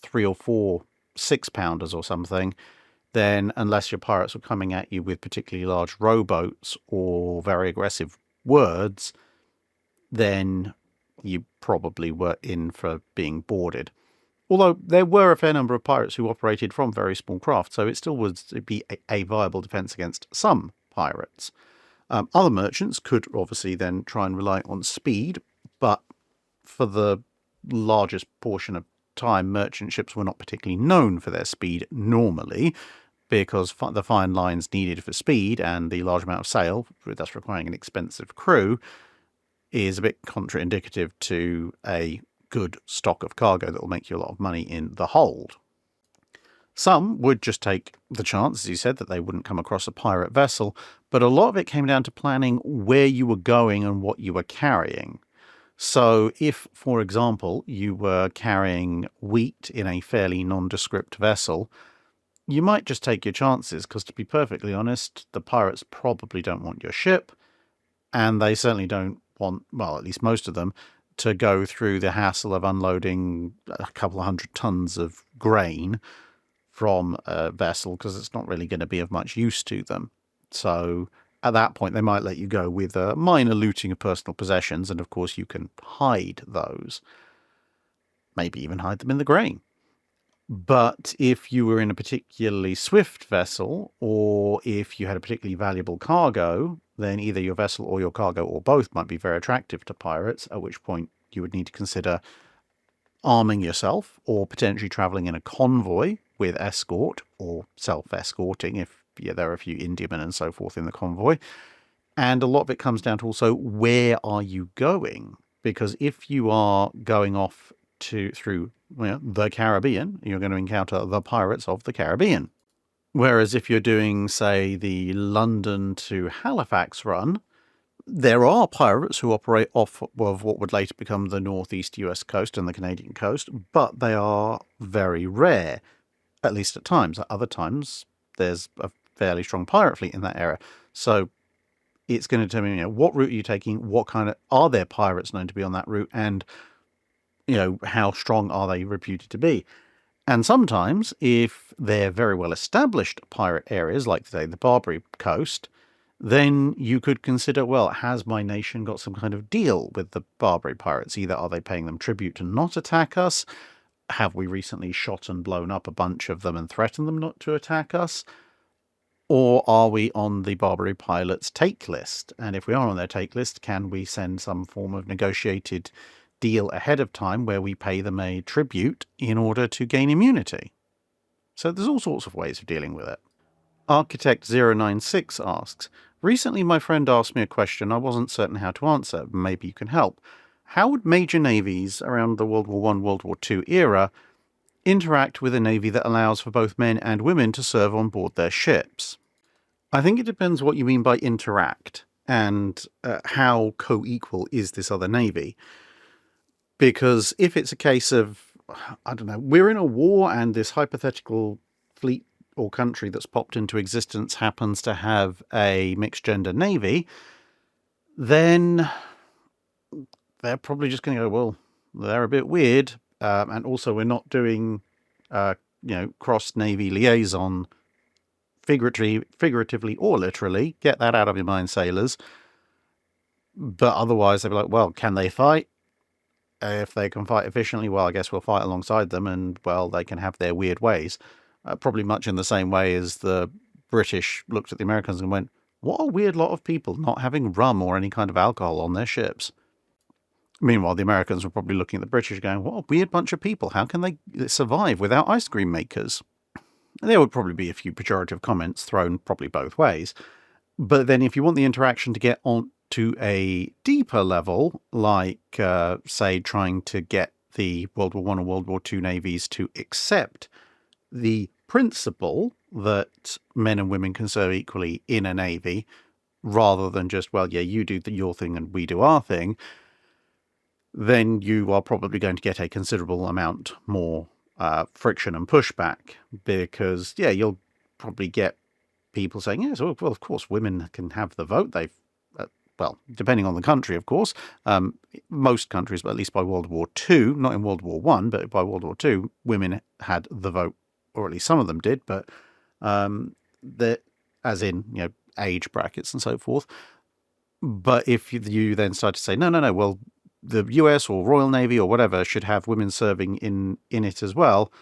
3 or 4 6-pounders or something, then unless your pirates were coming at you with particularly large rowboats or very aggressive words, then you probably were in for being boarded. Although there were a fair number of pirates who operated from very small craft, so it still would be a viable defence against some pirates. Other merchants could obviously then try and rely on speed, but for the largest portion of time, merchant ships were not particularly known for their speed normally, because the fine lines needed for speed and the large amount of sail, thus requiring an expensive crew, is a bit contraindicative to a good stock of cargo that will make you a lot of money in the hold. Some would just take the chance, as you said, that they wouldn't come across a pirate vessel, but a lot of it came down to planning where you were going and what you were carrying. So if, for example, you were carrying wheat in a fairly nondescript vessel, you might just take your chances, because to be perfectly honest, the pirates probably don't want your ship, and they certainly don't want, well, at least most of them, to go through the hassle of unloading a couple of 100 tons of grain from a vessel, because it's not really going to be of much use to them. So at that point, they might let you go with a minor looting of personal possessions, and of course you can hide those. Maybe even hide them in the grain. But if you were in a particularly swift vessel, or if you had a particularly valuable cargo, then either your vessel or your cargo or both might be very attractive to pirates, at which point you would need to consider arming yourself or potentially travelling in a convoy with escort or self-escorting if there are a few Indiamen and so forth in the convoy. And a lot of it comes down to also, where are you going? Because if you are going off through the Caribbean, you're going to encounter the pirates of the Caribbean. Whereas if you're doing, say, the London to Halifax run, there are pirates who operate off of what would later become the northeast US coast and the Canadian coast, but they are very rare, at least at times. At other times, there's a fairly strong pirate fleet in that area. So it's going to determine, what route are you taking, what kind of, are there pirates known to be on that route, and how strong are they reputed to be? And sometimes, if they're very well established pirate areas, like, say, the Barbary Coast, then you could consider, well, has my nation got some kind of deal with the Barbary pirates? Either are they paying them tribute to not attack us? Have we recently shot and blown up a bunch of them and threatened them not to attack us? Or are we on the Barbary pilots' take list? And if we are on their take list, can we send some form of negotiated deal ahead of time where we pay them a tribute in order to gain immunity? So there's all sorts of ways of dealing with it. Architect096 asks, recently my friend asked me a question I wasn't certain how to answer. Maybe you can help. How would major navies around the World War I, World War II era interact with a navy that allows for both men and women to serve on board their ships? I think it depends what you mean by interact and how co-equal is this other navy. Because if it's a case of, I don't know, we're in a war and this hypothetical fleet or country that's popped into existence happens to have a mixed-gender navy, then they're probably just going to go, well, they're a bit weird. And also we're not doing, cross-navy liaison figuratively or literally. Get that out of your mind, sailors. But otherwise, they'd be like, well, can they fight? If they can fight efficiently, well, I guess we'll fight alongside them, and, well, they can have their weird ways. Probably much in the same way as the British looked at the Americans and went, what a weird lot of people not having rum or any kind of alcohol on their ships. Meanwhile, the Americans were probably looking at the British going, what a weird bunch of people. How can they survive without ice cream makers? And there would probably be a few pejorative comments thrown probably both ways. But then if you want the interaction to get on to a deeper level, like, say, trying to get the World War I and World War II navies to accept the principle that men and women can serve equally in a navy, rather than just, well, yeah, you do your thing and we do our thing, then you are probably going to get a considerable amount more friction and pushback, because, yeah, you'll probably get people saying, yes, well, of course, women can have the vote. They've, well, depending on the country, of course, most countries, but at least by World War II, not in World War I, but by World War II, women had the vote, or at least some of them did, but as in, age brackets and so forth. But if you then start to say, no, well, the US or Royal Navy or whatever should have women serving in it as well,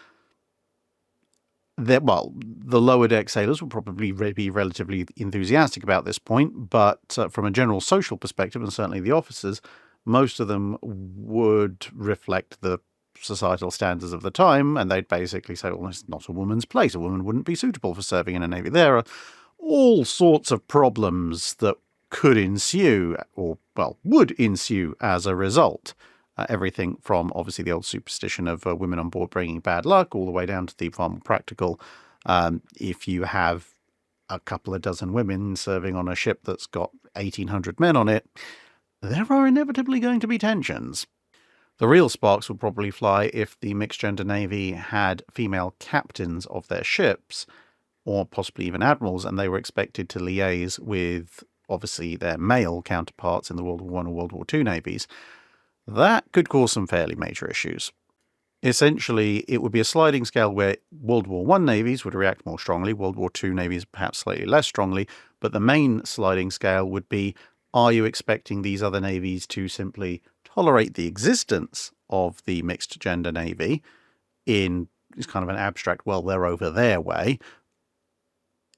the lower deck sailors will probably be relatively enthusiastic about this point, but from a general social perspective, and certainly the officers, most of them would reflect the societal standards of the time, and they'd basically say, well, it's not a woman's place. A woman wouldn't be suitable for serving in a navy. There are all sorts of problems that could ensue, or, well, would ensue as a result. Everything from, obviously, the old superstition of women on board bringing bad luck, all the way down to the far more practical. If you have a couple of dozen women serving on a ship that's got 1,800 men on it, there are inevitably going to be tensions. The real sparks would probably fly if the mixed-gender navy had female captains of their ships, or possibly even admirals, and they were expected to liaise with, obviously, their male counterparts in the World War I or World War II navies. That could cause some fairly major issues. Essentially, it would be a sliding scale where World War I navies would react more strongly, World War II navies perhaps slightly less strongly, but the main sliding scale would be, are you expecting these other navies to simply tolerate the existence of the mixed gender navy in this kind of an abstract, well, they're over their way,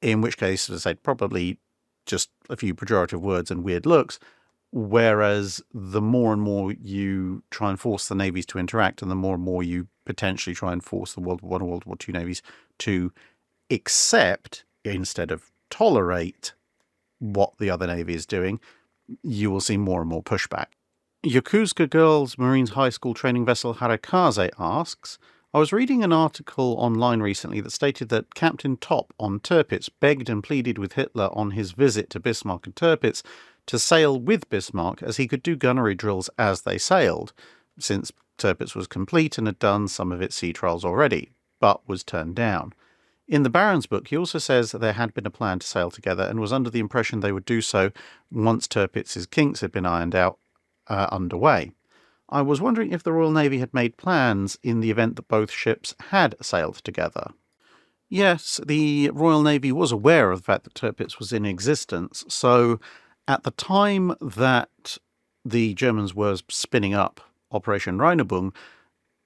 in which case, as I said, probably just a few pejorative words and weird looks. Whereas the more and more you try and force the navies to interact, and the more and more you potentially try and force the World War I and World War II navies to accept instead of tolerate what the other navy is doing, you will see more and more pushback. Yokosuka Girls Marines High School training vessel Harakaze asks, I was reading an article online recently that stated that Captain Top on Tirpitz begged and pleaded with Hitler on his visit to Bismarck and Tirpitz to sail with Bismarck, as he could do gunnery drills as they sailed, since Tirpitz was complete and had done some of its sea trials already, but was turned down. In the Baron's book, he also says that there had been a plan to sail together, and was under the impression they would do so once Tirpitz's kinks had been ironed out underway. I was wondering if the Royal Navy had made plans in the event that both ships had sailed together. Yes, the Royal Navy was aware of the fact that Tirpitz was in existence, so at the time that the Germans were spinning up Operation Weserubung,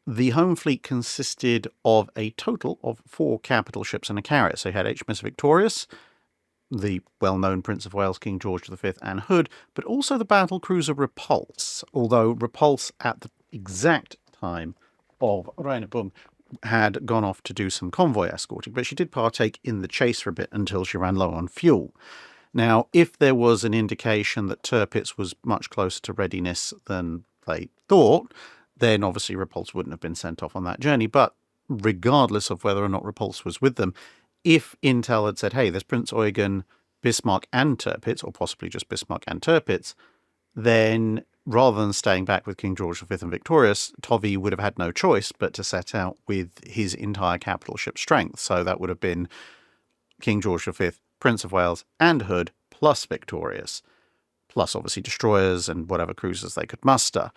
the home fleet consisted of a total of 4 capital ships and a carrier. So you had HMS Victorious, the well-known Prince of Wales, King George V, and Hood, but also the battle cruiser Repulse, although Repulse at the exact time of Weserubung had gone off to do some convoy escorting, but she did partake in the chase for a bit until she ran low on fuel. Now, if there was an indication that Tirpitz was much closer to readiness than they thought, then obviously Repulse wouldn't have been sent off on that journey. But regardless of whether or not Repulse was with them, if Intel had said, hey, there's Prince Eugen, Bismarck and Tirpitz, or possibly just Bismarck and Tirpitz, then rather than staying back with King George V and Victorious, Tovey would have had no choice but to set out with his entire capital ship strength. So that would have been King George V, Prince of Wales and Hood, plus Victorious, plus obviously destroyers and whatever cruisers they could muster,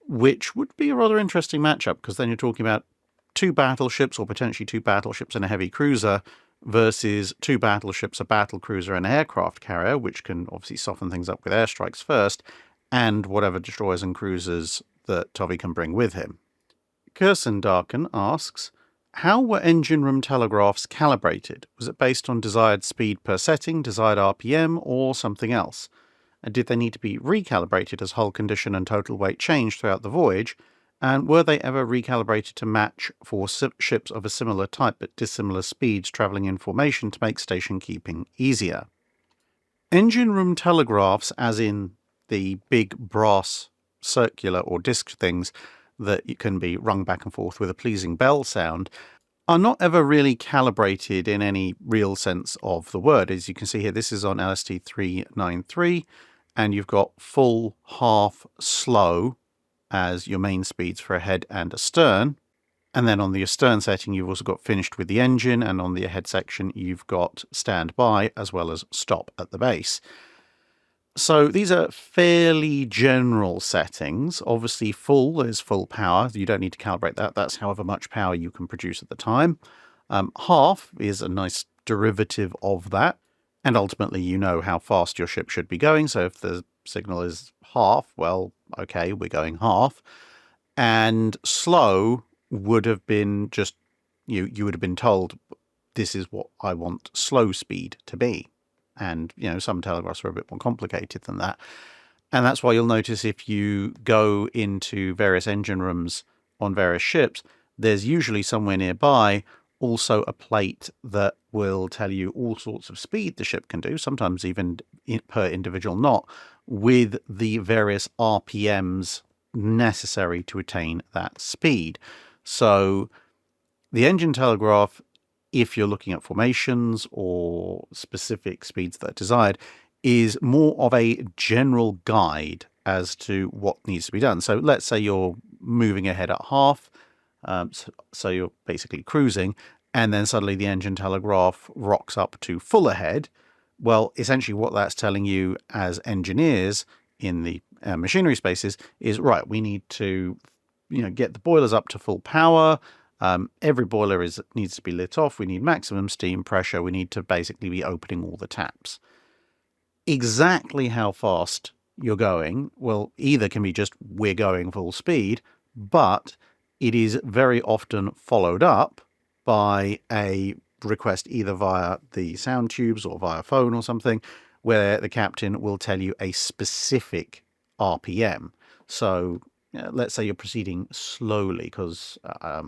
which would be a rather interesting matchup, because then you're talking about 2 battleships, or potentially 2 battleships and a heavy cruiser, versus 2 battleships, a battle cruiser and an aircraft carrier, which can obviously soften things up with airstrikes first, and whatever destroyers and cruisers that Tovey can bring with him. Kirsten Darkin asks, how were engine room telegraphs calibrated? Was it based on desired speed per setting, desired RPM, or something else? And did they need to be recalibrated as hull condition and total weight changed throughout the voyage? And were they ever recalibrated to match for ships of a similar type but dissimilar speeds travelling in formation to make station keeping easier? Engine room telegraphs, as in the big brass circular or disc things that can be rung back and forth with a pleasing bell sound, are not ever really calibrated in any real sense of the word. As you can see here, this is on LST 393, and you've got full, half, slow as your main speeds for a head and a stern. And then on the astern setting, you've also got finished with the engine, and on the ahead section, you've got standby as well as stop at the base. So these are fairly general settings. Obviously, full is full power. You don't need to calibrate that. That's however much power you can produce at the time. Half is a nice derivative of that. And ultimately, you know how fast your ship should be going. So if the signal is half, well, okay, we're going half. And slow would have been just, you would have been told, this is what I want slow speed to be. And, some telegraphs are a bit more complicated than that. And that's why you'll notice if you go into various engine rooms on various ships, there's usually somewhere nearby also a plate that will tell you all sorts of speed the ship can do, sometimes even per individual knot, with the various RPMs necessary to attain that speed. So the engine telegraph, if you're looking at formations or specific speeds that are desired, is more of a general guide as to what needs to be done. So let's say you're moving ahead at half, so you're basically cruising, and then suddenly the engine telegraph rocks up to full ahead. Well, essentially what that's telling you as engineers in the machinery spaces is, right, we need to get the boilers up to full power. Every boiler needs to be lit off. We need maximum steam pressure. We need to basically be opening all the taps. Exactly how fast you're going, well, either can be just we're going full speed, but it is very often followed up by a request either via the sound tubes or via phone or something, where the captain will tell you a specific RPM. So let's say you're proceeding slowly because I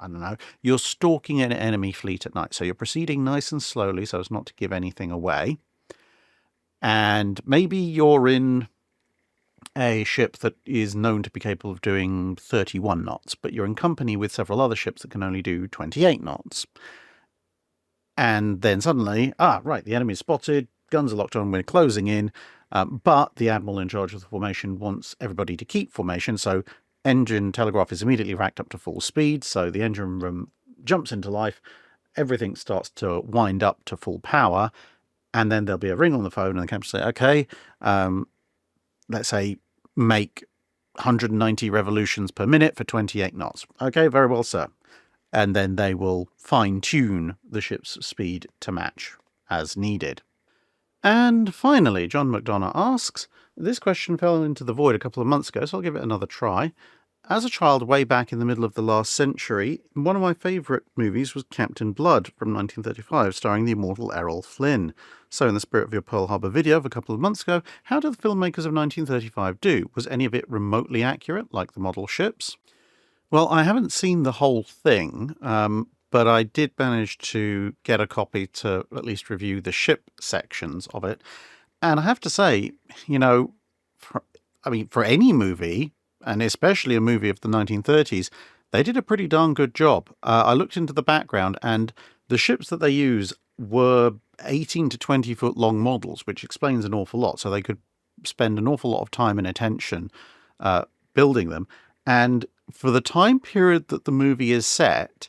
don't know, you're stalking an enemy fleet at night. So you're proceeding nice and slowly so as not to give anything away. And maybe you're in a ship that is known to be capable of doing 31 knots, but you're in company with several other ships that can only do 28 knots. And then suddenly, right, the enemy's spotted, guns are locked on, we're closing in, but the admiral in charge of the formation wants everybody to keep formation, so engine telegraph is immediately racked up to full speed, so the engine room jumps into life, everything starts to wind up to full power, and then there'll be a ring on the phone, and the captain will say, okay, let's say make 190 revolutions per minute for 28 knots. Okay, very well, sir. And then they will fine-tune the ship's speed to match as needed. And finally, John McDonough asks, this question fell into the void a couple of months ago, so I'll give it another try. As a child way back in the middle of the last century, one of my favourite movies was Captain Blood from 1935, starring the immortal Errol Flynn. So in the spirit of your Pearl Harbor video of a couple of months ago, how did the filmmakers of 1935 do? Was any of it remotely accurate, like the model ships? Well, I haven't seen the whole thing, but I did manage to get a copy to at least review the ship sections of it. And I have to say, you know, for any movie, and especially a movie of the 1930s, they did a pretty darn good job. I looked into the background, and the ships that they use were 18 to 20 foot long models, which explains an awful lot. So they could spend an awful lot of time and attention building them. And for the time period that the movie is set,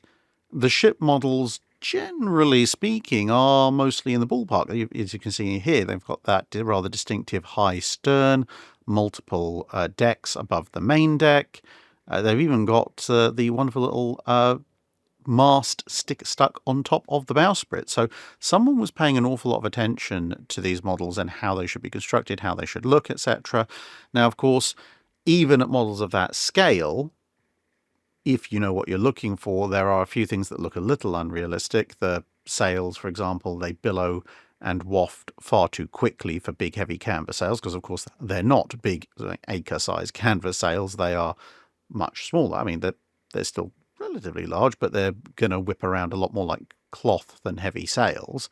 the ship models, generally speaking, are mostly in the ballpark. As you can see here, they've got that rather distinctive high stern, multiple decks above the main deck. They've even got the wonderful little mast stuck on top of the bowsprit. So someone was paying an awful lot of attention to these models and how they should be constructed, how they should look, etc. Now, of course, even at models of that scale, if you know what you're looking for, there are a few things that look a little unrealistic. The sails, for example, they billow and waft far too quickly for big, heavy canvas sails, because, of course, they're not big acre-sized canvas sails. They are much smaller. I mean, they're still relatively large, but they're going to whip around a lot more like cloth than heavy sails.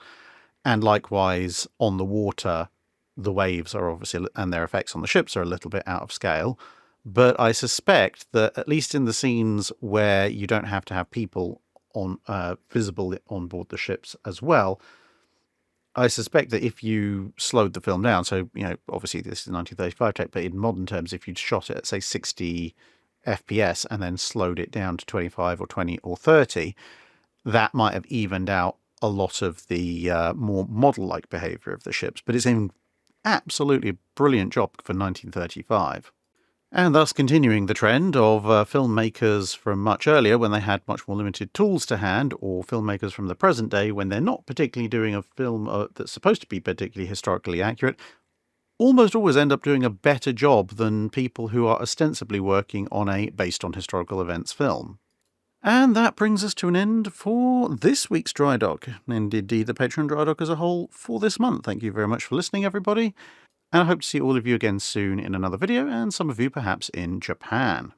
And likewise, on the water, the waves are obviously, and their effects on the ships are a little bit out of scale. But I suspect that at least in the scenes where you don't have to have people on visible on board the ships as well, I suspect that if you slowed the film down, so, you know, obviously this is 1935 tech, but in modern terms, if you'd shot it at, say, 60 FPS and then slowed it down to 25 or 20 or 30, that might have evened out a lot of the more model-like behaviour of the ships. But it's an absolutely brilliant job for 1935. And thus continuing the trend of filmmakers from much earlier when they had much more limited tools to hand, or filmmakers from the present day when they're not particularly doing a film that's supposed to be particularly historically accurate, almost always end up doing a better job than people who are ostensibly working on a based on historical events film. And that brings us to an end for this week's Drydock, and indeed the Patreon Drydock as a whole for this month. Thank you very much for listening, everybody. And I hope to see all of you again soon in another video, and some of you perhaps in Japan.